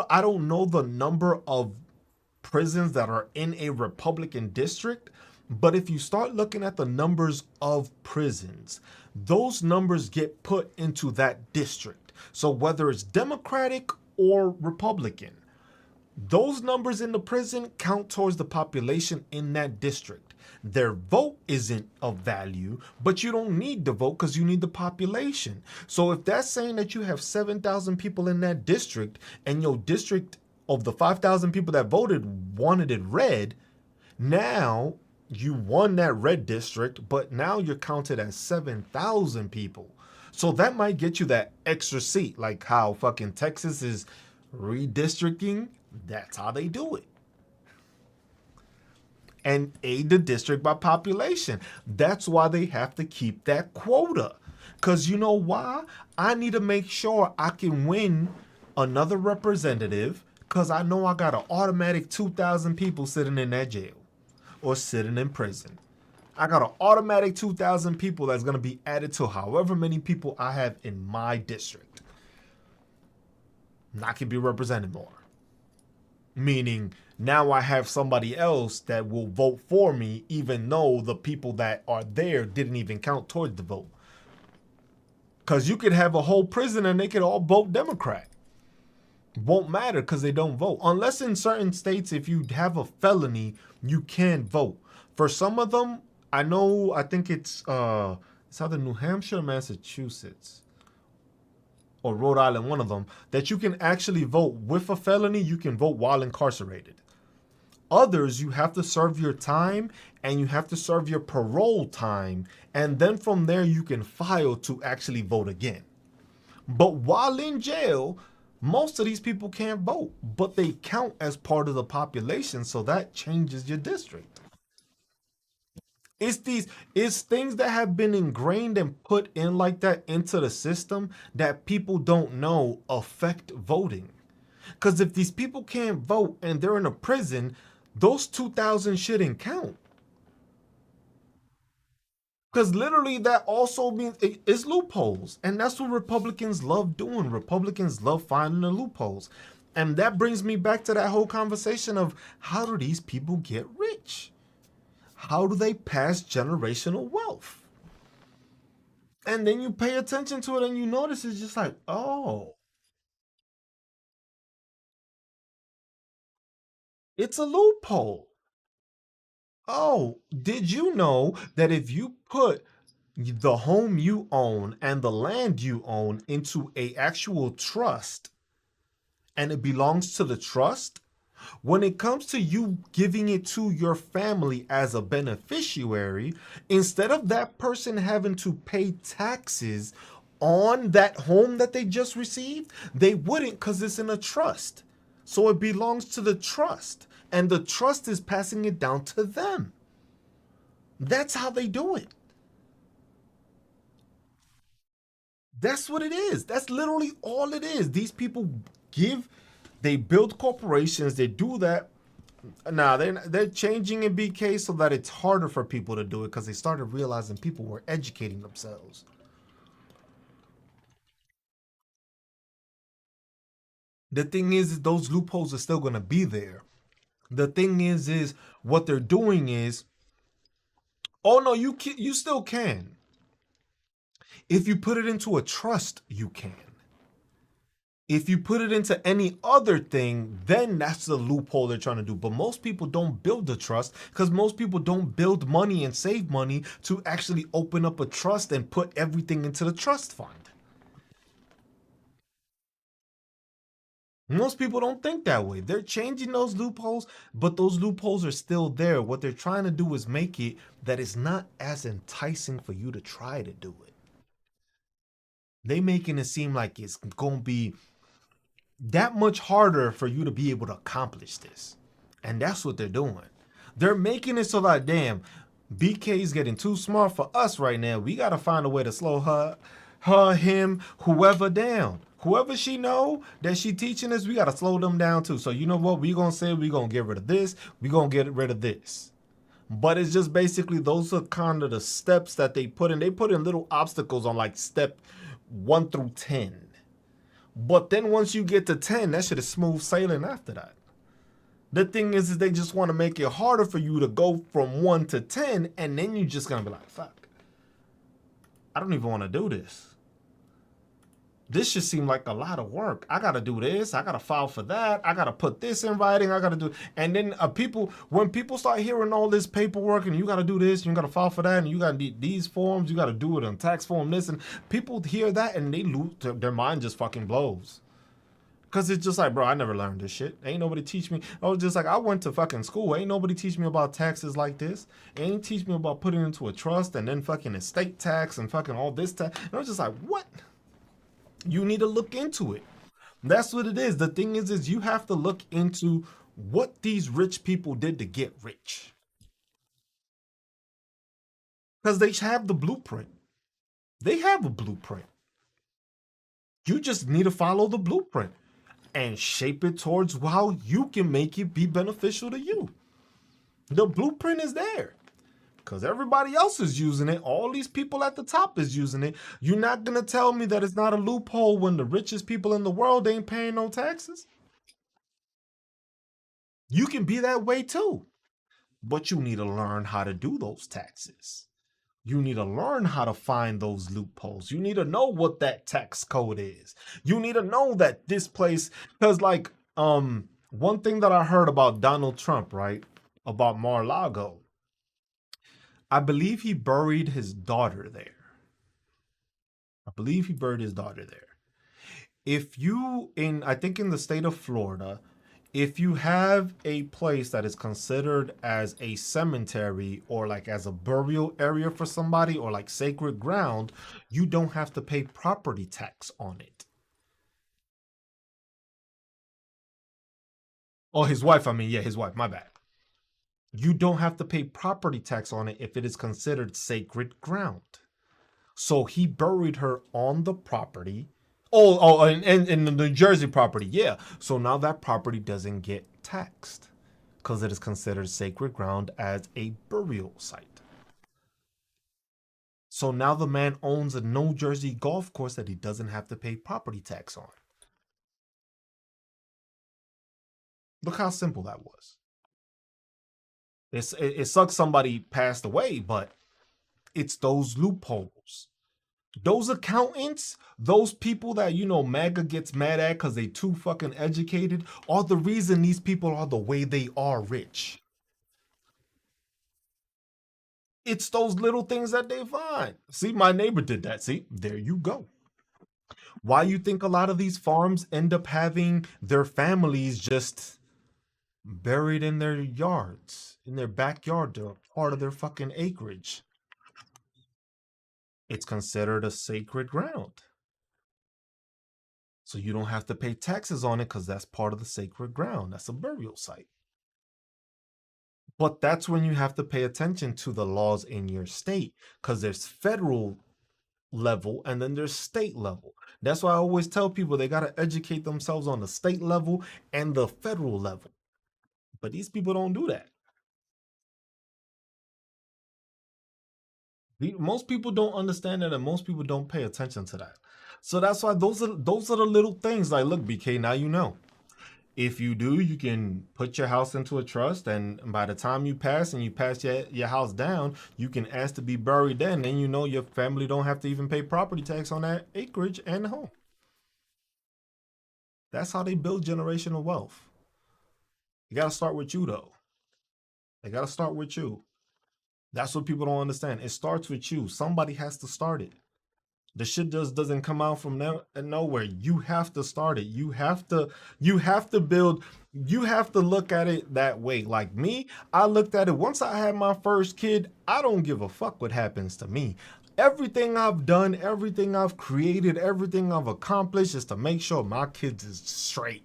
I don't know the number of prisons that are in a Republican district, but if you start looking at the numbers of prisons, those numbers get put into that district. So whether it's Democratic or Republican, those numbers in the prison count towards the population in that district. Their vote isn't of value, but you don't need the vote because you need the population. So if that's saying that you have 7,000 people in that district and your district of the 5,000 people that voted wanted it red, now you won that red district, but now you're counted as 7,000 people. So that might get you that extra seat, like how fucking Texas is redistricting. That's how they do it. And aid the district by population. That's why they have to keep that quota. Because you know why? I need to make sure I can win another representative because I know I got an automatic 2,000 people sitting in that jail or sitting in prison. I got an automatic 2,000 people that's going to be added to however many people I have in my district. And I can be represented more. Meaning now I have somebody else that will vote for me, even though the people that are there didn't even count towards the vote. Because you could have a whole prison and they could all vote Democrat. Won't matter because they don't vote. Unless in certain states, if you have a felony, you can vote. For some of them, I think it's either New Hampshire or Massachusetts or Rhode Island, one of them, that you can actually vote with a felony. You can vote while incarcerated. Others, you have to serve your time and you have to serve your parole time. And then from there, you can file to actually vote again. But while in jail, most of these people can't vote, but they count as part of the population. So that changes your district. It's things that have been ingrained and put in like that into the system that people don't know affect voting. Because if these people can't vote and they're in a prison, those 2,000 shouldn't count. Because literally, that also means it's loopholes. And that's what Republicans love doing. Republicans love finding the loopholes. And that brings me back to that whole conversation of how do these people get rich? How do they pass generational wealth? And then you pay attention to it and you notice it's just like, oh, it's a loophole. Oh, did you know that if you put the home you own and the land you own into a actual trust and it belongs to the trust, when it comes to you giving it to your family as a beneficiary, instead of that person having to pay taxes on that home that they just received, they wouldn't because it's in a trust. So it belongs to the trust, and the trust is passing it down to them. That's how they do it. That's what it is. That's literally all it is. These people give, they build corporations, they do that. Nah, they're changing in BK so that it's harder for people to do it because they started realizing people were educating themselves. The thing is those loopholes are still gonna be there. The thing is what they're doing is, oh no, you still can. If you put it into a trust, you can. If you put it into any other thing, then that's the loophole they're trying to do. But most people don't build a trust because most people don't build money and save money to actually open up a trust and put everything into the trust fund. Most people don't think that way. They're changing those loopholes, but those loopholes are still there. What they're trying to do is make it that it's not as enticing for you to try to do it. They making it seem like it's going to be that much harder for you to be able to accomplish this. And that's what they're doing. They're making it so that, damn, BK is getting too smart for us right now. We got to find a way to slow him, whoever down. Whoever she know that she teaching us, we got to slow them down too. So you know what? We going to say we going to get rid of this. We going to get rid of this. But it's just basically those are kind of the steps that they put in. They put in little obstacles on like step 1 through 10. But then once you get to 10, that shit is smooth sailing after that. The thing is they just want to make it harder for you to go from 1 to 10, and then you just gonna be like, fuck, I don't even want to do this. This just seemed like a lot of work. I gotta do this. I gotta file for that. I gotta put this in writing. I gotta do, and then when people start hearing all this paperwork, and you gotta do this, you gotta file for that, and you gotta need these forms, you gotta do it on tax form this, and people hear that and they lose their mind, just fucking blows. Cause it's just like, bro, I never learned this shit. Ain't nobody teach me. I was just like, I went to fucking school. Ain't nobody teach me about taxes like this. Ain't teach me about putting into a trust and then fucking estate tax and fucking all this tax. And I was just like, what? You need to look into it. That's what it is. The thing is you have to look into what these rich people did to get rich. Because they have the blueprint. They have a blueprint. You just need to follow the blueprint and shape it towards how you can make it be beneficial to you. The blueprint is there because everybody else is using it. All these people at the top is using it. You're not going to tell me that it's not a loophole when the richest people in the world ain't paying no taxes. You can be that way too, but you need to learn how to do those taxes. You need to learn how to find those loopholes. You need to know what that tax code is. You need to know that this place, because like one thing that I heard about Donald Trump, right? About Mar-a-Lago. I believe he buried his daughter there. I believe he buried his daughter there. If you I think in the state of Florida, if you have a place that is considered as a cemetery or like as a burial area for somebody or like sacred ground, you don't have to pay property tax on it. Oh, his wife, I mean, yeah, his wife, my bad. You don't have to pay property tax on it if it is considered sacred ground. So he buried her on the property. In the New Jersey property, yeah. So now that property doesn't get taxed because it is considered sacred ground as a burial site. So now the man owns a New Jersey golf course that he doesn't have to pay property tax on. Look how simple that was. It sucks somebody passed away, but it's those loopholes. Those accountants, those people that MAGA gets mad at because they too fucking educated, are the reason these people are the way they are rich. It's those little things that they find. See, my neighbor did that. See, there you go. Why you think a lot of these farms end up having their families just buried in their yards, in their backyard, they're part of their fucking acreage. It's considered a sacred ground. So you don't have to pay taxes on it because that's part of the sacred ground. That's a burial site. But that's when you have to pay attention to the laws in your state because there's federal level and then there's state level. That's why I always tell people they got to educate themselves on the state level and the federal level. But these people don't do that. Most people don't understand that, and most people don't pay attention to that. So that's why those are the little things. Like, look, BK, now you know. If you do, you can put your house into a trust, and by the time you pass and you pass your house down, you can ask to be buried then. Then you know your family don't have to even pay property tax on that acreage and the home. That's how they build generational wealth. You got to start with you, though. They got to start with you. That's what people don't understand. It starts with you. Somebody has to start it. The shit just doesn't come out from nowhere. You have to start it. You have to build, you have to look at it that way. Like me, I looked at it once I had my first kid. I don't give a fuck what happens to me. Everything I've done, everything I've created, everything I've accomplished is to make sure my kids is straight.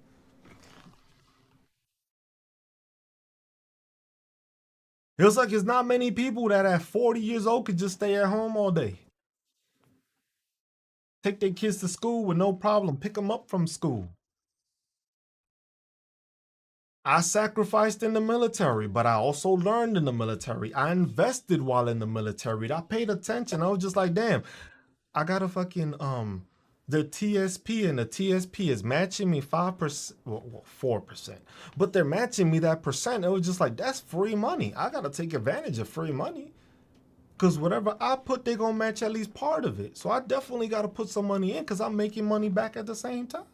It's like there's not many people that at 40 years old could just stay at home all day. Take their kids to school with no problem. Pick them up from school. I sacrificed in the military, but I also learned in the military. I invested while in the military. I paid attention. I was just like, damn, I got a fucking the TSP, and the TSP is matching me 5%, well, 4%, but they're matching me that percent. It was just like, that's free money. I gotta take advantage of free money. Cause whatever I put, they're gonna match at least part of it. So I definitely gotta put some money in because I'm making money back at the same time.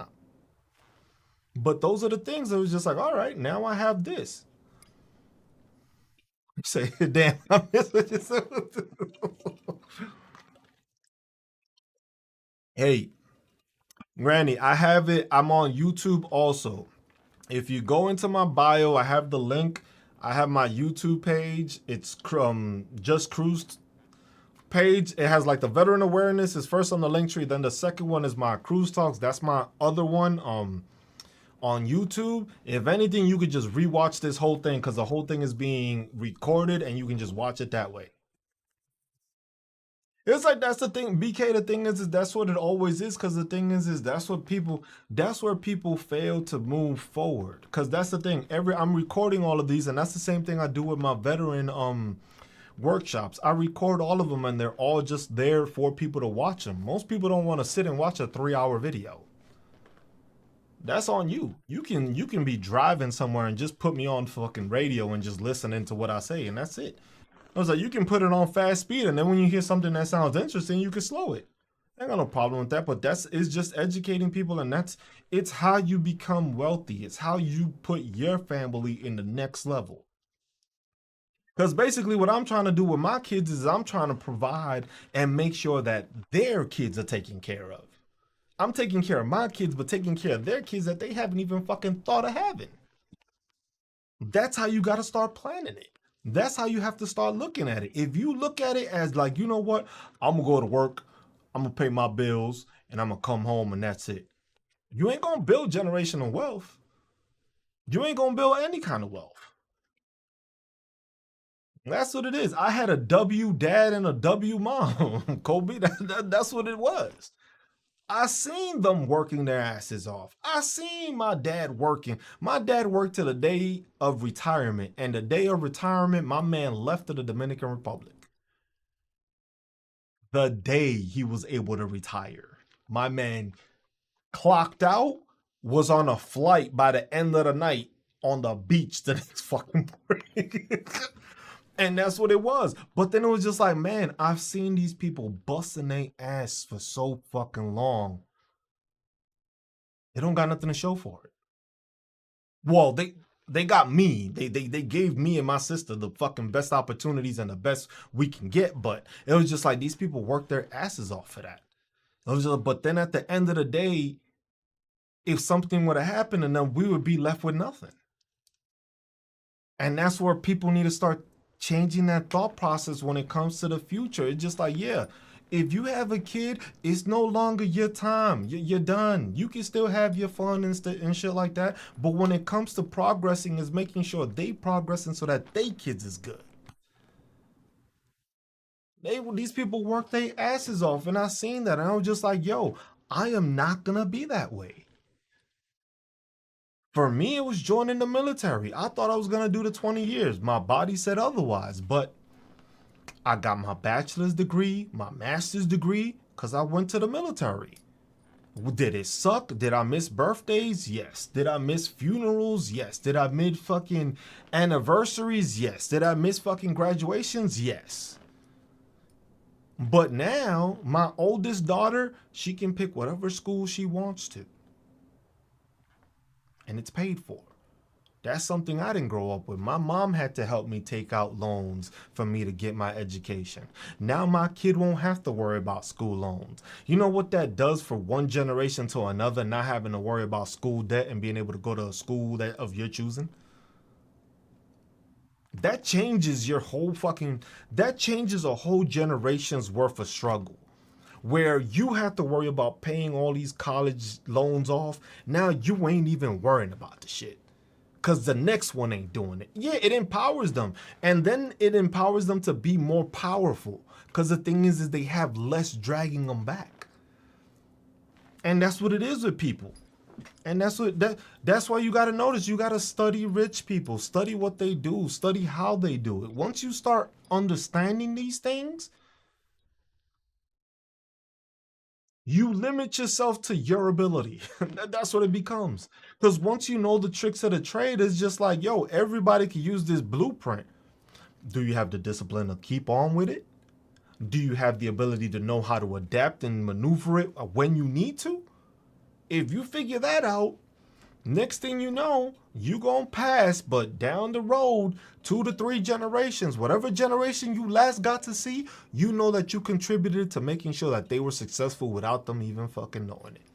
But those are the things that was just like, all right, now I have this. You say, damn, I miss what you said. Hey, Granny, I have it. I'm on YouTube also. If you go into my bio, I have the link. I have my YouTube page. It's just Cruz page. It has like the veteran awareness is first on the link tree. Then the second one is my Cruz talks. That's my other one. On YouTube. If anything, you could just rewatch this whole thing because the whole thing is being recorded and you can just watch it that way. It's like that's the thing, BK. The thing is that's what it always is. Because the thing is that's where people fail to move forward. Because that's the thing. I'm recording all of these, and that's the same thing I do with my veteran workshops. I record all of them, and they're all just there for people to watch them. Most people don't want to sit and watch a 3-hour video. That's on you. You can be driving somewhere and just put me on fucking radio and just listening to what I say, and that's it. I was like, you can put it on fast speed, and then when you hear something that sounds interesting, you can slow it. I ain't got no problem with that, but it's just educating people, and it's how you become wealthy. It's how you put your family in the next level. Because basically, what I'm trying to do with my kids is I'm trying to provide and make sure that their kids are taken care of. I'm taking care of my kids, but taking care of their kids that they haven't even fucking thought of having. That's how you got to start planning it. That's how you have to start looking at it. If you look at it as like, you know what, I'm gonna go to work, I'm gonna pay my bills, and I'm gonna come home and that's it. You ain't gonna build generational wealth. You ain't gonna build any kind of wealth. That's what it is. I had a W dad and a W mom, Kobe. That's what it was. I seen them working their asses off. I seen my dad working. My dad worked to the day of retirement. And the day of retirement, my man left to the Dominican Republic. The day he was able to retire, my man clocked out, was on a flight by the end of the night on the beach the next fucking morning. And that's what it was. But then it was just like, man, I've seen these people busting their ass for so fucking long. They don't got nothing to show for it. Well, they got me. They gave me and my sister the fucking best opportunities and the best we can get. But it was just like these people worked their asses off for that. It was just, but then at the end of the day, if something would have happened, and then we would be left with nothing. And that's where people need to start changing that thought process when it comes to the future. It's just like, yeah, if you have a kid, it's no longer your time. You're done. You can still have your fun and shit like that. But when it comes to progressing, is making sure they progressing so that they kids is good. These people work their asses off, and I seen that, and I was just like, yo, I am not gonna be that way. For me, it was joining the military. I thought I was gonna do the 20 years. My body said otherwise, but I got my bachelor's degree, my master's degree, because I went to the military. Did it suck? Did I miss birthdays? Yes. Did I miss funerals? Yes. Did I miss fucking anniversaries? Yes. Did I miss fucking graduations? Yes. But now, my oldest daughter, she can pick whatever school she wants to. And it's paid for. That's something I didn't grow up with. My mom had to help me take out loans for me to get my education. Now my kid won't have to worry about school loans. You know what that does for one generation to another, not having to worry about school debt and being able to go to a school that of your choosing? That changes that changes a whole generation's worth of struggle. Where you have to worry about paying all these college loans off. Now you ain't even worrying about the shit. Because the next one ain't doing it. Yeah, it empowers them. And then it empowers them to be more powerful. Because the thing is they have less dragging them back. And that's what it is with people. And that's why you got to notice, you got to study rich people. Study what they do. Study how they do it. Once you start understanding these things, you limit yourself to your ability. That's what it becomes. Because once you know the tricks of the trade, it's just like, yo, everybody can use this blueprint. Do you have the discipline to keep on with it? Do you have the ability to know how to adapt and maneuver it when you need to? If you figure that out, next thing you know, you gonna pass, but down the road, 2 to 3 generations, whatever generation you last got to see, you know that you contributed to making sure that they were successful without them even fucking knowing it.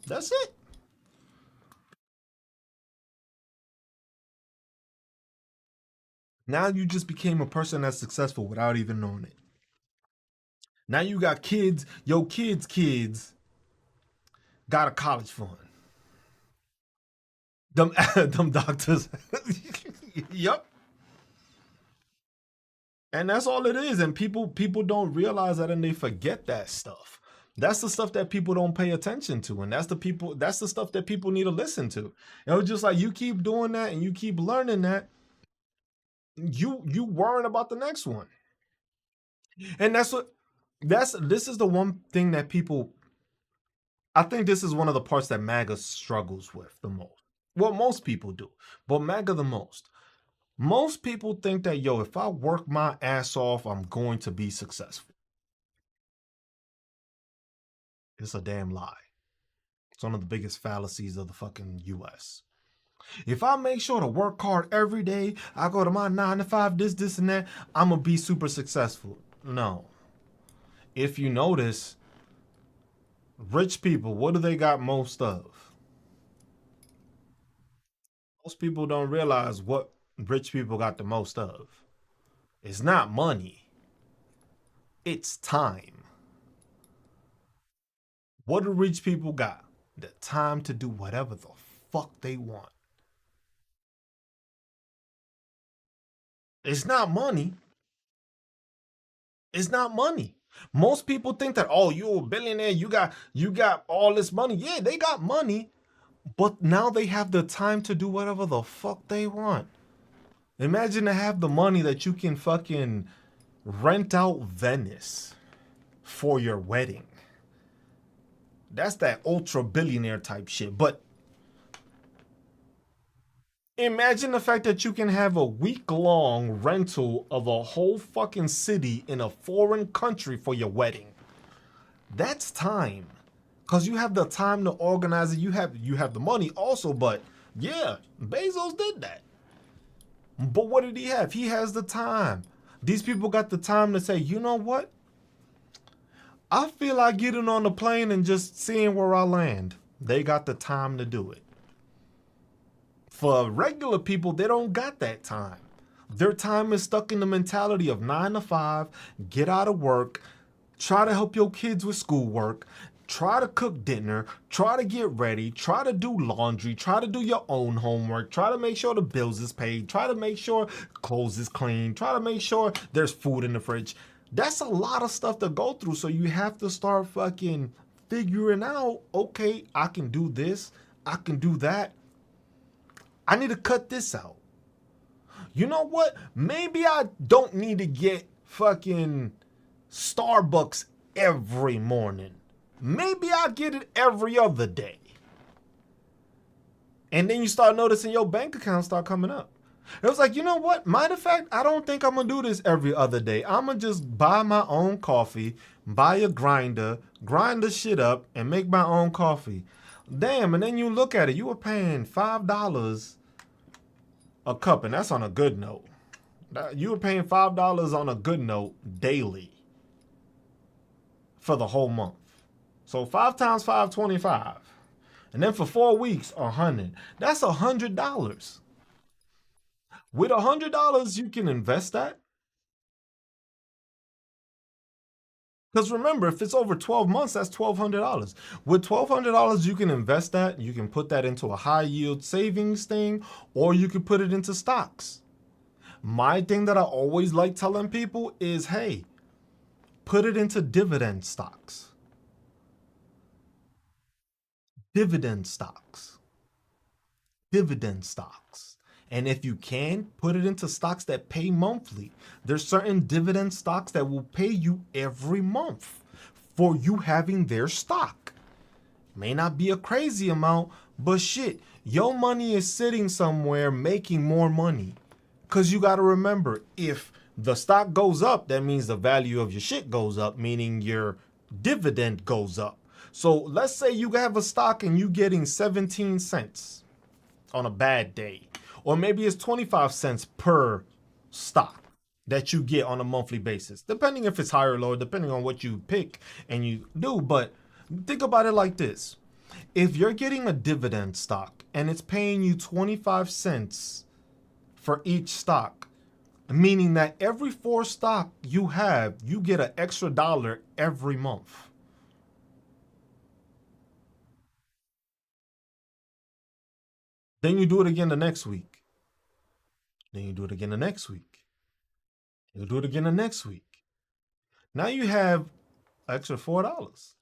That's it. Now you just became a person that's successful without even knowing it. Now you got kids, your kids got a college fund. Them, them doctors. Yep. And that's all it is. And people don't realize that and they forget that stuff. That's the stuff that people don't pay attention to. And that's the stuff that people need to listen to. It was just like you keep doing that and you keep learning that, you worrying about the next one. And this is the one thing that people, I think this is one of the parts that MAGA struggles with the most. Well, most people do, but MAGA the most. Most people think that, yo, if I work my ass off, I'm going to be successful. It's a damn lie. It's one of the biggest fallacies of the fucking US. If I make sure to work hard every day, I go to my 9 to 5, this, and that, I'm going to be super successful. No. If you notice, rich people, what do they got most of? Most people don't realize what rich people got the most of. It's not money. It's time. What do rich people got? The time to do whatever the fuck they want. It's not money. It's not money. Most people think that, oh, you're a billionaire, you got all this money. Yeah, they got money, but now they have the time to do whatever the fuck they want. Imagine to have the money that you can fucking rent out Venice. for your wedding. That's that ultra billionaire type shit. But imagine the fact that you can have a week long rental of a whole fucking city in a foreign country for your wedding. That's time. Cause you have the time to organize it. You have the money also, but yeah, Bezos did that. But what did he have? He has the time. These people got the time to say, you know what? I feel like getting on the plane and just seeing where I land. They got the time to do it. For regular people, they don't got that time. Their time is stuck in the mentality of 9 to 5, get out of work, try to help your kids with schoolwork, try to cook dinner, try to get ready, try to do laundry, try to do your own homework, try to make sure the bills is paid, try to make sure clothes is clean, try to make sure there's food in the fridge. That's a lot of stuff to go through. So you have to start fucking figuring out, okay, I can do this, I can do that. I need to cut this out. You know what? Maybe I don't need to get fucking Starbucks every morning. Maybe I'll get it every other day. And then you start noticing your bank account start coming up. It was like, you know what? Matter of fact, I don't think I'm going to do this every other day. I'm going to just buy my own coffee, buy a grinder, grind the shit up, and make my own coffee. Damn, and then you look at it. You were paying $5 a cup, and that's on a good note. You were paying $5 on a good note daily for the whole month. So 5 times 5, 25. And then for 4 weeks, 100. That's $100. With $100, you can invest that. Because remember, if it's over 12 months, that's $1,200. With $1,200, you can invest that. You can put that into a high yield savings thing, or you can put it into stocks. My thing that I always like telling people is, hey, put it into dividend stocks. Dividend stocks. Dividend stocks. And if you can, put it into stocks that pay monthly. There's certain dividend stocks that will pay you every month for you having their stock. May not be a crazy amount, but shit, your money is sitting somewhere making more money. Because you got to remember, if the stock goes up, that means the value of your shit goes up, meaning your dividend goes up. So let's say you have a stock and you getting 17 cents on a bad day. Or maybe it's 25 cents per stock that you get on a monthly basis, depending if it's higher or lower, depending on what you pick and you do. But think about it like this. If you're getting a dividend stock and it's paying you 25 cents for each stock, meaning that every 4 stock you have, you get an extra dollar every month. Then you do it again the next week. Then you do it again the next week. You do it again the next week. Now you have extra $4.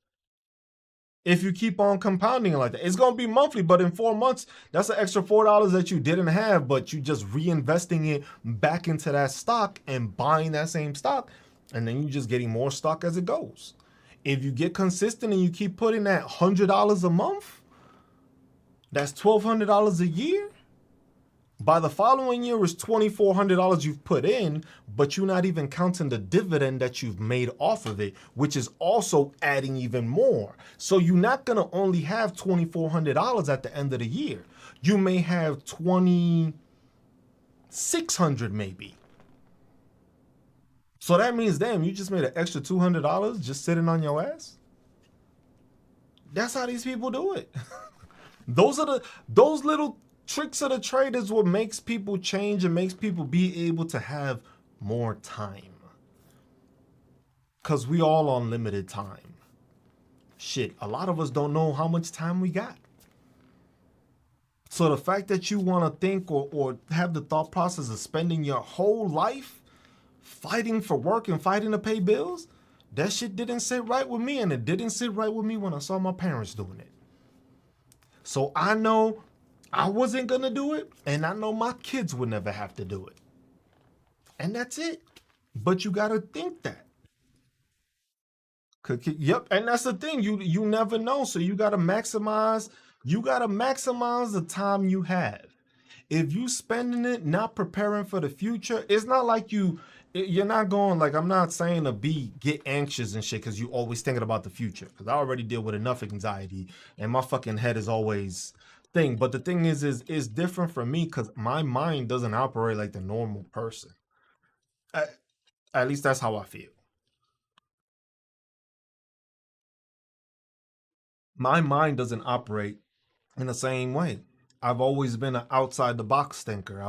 If you keep on compounding it like that, it's going to be monthly, but in 4 months, that's an extra $4 that you didn't have, but you just reinvesting it back into that stock and buying that same stock. And then you're just getting more stock as it goes. If you get consistent and you keep putting that $100 a month, that's $1,200 a year. By the following year is $2,400 you've put in, but you're not even counting the dividend that you've made off of it, which is also adding even more. So you're not going to only have $2,400 at the end of the year. You may have $2,600 maybe. So that means, damn, you just made an extra $200 just sitting on your ass? That's how these people do it. Those little tricks of the trade is what makes people change and makes people be able to have more time. Because we all on limited time. Shit, a lot of us don't know how much time we got. So the fact that you want to think or have the thought process of spending your whole life fighting for work and fighting to pay bills, that shit didn't sit right with me, and it didn't sit right with me when I saw my parents doing it. So I know I wasn't going to do it, and I know my kids would never have to do it. And that's it. But you got to think that. Yep, and that's the thing. You never know, so you gotta maximize. You gotta maximize the time you have. If you spending it not preparing for the future, it's not like you're not going like I'm not saying to be get anxious and shit because you always thinking about the future. Because I already deal with enough anxiety and my fucking head is always thing. But the thing is it's different for me because my mind doesn't operate like the normal person. At, at least that's how I feel. My mind doesn't operate in the same way. I've always been an outside the box thinker.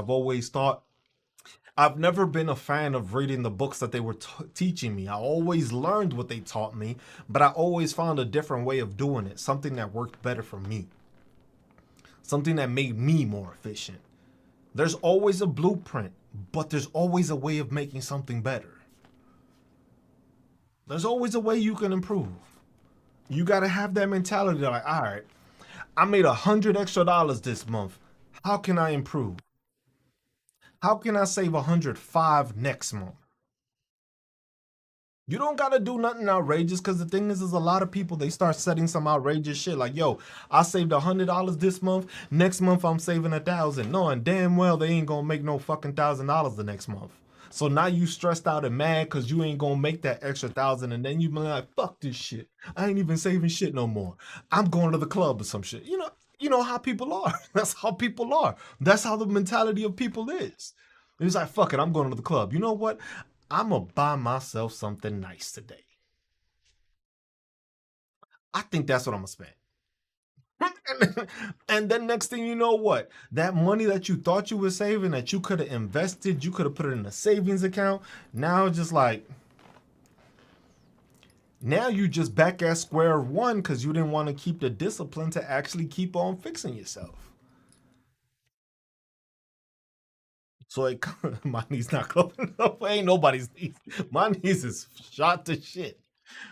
I've never been a fan of reading the books that they were teaching me. I always learned what they taught me, but I always found a different way of doing it, something that worked better for me, something that made me more efficient. There's always a blueprint, but there's always a way of making something better. There's always a way you can improve. You got to have that mentality like, all right, I made $100 extra this month. How can I improve? How can I save 105 next month? You don't gotta do nothing outrageous because the thing is a lot of people they start setting some outrageous shit like, yo, I saved $100 this month. Next month I'm saving 1,000, knowing damn well they ain't gonna make no fucking $1,000 the next month. So now you stressed out and mad because you ain't gonna make that extra 1,000, and then you be like, fuck this shit. I ain't even saving shit no more. I'm going to the club or some shit. You know how people are. That's how people are. That's how the mentality of people is. It's like, fuck it, I'm going to the club. You know what? I'm gonna buy myself something nice today. I think that's what I'm gonna spend. And then next thing you know what? That money that you thought you were saving that you could have invested, you could have put it in a savings account. Now just like now you just back at square one because you didn't want to keep the discipline to actually keep on fixing yourself. So it, my knees not closing up. Ain't nobody's knees. My knees is shot to shit.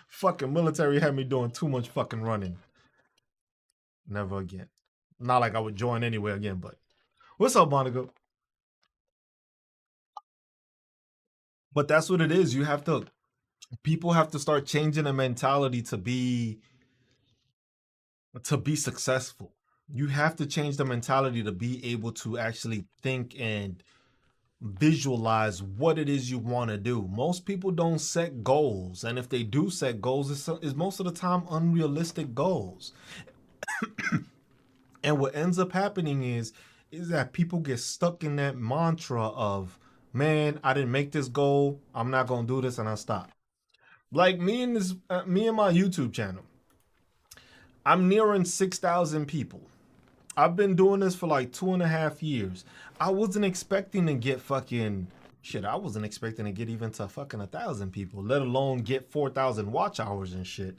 Fucking military had me doing too much fucking running. Never again. Not like I would join anywhere again, but what's up, Monica? But that's what it is. People have to start changing the mentality to be successful. You have to change the mentality to be able to actually think and visualize what it is you want to do. Most people don't set goals, and if they do set goals, it's most of the time unrealistic goals. And what ends up happening is that people get stuck in that mantra of, man, I didn't make this goal. I'm not gonna do this, and I stop. Like me and my YouTube channel. I'm nearing 6,000 people. I've been doing this for like 2.5 years. I wasn't expecting to get fucking shit. I wasn't expecting to get even to fucking 1,000 people, let alone get 4,000 watch hours and shit.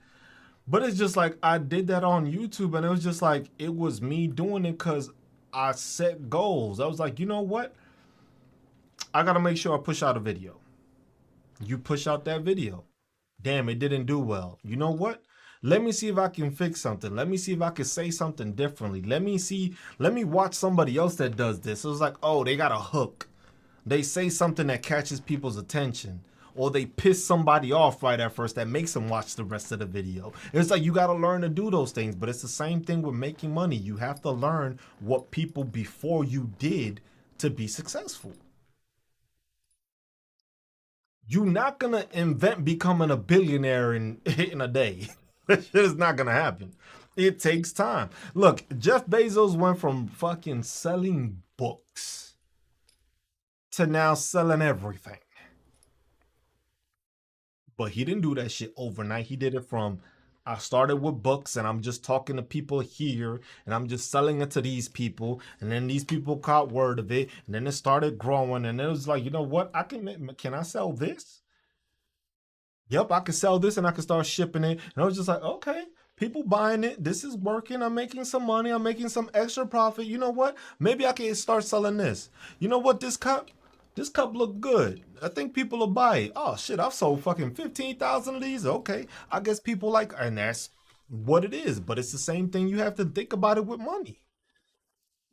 But it's just like I did that on YouTube, and it was just like it was me doing it because I set goals. I was like, you know what? I gotta make sure I push out a video. You push out that video. Damn, it didn't do well. You know what? Let me see if I can fix something. Let me see if I can say something differently. Let me watch somebody else that does this. It was like, oh, they got a hook. They say something that catches people's attention. Or they piss somebody off right at first that makes them watch the rest of the video. It's like you got to learn to do those things. But it's the same thing with making money. You have to learn what people before you did to be successful. You're not gonna invent becoming a billionaire in a day. That shit is not gonna happen. It takes time. Look, Jeff Bezos went from fucking selling books to now selling everything. But he didn't do that shit overnight. He did it from I started with books and I'm just talking to people here and I'm just selling it to these people and then these people caught word of it and then it started growing and it was like, you know what? Can I sell this? Yep, I can sell this and I can start shipping it. And I was just like, okay, people buying it. This is working. I'm making some money. I'm making some extra profit. You know what? Maybe I can start selling this. You know what? This cup look good. I think people will buy it. Oh shit, I've sold fucking 15,000 of these. Okay, I guess people like, and that's what it is. But it's the same thing. You have to think about it with money.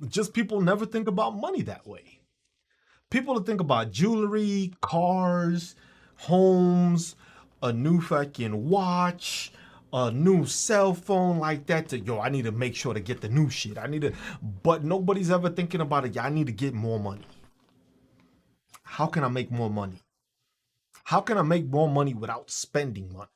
Just people never think about money that way. People think about jewelry, cars, homes, a new fucking watch, a new cell phone like that to yo, I need to make sure to get the new shit. I need to but nobody's ever thinking about it. Yeah, I need to get more money. How can I make more money? How can I make more money without spending money?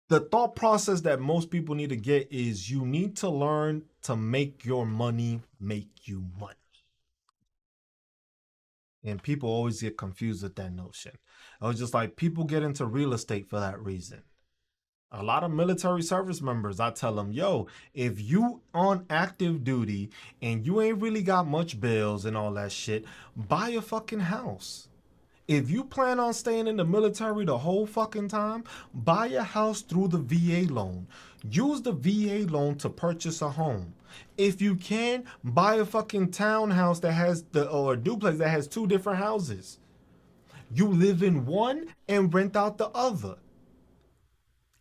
The thought process that most people need to get is you need to learn to make your money make you money. And people always get confused with that notion. I was just like, people get into real estate for that reason. A lot of military service members, I tell them, yo, if you on active duty and you ain't really got much bills and all that shit, buy a fucking house. If you plan on staying in the military the whole fucking time, buy a house through the VA loan. Use the VA loan to purchase a home. If you can, buy a fucking townhouse that has or a duplex that has two different houses. You live in one and rent out the other.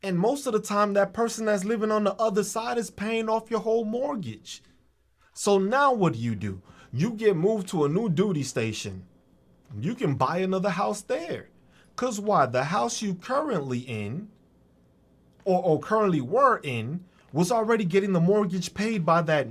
And most of the time, that person that's living on the other side is paying off your whole mortgage. So now what do? You get moved to a new duty station. You can buy another house there. Because why? The house you currently in, or currently were in, was already getting the mortgage paid by that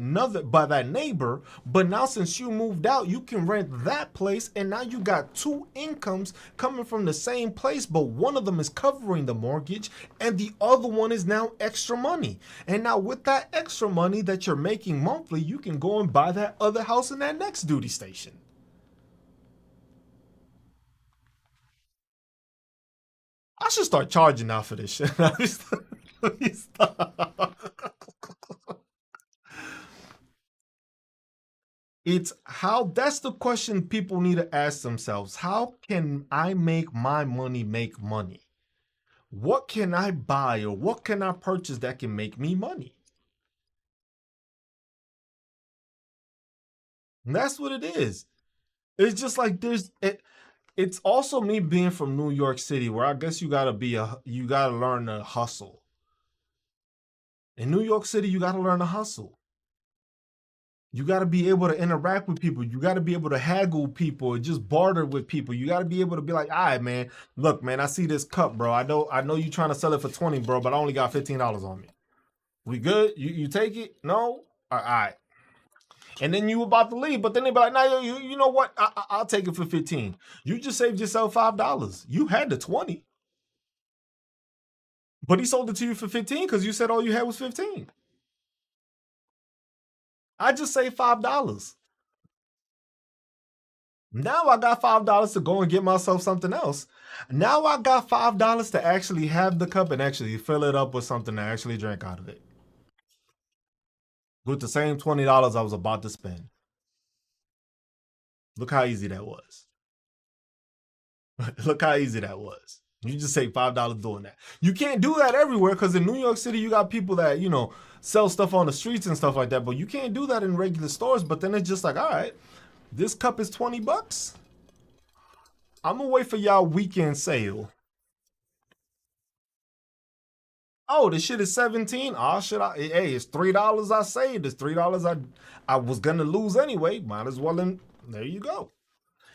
neighbor. But now since you moved out, you can rent that place, and now you got two incomes coming from the same place, but one of them is covering the mortgage and the other one is now extra money. And now with that extra money that you're making monthly, you can go and buy that other house in that next duty station. I should start charging now for this shit. Let me stop. It's how that's the question people need to ask themselves. How can I make my money make money? What can I buy or what can I purchase that can make me money? And that's what it is. It's just like it's also me being from New York City where I guess you gotta learn to hustle. In New York City, you gotta learn to hustle. You got to be able to interact with people. You got to be able to haggle people and just barter with people. You got to be able to be like, all right, man, look, man, I see this cup, bro. I know you trying to sell it for 20, bro, but I only got $15 on me. We good? You take it? No? All right. And then you about to leave, but then they be like, nah, you know what? I'll take it for 15. You just saved yourself $5. You had the 20, but he sold it to you for 15 because you said all you had was 15. I just saved $5. Now I got $5 to go and get myself something else. Now I got $5 to actually have the cup and actually fill it up with something to actually drink out of it. With the same $20 I was about to spend. Look how easy that was. Look how easy that was. You just say $5 doing that. You can't do that everywhere because in New York City you got people that, sell stuff on the streets and stuff like that, but you can't do that in regular stores. But then it's just like, all right, this cup is $20. I'm gonna wait for y'all weekend sale. Oh, this shit is 17. Oh shit! Hey, it's $3 I saved. It's $3 I was gonna lose anyway. Might as well. There you go.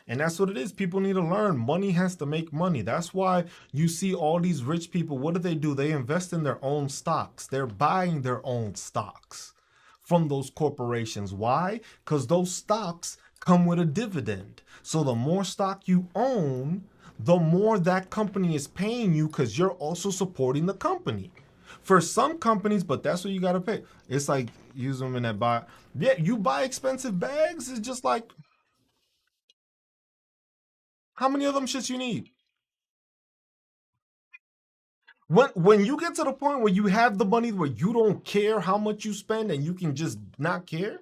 And that's what it is. People need to learn. Money has to make money. That's why you see all these rich people. What do? They invest in their own stocks. They're buying their own stocks from those corporations. Why? Because those stocks come with a dividend. So the more stock you own, the more that company is paying you because you're also supporting the company. For some companies, but that's what you got to pay. It's like use them in that buy. Yeah, you buy expensive bags. It's just like how many of them shits you need? When you get to the point where you have the money where you don't care how much you spend and you can just not care.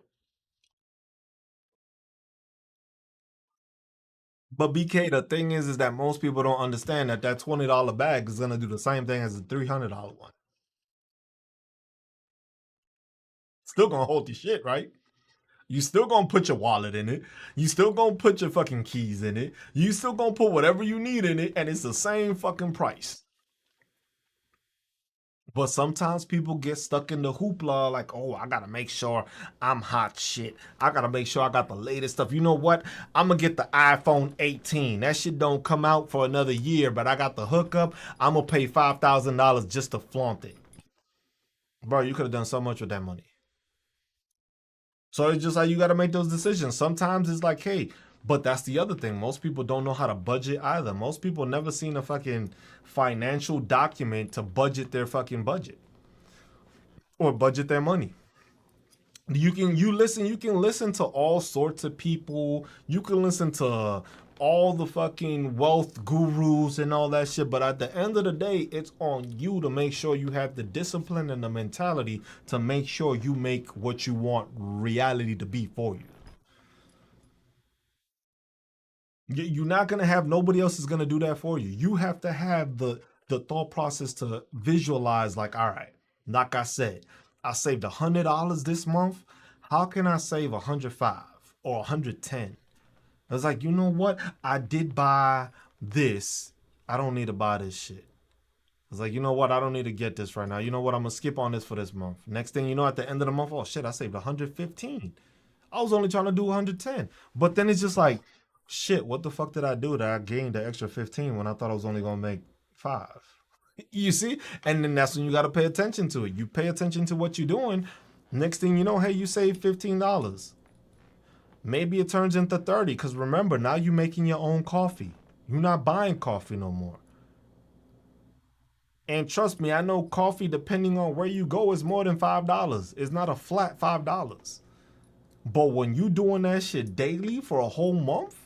But BK, the thing is that most people don't understand that $20 bag is gonna do the same thing as a $300 one. Still gonna hold your shit, right? You still gonna put your wallet in it. You still gonna put your fucking keys in it. You still gonna put whatever you need in it, and it's the same fucking price. But sometimes people get stuck in the hoopla, like, oh, I gotta make sure I'm hot shit. I gotta make sure I got the latest stuff. You know what? I'm gonna get the iPhone 18. That shit don't come out for another year, but I got the hookup. I'm gonna pay $5,000 just to flaunt it. Bro, you could have done so much with that money. So it's just like you gotta make those decisions. Sometimes it's like, hey, but that's the other thing. Most people don't know how to budget either. Most people never seen a fucking financial document to budget their fucking budget or budget their money. You can listen to all sorts of people. You can listen to all the fucking wealth gurus and all that shit, but at the end of the day, it's on you to make sure you have the discipline and the mentality to make sure you make what you want reality to be for you. You're not gonna have nobody else is gonna do that for you. You have to have the thought process to visualize, like, all right, like I said, I saved $100 this month. How can I save 105 or 110? I was like, you know what? I did buy this. I don't need to buy this shit. I was like, you know what? I don't need to get this right now. You know what? I'm gonna skip on this for this month. Next thing you know, at the end of the month, oh shit, I saved 115. I was only trying to do 110. But then it's just like, shit, what the fuck did I do that I gained the extra 15 when I thought I was only gonna make five? You see? And then that's when you gotta pay attention to it. You pay attention to what you're doing. Next thing you know, hey, you save $15. Maybe it turns into 30 because remember, now you're making your own coffee. You're not buying coffee no more. And trust me, I know coffee, depending on where you go, is more than $5. It's not a flat $5. But when you doing that shit daily for a whole month,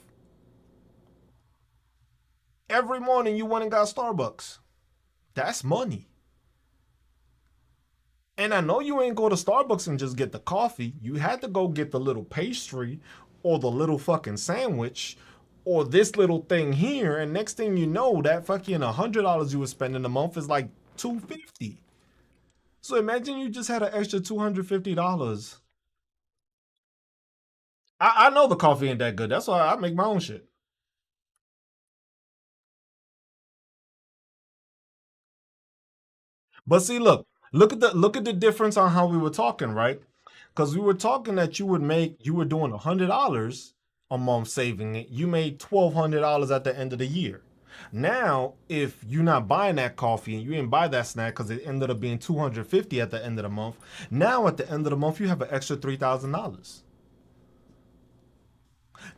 every morning you went and got Starbucks. That's money. And I know you ain't go to Starbucks and just get the coffee. You had to go get the little pastry or the little fucking sandwich or this little thing here. And next thing you know, that fucking $100 you were spending a month is like $250. So imagine you just had an extra $250. I know the coffee ain't that good. That's why I make my own shit. But see, look at the difference on how we were talking, right? Because we were talking that you were doing $100 a month saving it. You made $1,200 at the end of the year. Now, if you're not buying that coffee and you didn't buy that snack because it ended up being 250 at the end of the month, now at the end of the month you have an extra $3,000.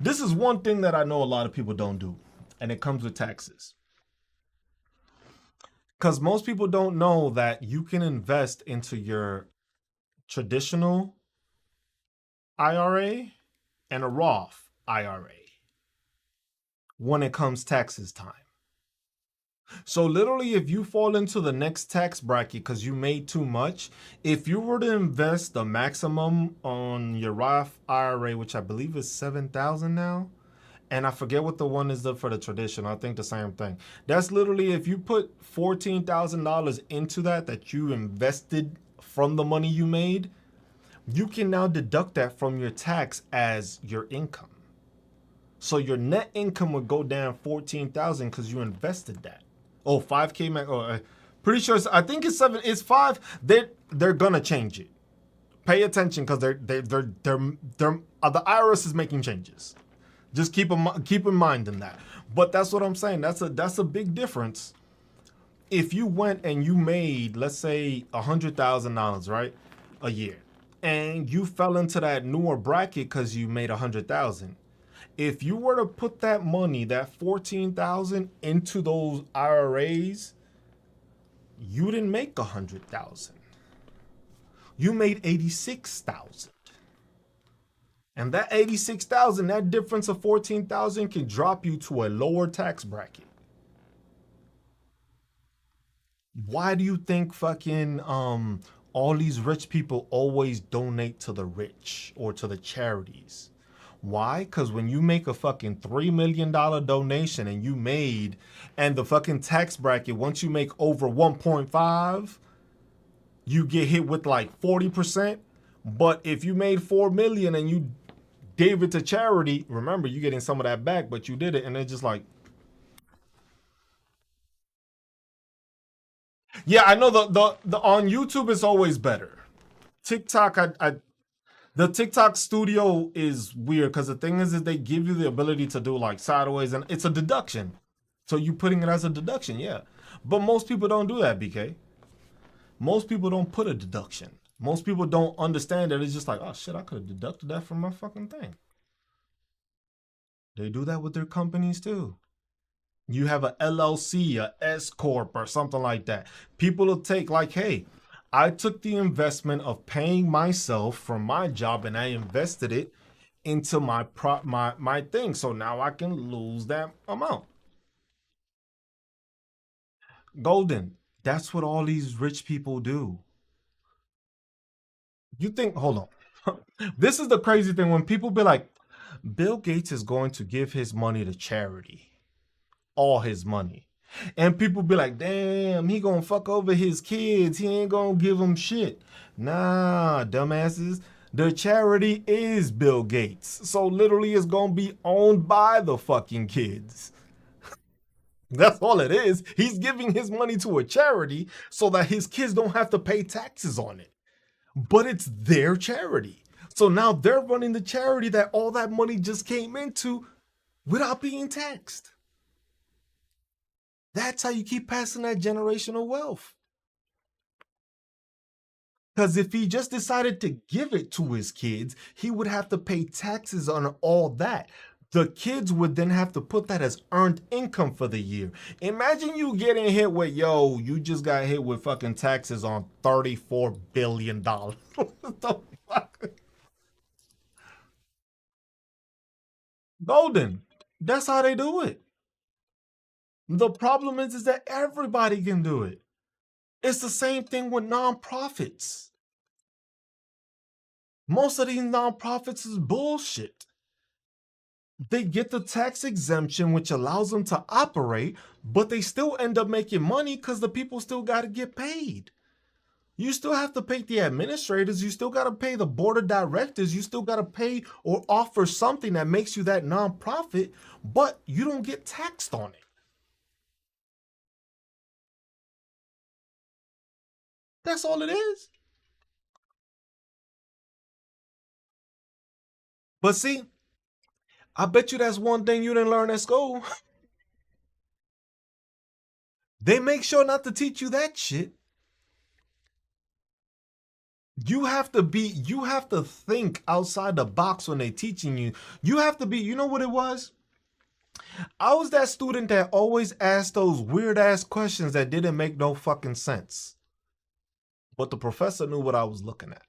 This is one thing that I know a lot of people don't do, and it comes with taxes. Because most people don't know that you can invest into your traditional IRA and a Roth IRA when it comes taxes time. So literally, if you fall into the next tax bracket because you made too much, if you were to invest the maximum on your Roth IRA, which I believe is 7,000 now, and I forget what the one is for the tradition. I think the same thing. That's literally if you put $14,000 into that you invested from the money you made, you can now deduct that from your tax as your income. So your net income would go down 14,000 because you invested that. Oh, 5K max. Oh, pretty sure. I think it's seven. It's five. They're gonna change it. Pay attention because the IRS is making changes. Just keep in mind in that. But that's what I'm saying. That's a big difference. If you went and you made, let's say, $100,000, right, a year, and you fell into that newer bracket because you made 100,000. If you were to put that money, that 14,000, into those IRAs, you didn't make 100,000. You made 86,000. And that 86,000, that difference of 14,000 can drop you to a lower tax bracket. Why do you think fucking all these rich people always donate to the rich or to the charities? Why? Because when you make a fucking $3 million donation and the fucking tax bracket, once you make over 1.5, you get hit with like 40%. But if you made 4 million and you gave it to charity, remember you're getting some of that back, but you did it, and it's just like, Yeah, I know the on YouTube is always better. TikTok, the TikTok studio is weird because the thing is they give you the ability to do like sideways and it's a deduction. So you putting it as a deduction, yeah. But most people don't do that, BK. Most people don't put a deduction. Most people don't understand that it's just like, oh shit, I could have deducted that from my fucking thing. They do that with their companies too. You have a LLC, a S corp, or something like that. People will take like, hey, I took the investment of paying myself from my job and I invested it into my thing. So now I can lose that amount. Golden. That's what all these rich people do. You think, hold on. This is the crazy thing when people be like, Bill Gates is going to give his money to charity, all his money. And people be like, damn, he gonna fuck over his kids. He ain't gonna give them shit. Nah, dumbasses. The charity is Bill Gates. So literally it's gonna be owned by the fucking kids. That's all it is. He's giving his money to a charity so that his kids don't have to pay taxes on it. But it's their charity. So now they're running the charity that all that money just came into without being taxed. That's how you keep passing that generational wealth. Because if he just decided to give it to his kids, he would have to pay taxes on all that. The kids would then have to put that as earned income for the year. Imagine you getting hit with, yo, you just got hit with fucking taxes on $34 billion. What the fuck? Golden. That's how they do it. The problem is that everybody can do it. It's the same thing with nonprofits. Most of these nonprofits is bullshit. They get the tax exemption, which allows them to operate, but they still end up making money because the people still got to get paid. You still have to pay the administrators. You still got to pay the board of directors. You still got to pay or offer something that makes you that nonprofit, but you don't get taxed on it. That's all it is. But see, I bet you that's one thing you didn't learn at school. They make sure not to teach you that shit. You have to think outside the box when they teaching you. You have to be, you know what it was? I was that student that always asked those weird ass questions that didn't make no fucking sense. But the professor knew what I was looking at.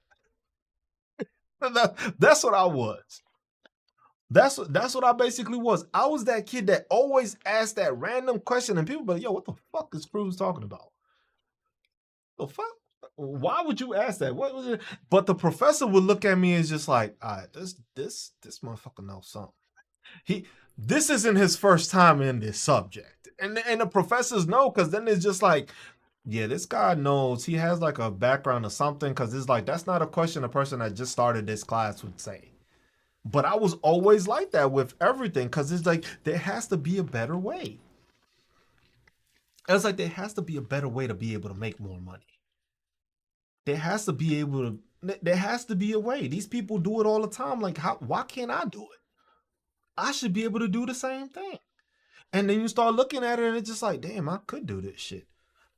That's what I was. That's what I basically was. I was that kid that always asked that random question, and people be like, "Yo, what the fuck is Cruz talking about? The fuck? Why would you ask that? What was it?" But the professor would look at me and just like, "All right, this motherfucker knows something. He this isn't his first time in this subject." And the professors know because then it's just like, yeah, this guy knows he has like a background or something because it's like that's not a question a person that just started this class would say. But I was always like that with everything because it's like there has to be a better way. It's like there has to be a better way to be able to make more money. There has to be able to. There has to be a way. These people do it all the time. Like, how? Why can't I do it? I should be able to do the same thing. And then you start looking at it, and it's just like, damn, I could do this shit.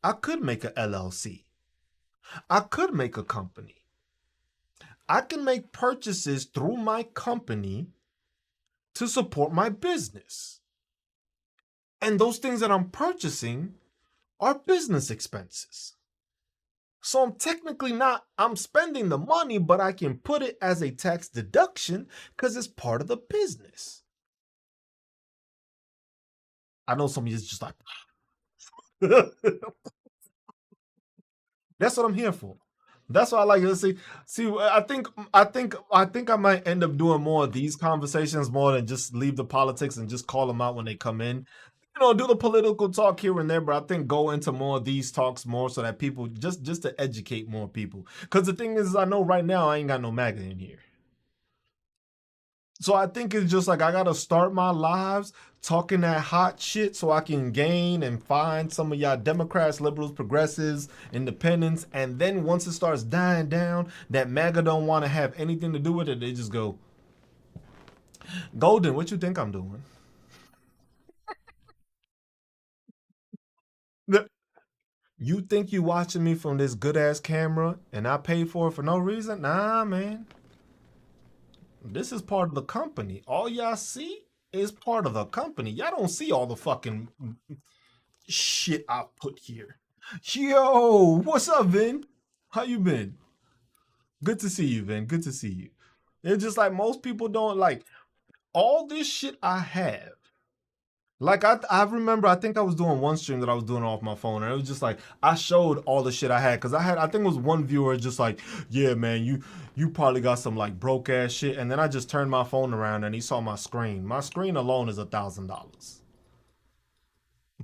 I could make a LLC. I could make a company. I can make purchases through my company to support my business. And those things that I'm purchasing are business expenses. So I'm technically not, I'm spending the money, but I can put it as a tax deduction because it's part of the business. I know some of you is just like, that's what I'm here for. That's what I like to see. See, I might end up doing more of these conversations more than just leave the politics and just call them out when they come in. You know, do the political talk here and there, but I think go into more of these talks more so that people just to educate more people. Because the thing is, I know right now I ain't got no MAGA in here. So I think it's just like I gotta start my lives talking that hot shit so I can gain and find some of y'all Democrats, liberals, progressives, independents, and then once it starts dying down, that MAGA don't want to have anything to do with it. They just go, Golden, what you think I'm doing? You think you watching me from this good ass camera and I paid for it for no reason? Nah, man. This is part of the company. All y'all see is part of the company. Y'all don't see all the fucking shit I put here. Yo, what's up, Vin? How you been? Good to see you, Vin. Good to see you. It's just like most people don't like all this shit I have. Like I remember I think I was doing one stream that I was doing off my phone and it was just like I showed all the shit I had because I think it was one viewer just like, yeah man, you probably got some like broke ass shit, and then I just turned my phone around and he saw my screen. My screen alone is $1,000.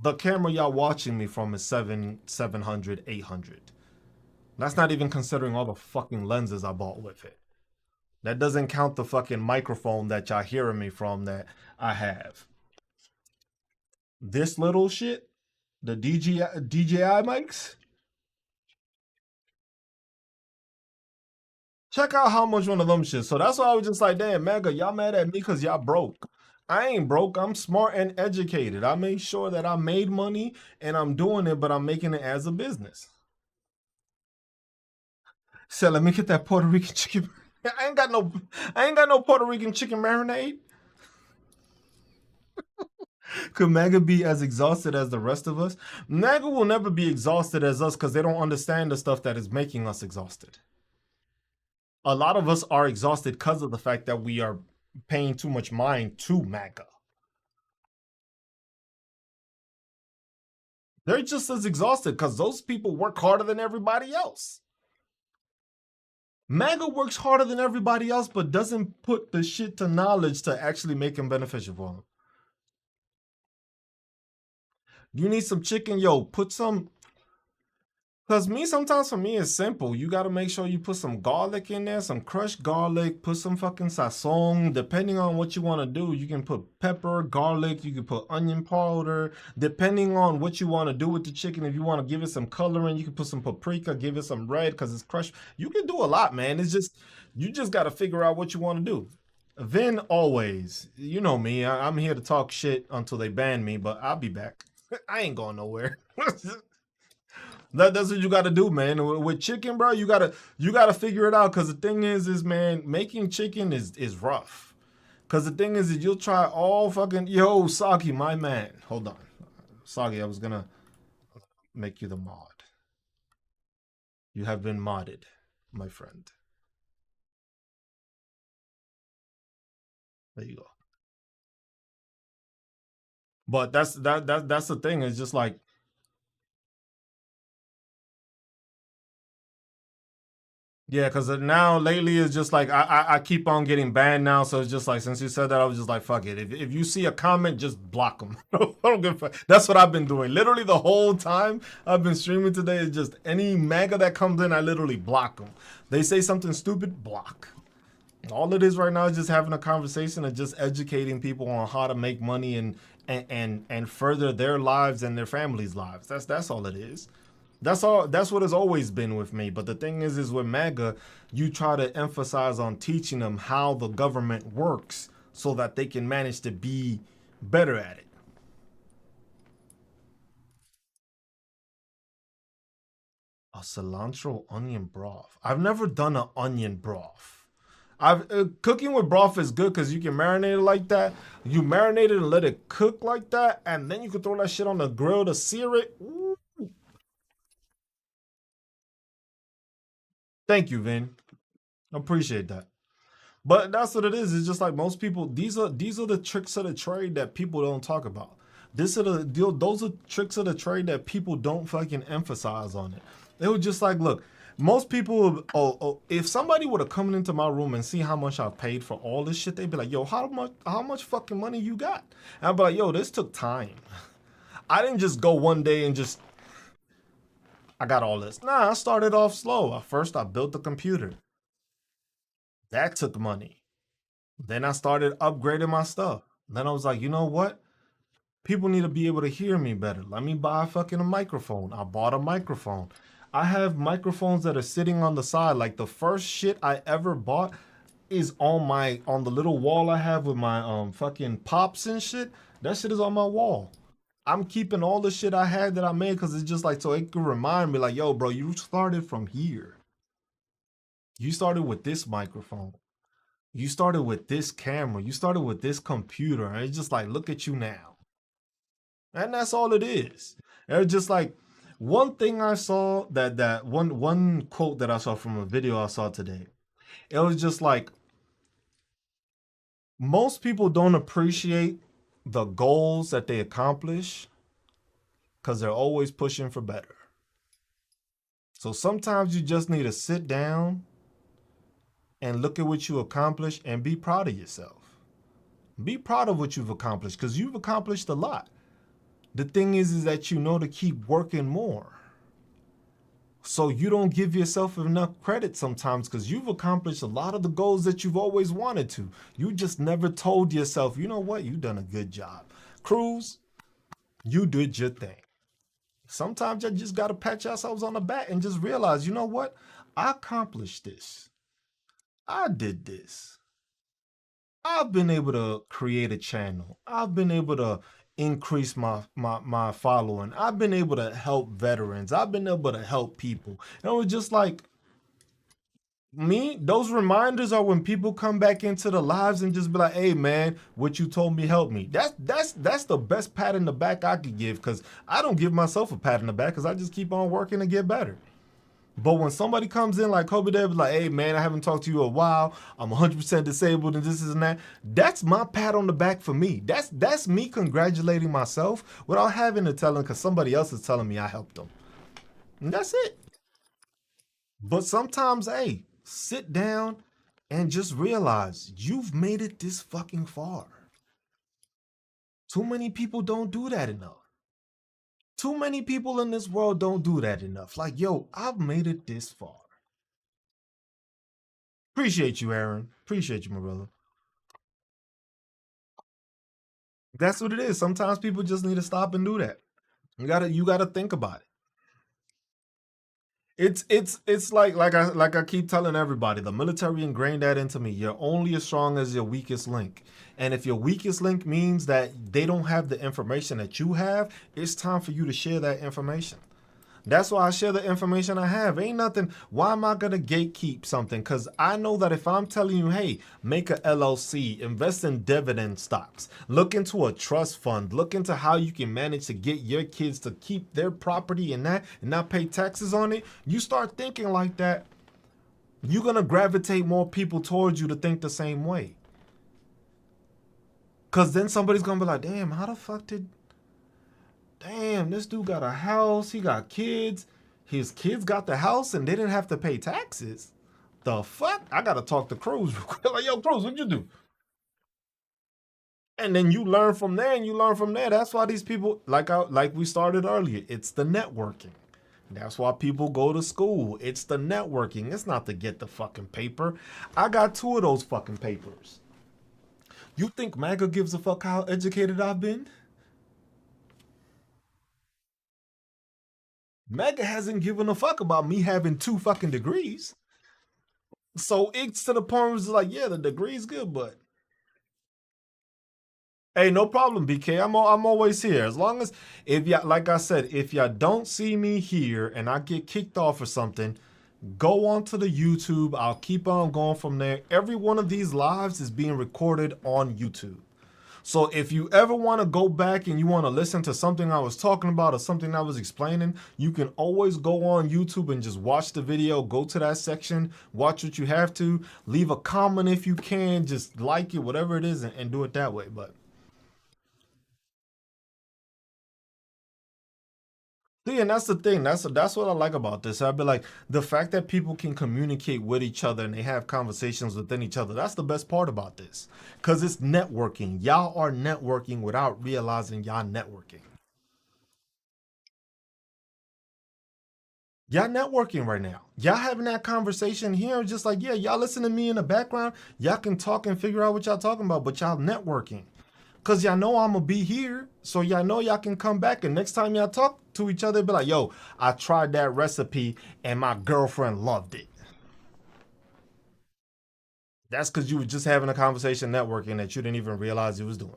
The camera y'all watching me from is 700, 800. That's not even considering all the fucking lenses I bought with it. That doesn't count the fucking microphone that y'all hearing me from that I have. This little shit, the DJI mics. Check out how much one of them shit. So that's why I was just like, damn, Mega, y'all mad at me because y'all broke. I ain't broke. I'm smart and educated. I made sure that I made money and I'm doing it, but I'm making it as a business. So let me get that Puerto Rican chicken. I ain't got no Puerto Rican chicken marinade. Could MAGA be as exhausted as the rest of us? MAGA will never be exhausted as us because they don't understand the stuff that is making us exhausted. A lot of us are exhausted because of the fact that we are paying too much mind to MAGA. They're just as exhausted because those people work harder than everybody else. MAGA works harder than everybody else, but doesn't put the shit to knowledge to actually make them beneficial for them. You need some chicken, yo, put some. Cause me, sometimes for me, it's simple. You gotta make sure you put some garlic in there, some crushed garlic, put some fucking sazon. Depending on what you want to do, you can put pepper, garlic, you can put onion powder. Depending on what you want to do with the chicken, if you want to give it some coloring, you can put some paprika, give it some red because it's crushed. You can do a lot, man. It's just you just gotta figure out what you want to do. Then always, you know me, I'm here to talk shit until they ban me, but I'll be back. I ain't going nowhere. That's what you got to do, man. With chicken, bro, you gotta figure it out. Cause the thing is man, making chicken is rough. Cause the thing is you'll try all fucking yo Saki, my man. Hold on, Saki, I was gonna make you the mod. You have been modded, my friend. There you go. But that's the thing. It's just like yeah, because now lately it's just like I keep on getting banned now, so it's just like since you said that, I was just like fuck it. If you see a comment, just block them. I don't give a fuck. That's what I've been doing. Literally the whole time I've been streaming today is just any MAGA that comes in, I literally block them. They say something stupid, block. All it is right now is just having a conversation and just educating people on how to make money and further their lives and their families' lives. That's all it is. That's all. That's what has always been with me. But the thing is with MAGA, you try to emphasize on teaching them how the government works so that they can manage to be better at it. A cilantro onion broth. I've never done an onion broth. I've cooking with broth is good because you can marinate it like that. You marinate it and let it cook like that, and then you can throw that shit on the grill to sear it. Ooh. Thank you, Vin. Appreciate that. But that's what it is. It's just like most people. These are the tricks of the trade that people don't talk about. This are those are tricks of the trade that people don't fucking emphasize on it. It was just like, look, most people. If somebody would have come into my room and see how much I paid for all this shit, they'd be like, yo, how much fucking money you got? And I'd be like, yo, this took time. I didn't just go one day and just I got all this. Nah, I started off slow. First, I built the computer. That took money. Then I started upgrading my stuff. Then I was like, you know what? People need to be able to hear me better. Let me buy a fucking microphone. I bought a microphone. I have microphones that are sitting on the side. Like the first shit I ever bought is on the little wall I have with my fucking pops and shit. That shit is on my wall. I'm keeping all the shit I had that I made because it's just like so it can remind me like, yo, bro, you started from here. You started with this microphone. You started with this camera. You started with this computer. And it's just like, look at you now. And that's all it is. It's just like one thing I saw that one quote that I saw from a video I saw today. It was just like most people don't appreciate the goals that they accomplish because they're always pushing for better. So sometimes you just need to sit down and look at what you accomplished and be proud of yourself. Be proud of what you've accomplished because you've accomplished a lot. The thing is that you know to keep working more. So you don't give yourself enough credit sometimes because you've accomplished a lot of the goals that you've always wanted to. You just never told yourself, you know what, you've done a good job. Cruz, you did your thing. Sometimes you just got to pat yourselves on the back and just realize, you know what, I accomplished this. I did this. I've been able to create a channel. I've been able to increase my following. I've been able to help veterans. I've been able to help people. And it was just like me, those reminders are when people come back into the lives and just be like, hey man, what you told me helped me. That's the best pat in the back I could give because I don't give myself a pat in the back because I just keep on working to get better. But when somebody comes in like Kobe Davis, like, hey man, I haven't talked to you in a while. I'm 100% disabled and this and that. That's my pat on the back for me. That's me congratulating myself without having to tell them because somebody else is telling me I helped them. And that's it. But sometimes, hey, sit down and just realize you've made it this fucking far. Too many people don't do that enough. Too many people in this world don't do that enough. Like, yo, I've made it this far. Appreciate you, Aaron. Appreciate you, my brother. That's what it is. Sometimes people just need to stop and do that. You gotta think about it. It's like I keep telling everybody, the military ingrained that into me. You're only as strong as your weakest link. And if your weakest link means that they don't have the information that you have, it's time for you to share that information. That's why I share the information I have. Ain't nothing. Why am I gonna gatekeep something? Because I know that if I'm telling you, hey, make a LLC, invest in dividend stocks, look into a trust fund, look into how you can manage to get your kids to keep their property and that and not pay taxes on it. You start thinking like that, you're gonna gravitate more people towards you to think the same way. Cause then somebody's gonna be like, damn, how the fuck did damn, this dude got a house, he got kids. His kids got the house and they didn't have to pay taxes. The fuck? I gotta talk to Cruz. Like, yo, Cruz, what'd you do? And then you learn from there and you learn from there. That's why these people, like we started earlier, it's the networking. That's why people go to school. It's the networking. It's not to get the fucking paper. I got two of those fucking papers. You think MAGA gives a fuck how educated I've been? Mega hasn't given a fuck about me having two fucking degrees. So it's to the point where it's like, yeah, the degree's good, but hey, no problem, BK. I'm always here. As long as if you like I said, if y'all don't see me here and I get kicked off or something, go on to the YouTube. I'll keep on going from there. Every one of these lives is being recorded on YouTube. So if you ever want to go back and you want to listen to something I was talking about or something I was explaining, you can always go on YouTube and just watch the video, go to that section, watch what you have to, leave a comment if you can, just like it, whatever it is, and do it that way. But see, and that's the thing. That's what I like about this. I'd be like, the fact that people can communicate with each other and they have conversations within each other. That's the best part about this, because it's networking. Y'all are networking without realizing y'all networking. Y'all networking right now. Y'all having that conversation here, just like, yeah, y'all listen to me in the background. Y'all can talk and figure out what y'all talking about, but y'all networking. Cause y'all know I'm gonna be here. So y'all know y'all can come back. And next time y'all talk to each other, be like, yo, I tried that recipe and my girlfriend loved it. That's because you were just having a conversation networking that you didn't even realize you was doing.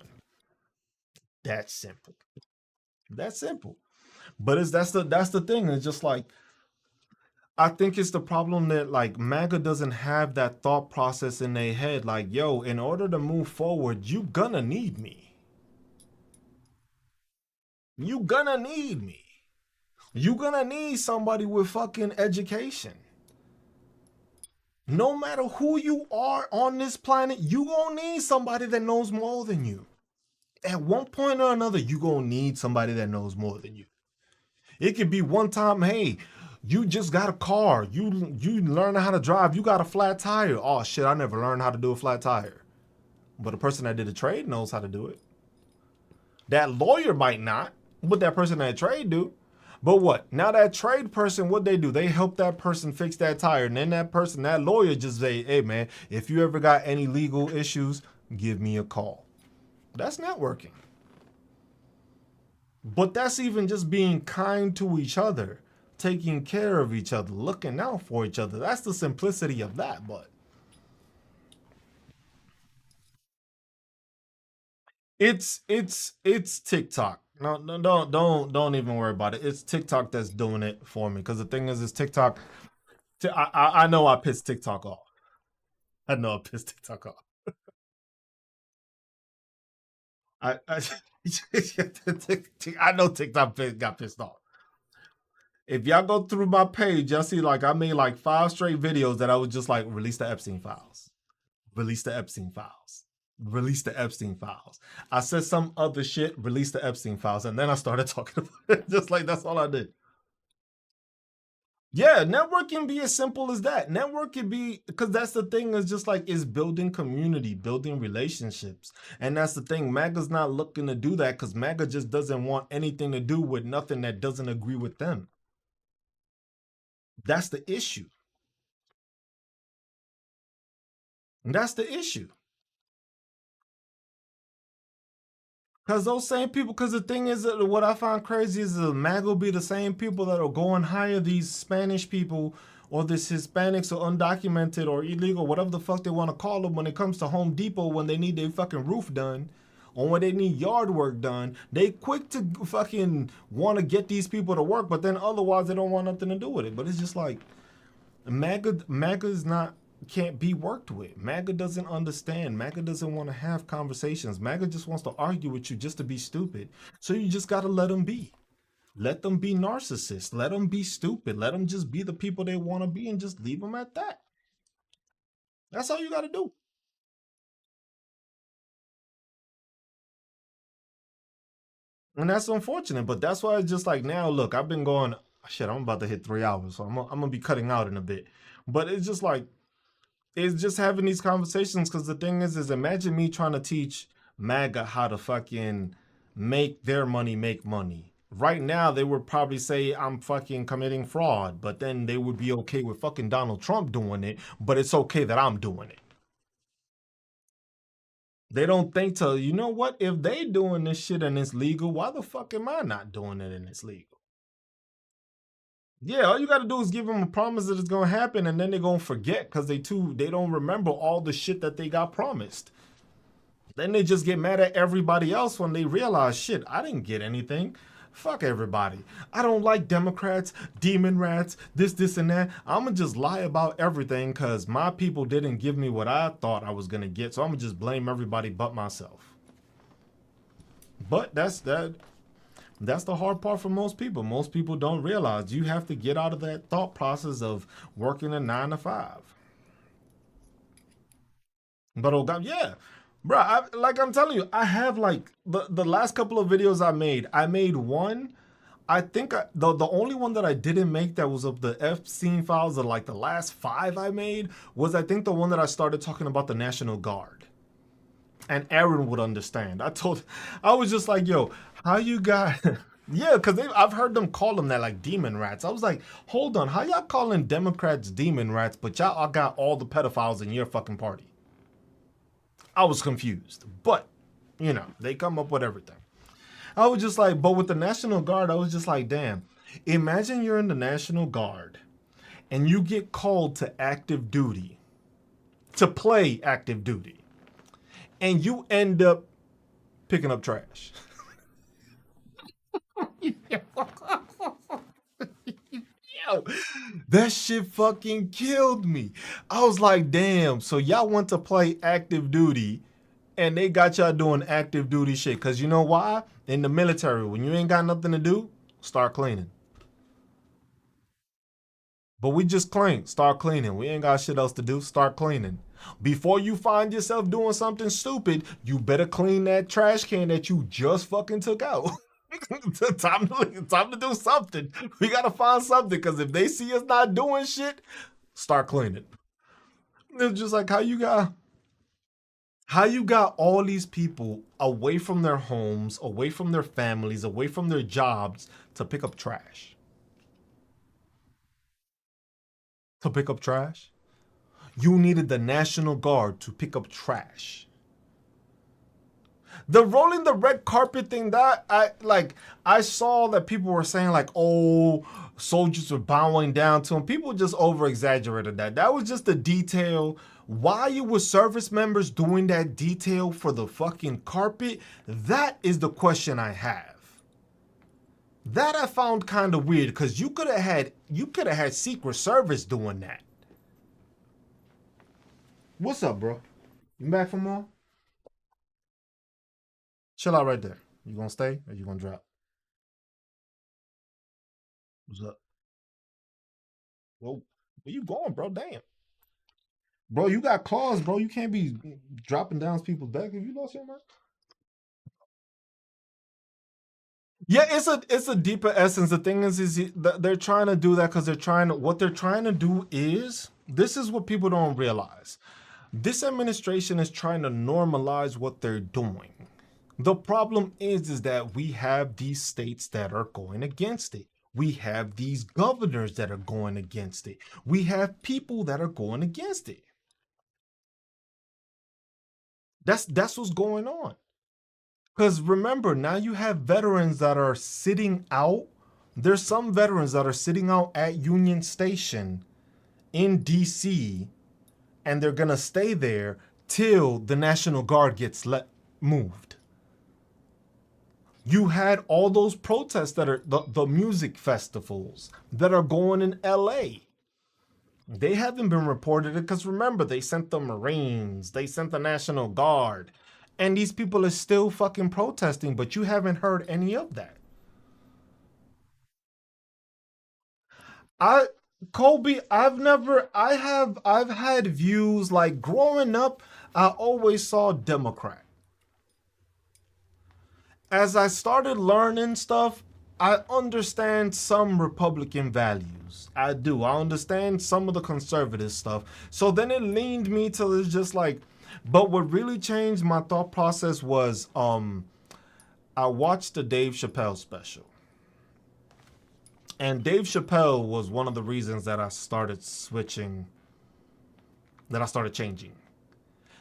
That's simple. That's simple. But it's that's the thing. It's just like I think it's the problem that like MAGA doesn't have that thought process in their head. Like, yo, in order to move forward, you gonna need me. You gonna need me. You gonna need somebody with fucking education. No matter who you are on this planet, you gonna need somebody that knows more than you. At one point or another, you gonna need somebody that knows more than you. It could be one time, hey, you just got a car. You learn how to drive. You got a flat tire. Oh shit, I never learned how to do a flat tire. But a person that did a trade knows how to do it. That lawyer might not, but that person that trade do. But what? Now that trade person, what they do? They help that person fix that tire. And then that person, that lawyer just say, hey man, if you ever got any legal issues, give me a call. That's networking. But that's even just being kind to each other, taking care of each other, looking out for each other. That's the simplicity of that. But it's TikTok. No, no, don't even worry about it. It's TikTok that's doing it for me. Because the thing is TikTok. I know I pissed TikTok off. I know I pissed TikTok off. I I know TikTok got pissed off. If y'all go through my page, y'all see like I made like 5 straight videos that I was just like release the Epstein files, release the Epstein files, release the Epstein files. I said some other shit, release the Epstein files, and then I started talking about it. Just like that's all I did. Yeah, network can be as simple as that. Network can be because that's the thing is just like it's building community, building relationships. And that's the thing. MAGA's not looking to do that because MAGA just doesn't want anything to do with nothing that doesn't agree with them. That's the issue. And that's the issue. Because those same people, because the thing is, that what I find crazy is the MAGA will be the same people that'll go and hire these Spanish people or this Hispanics or undocumented or illegal, whatever the fuck they want to call them when it comes to Home Depot when they need their fucking roof done or when they need yard work done. They quick to fucking want to get these people to work, but then otherwise they don't want nothing to do with it. But it's just like, MAGA is not can't be worked with. MAGA doesn't understand. MAGA doesn't want to have conversations. MAGA just wants to argue with you just to be stupid. So you just got to let them be. Let them be narcissists. Let them be stupid. Let them just be the people they want to be and just leave them at that. That's all you got to do. And that's unfortunate, but that's why it's just like now, look, I've been going, shit, I'm about to hit 3 hours, so I'm going to be cutting out in a bit. But it's just like, it's just having these conversations because the thing is imagine me trying to teach MAGA how to fucking make their money make money. Right now, they would probably say I'm fucking committing fraud, but then they would be okay with fucking Donald Trump doing it, but it's okay that I'm doing it. They don't think to, you know what? If they doing this shit and it's legal, why the fuck am I not doing it and it's legal? Yeah, all you got to do is give them a promise that it's gonna happen, and then they're gonna forget because they don't remember all the shit that they got promised. Then they just get mad at everybody else when they realize, shit, I didn't get anything. Fuck everybody. I don't like Democrats, demon rats, this, and that. I'm going to just lie about everything because my people didn't give me what I thought I was going to get. So I'm going to just blame everybody but myself. But that's the hard part for most people. Most people don't realize you have to get out of that thought process of working a 9 to 5. But oh god, yeah, bro. Like I'm telling you, I have like the last couple of videos I made. I made one. I think the only one that I didn't make that was of the Epstein files of like the last 5 I made was I think the one that I started talking about the National Guard. And Aaron would understand. I was just like, yo, how you got Yeah, because I've heard them call them that, like demon rats. I was like, hold on, how y'all calling Democrats demon rats, but y'all got all the pedophiles in your fucking party? I was confused, but they come up with everything. I was just like, but with the National Guard, I was just like, damn. Imagine you're in the National Guard and you get called to active duty, to play active duty, and you end up picking up trash. Yo, that shit fucking killed me. I was like, damn, so y'all want to play active duty and they got y'all doing active duty shit. Cause you know why? In the military, when you ain't got nothing to do, start cleaning. But we just clean, start cleaning. We ain't got shit else to do, start cleaning. Before you find yourself doing something stupid, you better clean that trash can that you just fucking took out. Time to do something. We gotta find something because if they see us not doing shit, start cleaning. It's just like how you got all these people away from their homes, away from their families, away from their jobs to pick up trash. To pick up trash? You needed the National Guard to pick up trash. The rolling the red carpet thing, that I saw that people were saying like, oh, soldiers were bowing down to him. People just over exaggerated that. That was just a detail. Why it was service members doing that detail for the fucking carpet? That is the question I have. That I found kind of weird because you could have had Secret Service doing that. What's up, bro? You back from more? Chill out right there. You gonna stay or you gonna drop? What's up? Whoa, where you going, bro? Damn, bro, you got claws, bro. You can't be dropping down people's back. Have you lost your mind? Yeah, it's a deeper essence. The thing is they're trying to do that because what they're trying to do is this is what people don't realize. This administration is trying to normalize what they're doing. The problem is that we have these states that are going against it. We have these governors that are going against it. We have people that are going against it. That's what's going on. Because remember, now you have veterans that are sitting out. There's some veterans that are sitting out at Union Station in DC, and they're gonna stay there till the National Guard gets moved. You had all those protests that are the music festivals that are going in LA. They haven't been reported because remember, they sent the Marines, they sent the National Guard, and these people are still fucking protesting, but you haven't heard any of that. I Kobe, I've had views like growing up, I always saw Democrat. As I started learning stuff, I understand some Republican values. I do. I understand some of the conservative stuff. So then it leaned me to it's just like, but what really changed my thought process was I watched the Dave Chappelle special. And Dave Chappelle was one of the reasons that I started switching, that I started changing.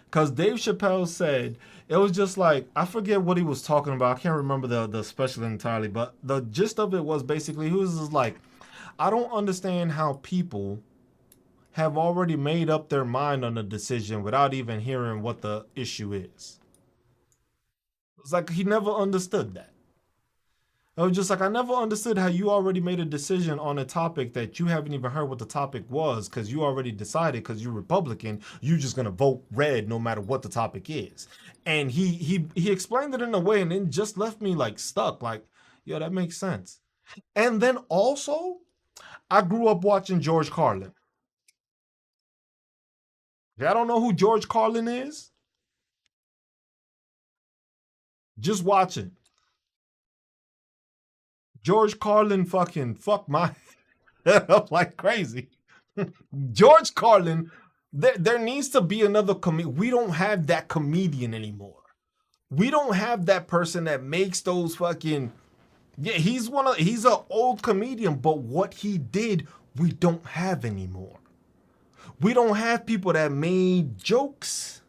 Because Dave Chappelle said, it was just like, I forget what he was talking about. I can't remember the special entirely, but the gist of it was basically, he was just like, I don't understand how people have already made up their mind on a decision without even hearing what the issue is. It's like he never understood that. It was just like I never understood how you already made a decision on a topic that you haven't even heard what the topic was because you already decided because you're Republican, you're just gonna vote red no matter what the topic is. And he explained it in a way and then just left me like stuck, like, yeah, that makes sense. And then also, I grew up watching George Carlin. If I don't know who George Carlin is, just watching. George Carlin fucking fuck my head up like crazy. George Carlin, there needs to be another we don't have that comedian anymore. We don't have that person that makes those fucking Yeah, he's an old comedian, but what he did, we don't have anymore. We don't have people that made jokes.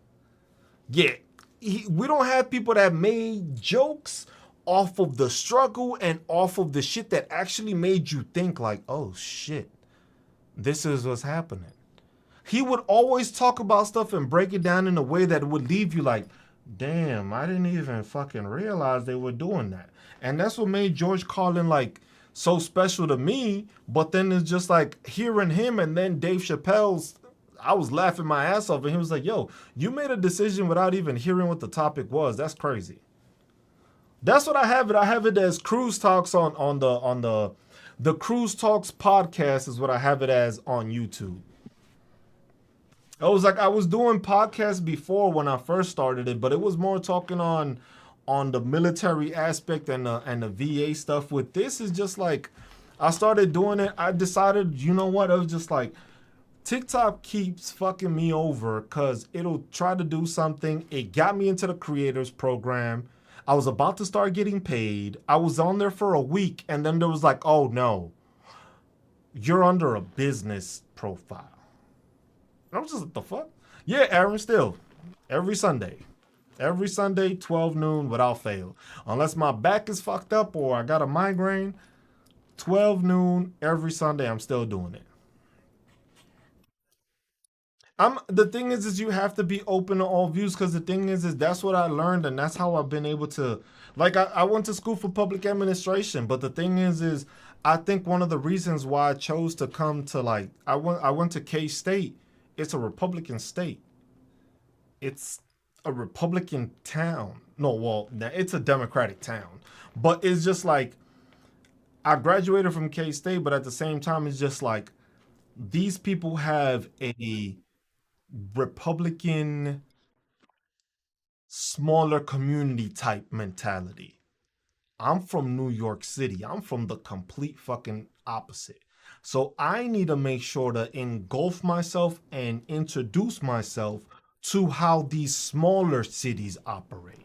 Yeah, we don't have people that made jokes off of the struggle and off of the shit that actually made you think like, oh shit, this is what's happening. He would always talk about stuff and break it down in a way that would leave you like, damn, I didn't even fucking realize they were doing that. And that's what made George Carlin like so special to me. But then it's just like hearing him and then Dave Chappelle's. I was laughing my ass off, and he was like, "Yo, you made a decision without even hearing what the topic was. That's crazy." That's what I have it. I have it as Cruz Talks on the Cruz Talks podcast is what I have it as on YouTube. It was like I was doing podcasts before when I first started it, but it was more talking on the military aspect and the VA stuff. With this is just like I started doing it. I decided, you know what? It was just like TikTok keeps fucking me over because it'll try to do something. It got me into the creators program. I was about to start getting paid. I was on there for a week, and then there was like, oh no, you're under a business profile. I was just what the fuck? Yeah, Aaron, still. Every Sunday. Every Sunday, 12 noon without fail. Unless my back is fucked up or I got a migraine, 12 noon every Sunday, I'm still doing it. The thing is you have to be open to all views because the thing is that's what I learned and that's how I've been able to like I went to school for public administration, but the thing is I think one of the reasons why I chose to come to like I went to K State. It's a Republican state. It's a Republican town. No, well, it's a Democratic town. But it's just like I graduated from K State, but at the same time, it's just like these people have a Republican, smaller community type mentality. I'm from New York City. I'm from the complete fucking opposite. So I need to make sure to engulf myself and introduce myself to how these smaller cities operate.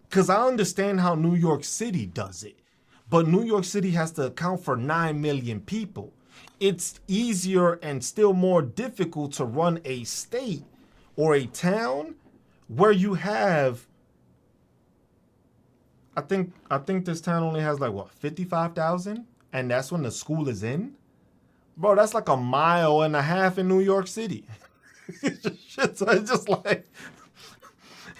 Because I understand how New York City does it. But New York City has to account for 9 million people. It's easier and still more difficult to run a state or a town where you have I think this town only has like what 55,000 and that's when the school is in. Bro, that's like a mile and a half in New York City. Shit, so it's just like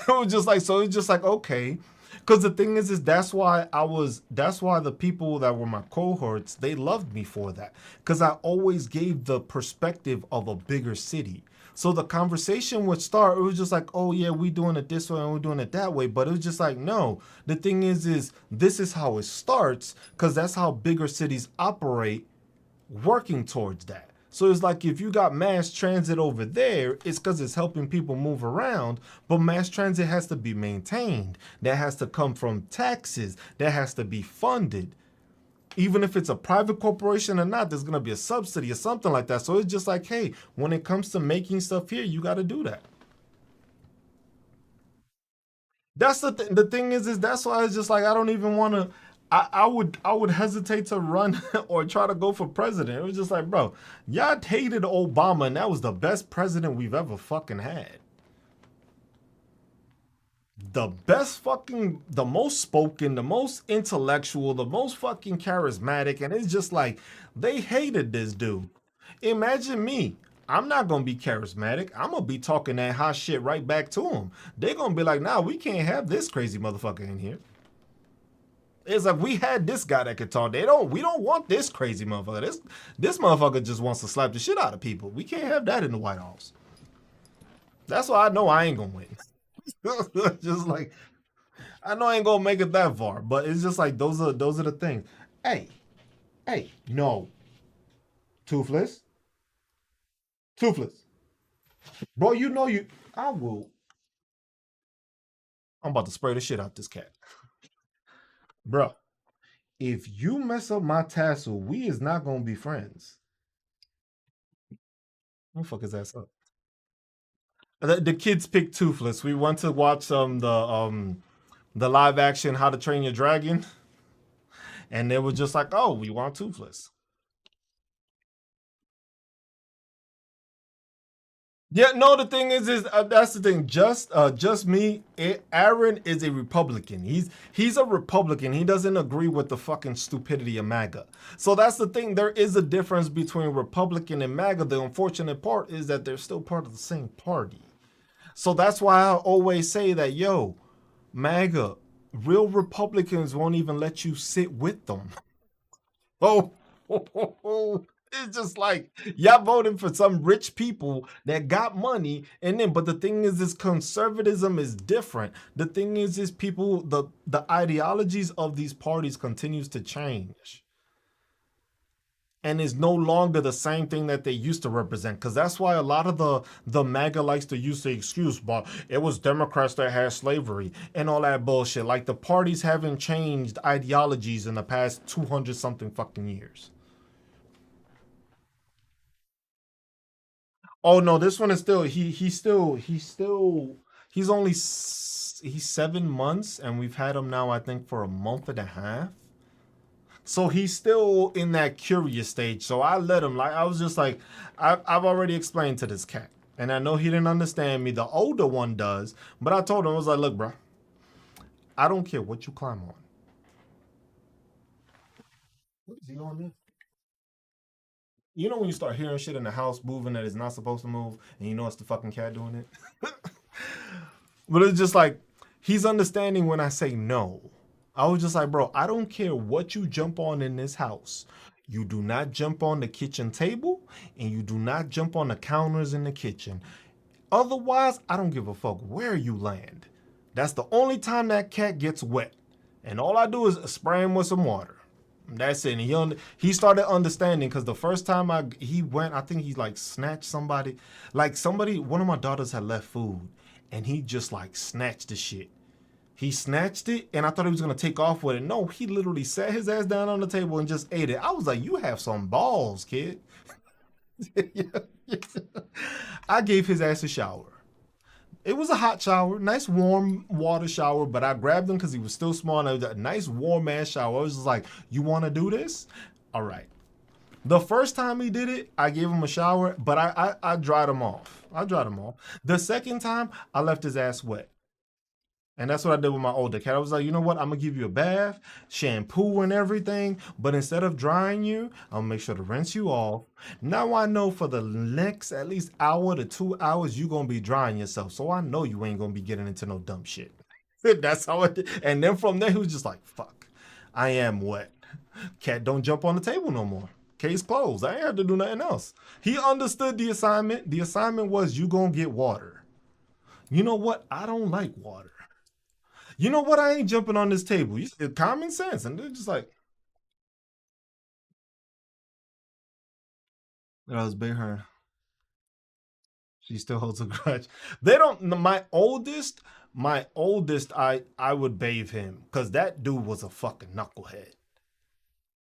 it was just like so it's just like okay, because the thing is that's why the people that were my cohorts they loved me for that because I always gave the perspective of a bigger city. So the conversation would start. It was just like, oh yeah, we doing it this way and we're doing it that way. But it was just like, no. The thing is this is how it starts because that's how bigger cities operate working towards that. So it's like if you got mass transit over there, it's because it's helping people move around, but mass transit has to be maintained. That has to come from taxes. That has to be funded. Even if it's a private corporation or not, there's going to be a subsidy or something like that. So it's just like, hey, when it comes to making stuff here, you got to do that. That's the thing is that's why it's just like I don't even want to. I would hesitate to run or try to go for president. It was just like, bro, y'all hated Obama, and that was the best president we've ever fucking had. The best fucking, the most spoken, the most intellectual, the most fucking charismatic, and it's just like they hated this dude. Imagine me. I'm not gonna be charismatic. I'm gonna be talking that hot shit right back to him. They're gonna be like, nah, we can't have this crazy motherfucker in here. It's like we had this guy that could talk. We don't want this crazy motherfucker. This motherfucker just wants to slap the shit out of people. We can't have that in the White House. That's why I know I ain't gonna win. Just like I know I ain't gonna make it that far, but it's just like those are the things. Hey, hey, no, toothless, toothless, bro. You know you. I will. I'm about to spray the shit out this cat, bro. If you mess up my tassel, we is not gonna be friends. Don't fuck his ass up. The kids picked Toothless. We went to watch the live action How to Train Your Dragon. and they were just like, "Oh, we want Toothless." Yeah, no. The thing is that's the thing. Just me. Aaron is a Republican. He's a Republican. He doesn't agree with the fucking stupidity of MAGA. So that's the thing. There is a difference between Republican and MAGA. The unfortunate part is that they're still part of the same party. So that's why I always say that, yo, MAGA, real Republicans won't even let you sit with them. Oh, it's just like y'all voting for some rich people that got money, and then. But the thing is conservatism is different. The thing is people the ideologies of these parties continues to change, and is no longer the same thing that they used to represent. Because that's why a lot of the MAGA likes to use the excuse, but it was Democrats that had slavery and all that bullshit. Like the parties haven't changed ideologies in the past 200 something fucking years. Oh no, this one is still he's only he's 7 months, and we've had him now I think for a month and a half. So he's still in that curious stage. So I let him, like, I was just like, I've already explained to this cat. And I know he didn't understand me. The older one does. But I told him, I was like, look, bro, I don't care what you climb on. What is he on there? You know when you start hearing shit in the house moving that is not supposed to move, and you know it's the fucking cat doing it? But it's just like, he's understanding when I say no. I was just like, bro, I don't care what you jump on in this house. You do not jump on the kitchen table, and you do not jump on the counters in the kitchen. Otherwise, I don't give a fuck where you land. That's the only time that cat gets wet. And all I do is spray him with some water. That's it. And he started understanding because the first time he went, I think he like snatched somebody. Like somebody, one of my daughters had left food, and he just like snatched the shit. He snatched it, and I thought he was gonna take off with it. No, he literally sat his ass down on the table and just ate it. I was like, "You have some balls, kid." I gave his ass a shower. It was a hot shower, nice warm water shower, but I grabbed him because he was still small, and it was a nice warm ass shower. I was just like, "You want to do this? All right." The first time he did it, I gave him a shower, but I dried him off. I dried him off. The second time, I left his ass wet. And that's what I did with my older cat. I was like, you know what? I'm gonna give you a bath, shampoo, and everything. But instead of drying you, I'll make sure to rinse you off. Now I know for the next at least hour to 2 hours, you're gonna be drying yourself. So I know you ain't gonna be getting into no dumb shit. That's how it did. And then from there, he was just like, fuck, I am wet. Cat don't jump on the table no more. Case closed. I ain't have to do nothing else. He understood the assignment. The assignment was you gonna get water. You know what? I don't like water. You know what? I ain't jumping on this table. Common sense. And they're just like, that was big her. She still holds a grudge. They don't. My oldest, I would bathe him because that dude was a fucking knucklehead.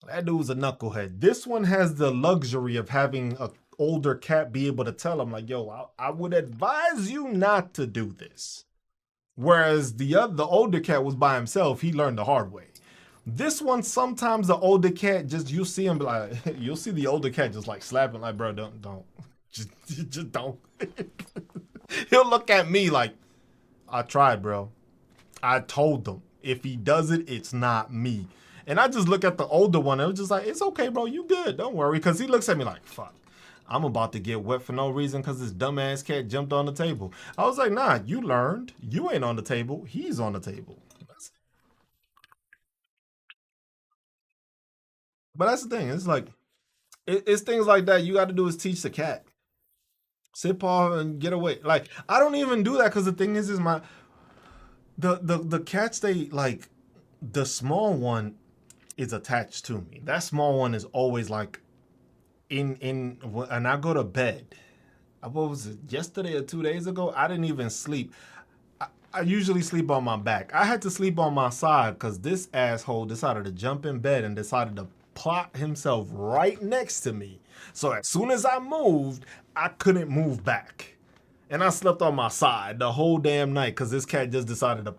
That dude was a knucklehead. This one has the luxury of having a older cat be able to tell him like, yo, I would advise you not to do this. Whereas the older cat was by himself. He learned the hard way. This one, sometimes the older cat just you'll see him like you'll see the older cat just like slapping like, bro, don't, just just don't. He'll look at me like, I tried, bro. I told them if he does it, it's not me. And I just look at the older one. And it was just like, it's okay, bro. You good? Don't worry. Because he looks at me like, fuck. I'm about to get wet for no reason because this dumbass cat jumped on the table. I was like, nah, you learned. You ain't on the table. He's on the table. But that's the thing. It's like, it's things like that you got to do is teach the cat. Sit paw and get away. Like, I don't even do that because the thing is my, the cats, they like, the small one is attached to me. That small one is always like, and I go to bed. What was it? Yesterday or 2 days ago, I didn't even sleep. I usually sleep on my back. I had to sleep on my side because this asshole decided to jump in bed and decided to plot himself right next to me. So as soon as I moved, I couldn't move back. And I slept on my side the whole damn night because this cat just decided to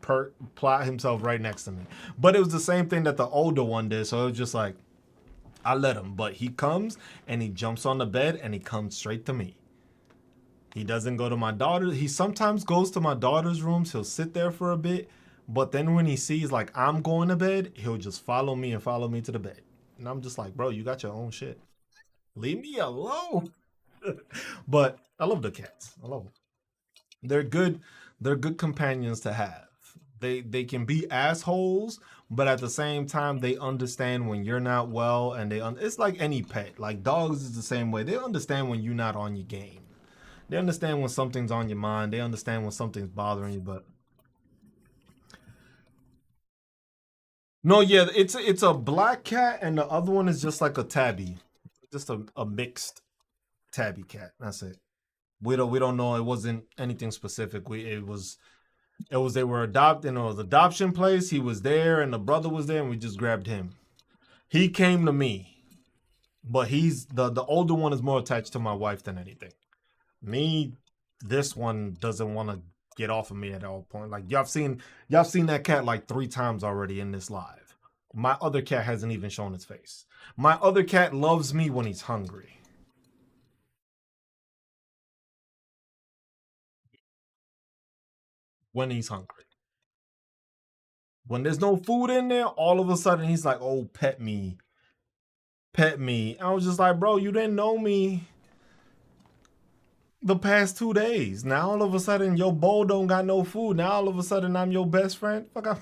plot himself right next to me. But it was the same thing that the older one did. So it was just like, I let him. But he comes and he jumps on the bed and he comes straight to me. He doesn't go to my daughter. He sometimes goes to my daughter's rooms. He'll sit there for a bit. But then when he sees like I'm going to bed, he'll just follow me and follow me to the bed. And I'm just like, bro, you got your own shit. Leave me alone. But I love the cats. I love them. They're good. They're good companions to have. They can be assholes, but at the same time, they understand when you're not well, and it's like any pet. Like dogs is the same way. They understand when you're not on your game. They understand when something's on your mind. They understand when something's bothering you. But no, yeah, it's a black cat, and the other one is just like a tabby, just a mixed tabby cat. That's it. We don't know. It wasn't anything specific. It was they were adopted. It was adoption place. He was there, and the brother was there, and we just grabbed him. He came to me, but he's the older one is more attached to my wife than anything. Me, this one doesn't want to get off of me at all point. Like y'all seen that cat like 3 times already in this live. My other cat hasn't even shown its face. My other cat loves me when he's hungry. When he's hungry. When there's no food in there, all of a sudden he's like, "Oh, pet me, pet me." I was just like, "Bro, you didn't know me the past 2 days. Now all of a sudden your bowl don't got no food. Now all of a sudden I'm your best friend. Fuck out."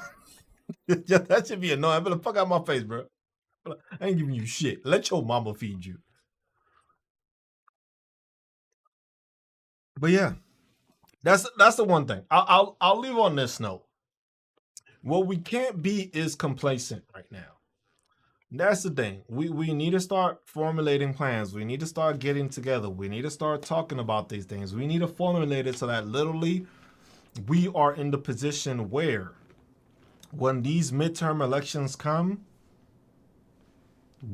Yeah, that should be annoying. But fuck out my face, bro. I ain't giving you shit. Let your mama feed you. But yeah, that's the one thing. I'll leave on this note. What we can't be is complacent right now. That's the thing. We need to start formulating plans. We need to start getting together. We need to start talking about these things. We need to formulate it so that literally we are in the position where when these midterm elections come,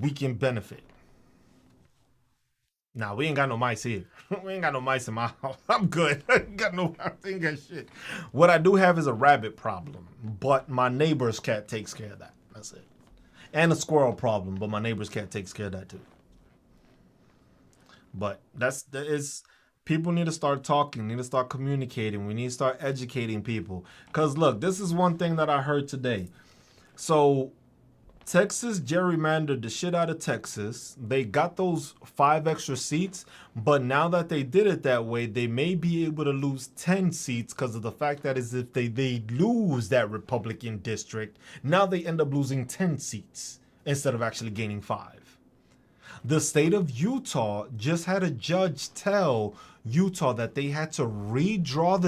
we can benefit. Nah, we ain't got no mice here. We ain't got no mice in my house. I'm good. I ain't got no, I ain't got shit. What I do have is a rabbit problem, but my neighbor's cat takes care of that. That's it. And a squirrel problem, but my neighbor's cat takes care of that too. But that is people need to start talking, need to start communicating. We need to start educating people. Cause look, this is one thing that I heard today. So Texas gerrymandered the shit out of Texas. They got those 5 extra seats, but now that they did it that way, they may be able to lose 10 seats because of the fact that is if they lose that Republican district, now they end up losing 10 seats instead of actually gaining 5. The state of Utah just had a judge tell Utah that they had to redraw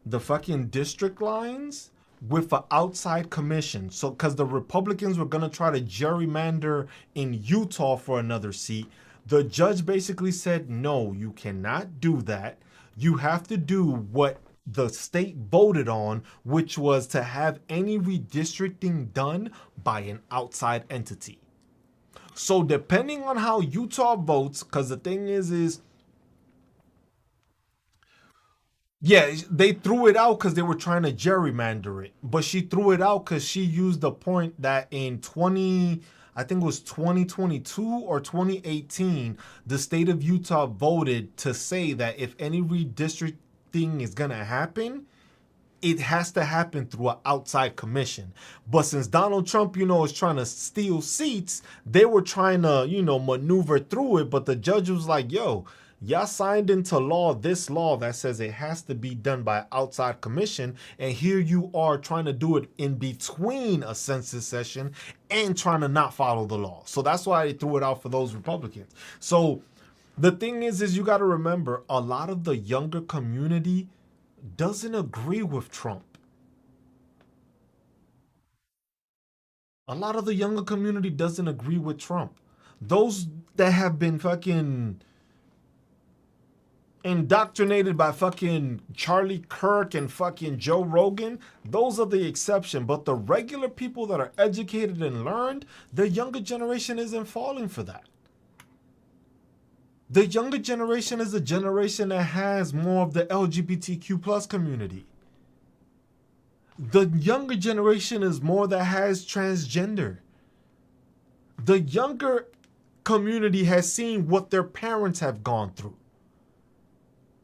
the fucking district lines with an outside commission. So, because the Republicans were going to try to gerrymander in Utah for another seat, the judge basically said, no, you cannot do that. You have to do what the state voted on, which was to have any redistricting done by an outside entity. So, depending on how Utah votes, because the thing is yeah, they threw it out because they were trying to gerrymander it. But she threw it out because she used the point that in I think it was 2022 or 2018, the state of Utah voted to say that if any redistricting is going to happen, it has to happen through an outside commission. But since Donald Trump, is trying to steal seats, they were trying to, maneuver through it. But the judge was like, yo, y'all signed into law this law that says it has to be done by outside commission, and here you are trying to do it in between a census session and trying to not follow the law. So that's why they threw it out for those Republicans. So the thing is you got to remember, a lot of the younger community doesn't agree with Trump. A lot of the younger community doesn't agree with Trump. Those that have been fucking indoctrinated by fucking Charlie Kirk and fucking Joe Rogan, those are the exception. But the regular people that are educated and learned, the younger generation isn't falling for that. The younger generation is a generation that has more of the LGBTQ plus community. The younger generation is more that has transgender. The younger community has seen what their parents have gone through.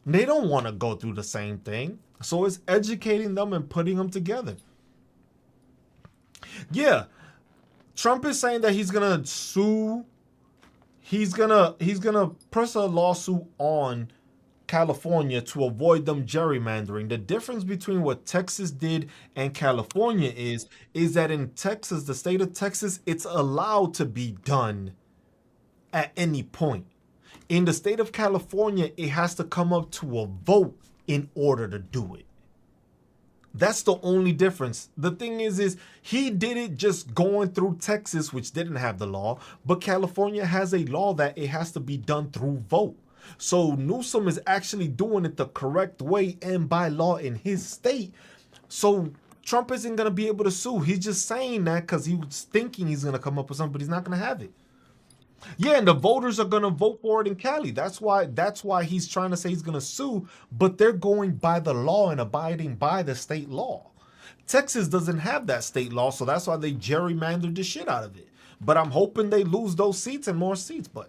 They don't want to go through the same thing. So it's educating them and putting them together. Yeah, Trump is saying that he's gonna sue. He's gonna press a lawsuit on California to avoid them gerrymandering. The difference between what Texas did and California is that in Texas, the state of Texas, it's allowed to be done at any point. In the state of California, it has to come up to a vote in order to do it. That's the only difference. The thing is he did it just going through Texas, which didn't have the law, but California has a law that it has to be done through vote. So Newsom is actually doing it the correct way and by law in his state. So Trump isn't going to be able to sue. He's just saying that because he was thinking he's going to come up with something, but he's not going to have it. Yeah, and the voters are going to vote for it in Cali. That's why he's trying to say he's going to sue, but they're going by the law and abiding by the state law. Texas doesn't have that state law, so that's why they gerrymandered the shit out of it. But I'm hoping they lose those seats and more seats, but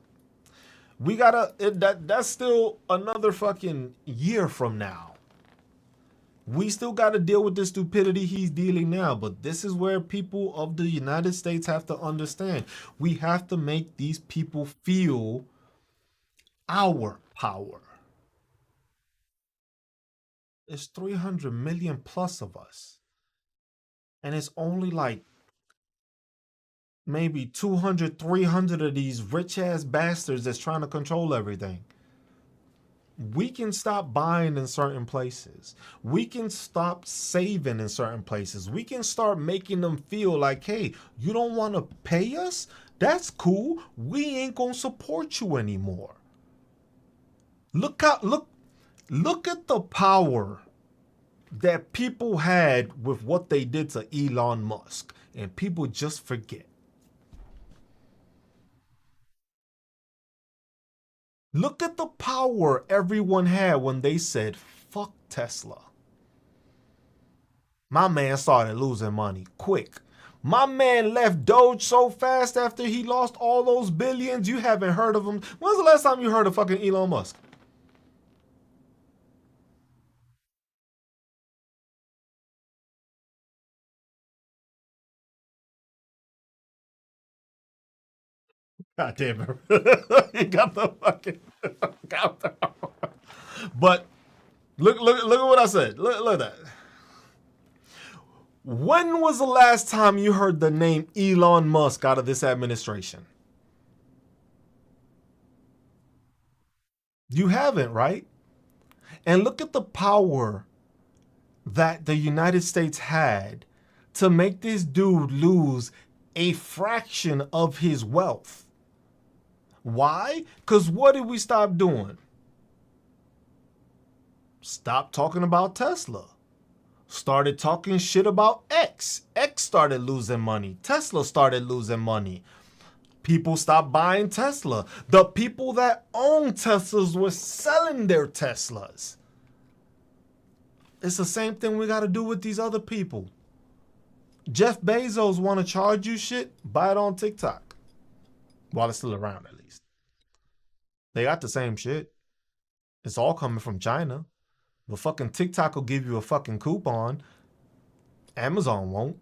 we gotta, that's still another fucking year from now. We still got to deal with the stupidity he's dealing now, but this is where people of the United States have to understand. We have to make these people feel our power. There's 300 million plus of us. And it's only like maybe 200, 300 of these rich ass bastards that's trying to control everything. We can stop buying in certain places. We can stop saving in certain places. We can start making them feel like, hey, you don't want to pay us? That's cool. We ain't going to support you anymore. Look at the power that people had with what they did to Elon Musk, and people just forget. Look at the power everyone had when they said, fuck Tesla. My man started losing money quick. My man left Doge so fast after he lost all those billions. You haven't heard of him. When's the last time you heard of fucking Elon Musk? God damn it. He got the fucking... But look at what I said. Look at that. When was the last time you heard the name Elon Musk out of this administration? You haven't, right? And look at the power that the United States had to make this dude lose a fraction of his wealth. Why? Because what did we stop doing? Stop talking about Tesla. Started talking shit about X. X started losing money. Tesla started losing money. People stopped buying Tesla. The people that own Teslas were selling their Teslas. It's the same thing we got to do with these other people. Jeff Bezos want to charge you shit? Buy it on TikTok. While it's still around, at least. They got the same shit. It's all coming from China. But fucking TikTok will give you a fucking coupon. Amazon won't.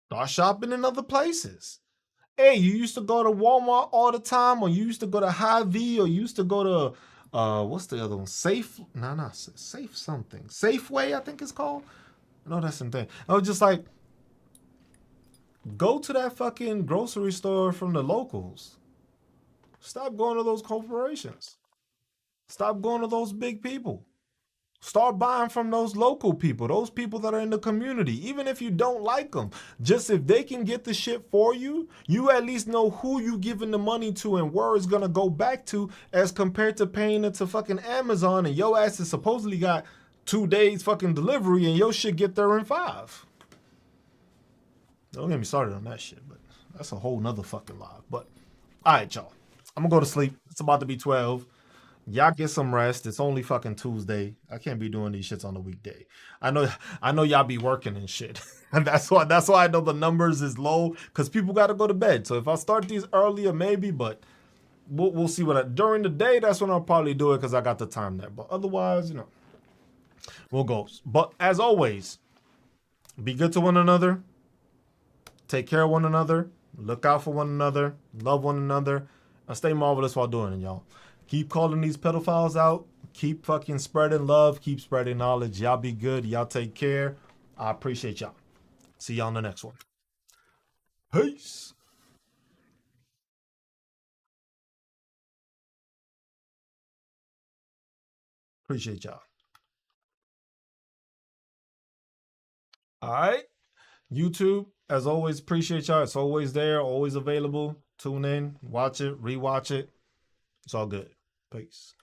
Start shopping in other places. Hey, you used to go to Walmart all the time, or you used to go to Hy-Vee, or you used to go to what's the other one? Safe something. Safeway, I think it's called. No, that's the thing. I was just like, go to that fucking grocery store from the locals. Stop going to those corporations. Stop going to those big people. Start buying from those local people, those people that are in the community, even if you don't like them. Just if they can get the shit for you, you at least know who you giving the money to and where it's going to go back to, as compared to paying it to fucking Amazon, and your ass is supposedly got 2 days fucking delivery and your shit get there in 5. Don't get me started on that shit, but That's a whole nother fucking live. But all right, y'all. I'm gonna go to sleep. It's about to be 12. Y'all get some rest. It's only fucking Tuesday. I can't be doing these shits on a weekday. I know y'all be working and shit. And that's why I know the numbers is low, because people gotta go to bed. So if I start these earlier, maybe, but we'll see during the day, that's when I'll probably do it because I got the time there. But otherwise, we'll go. But as always, be good to one another. Take care of one another. Look out for one another. Love one another. And stay marvelous while doing it, y'all. Keep calling these pedophiles out. Keep fucking spreading love. Keep spreading knowledge. Y'all be good. Y'all take care. I appreciate y'all. See y'all on the next one. Peace. Appreciate y'all. All right. YouTube, as always, appreciate y'all. It's always there, always available. Tune in, watch it, rewatch it. It's all good. Peace.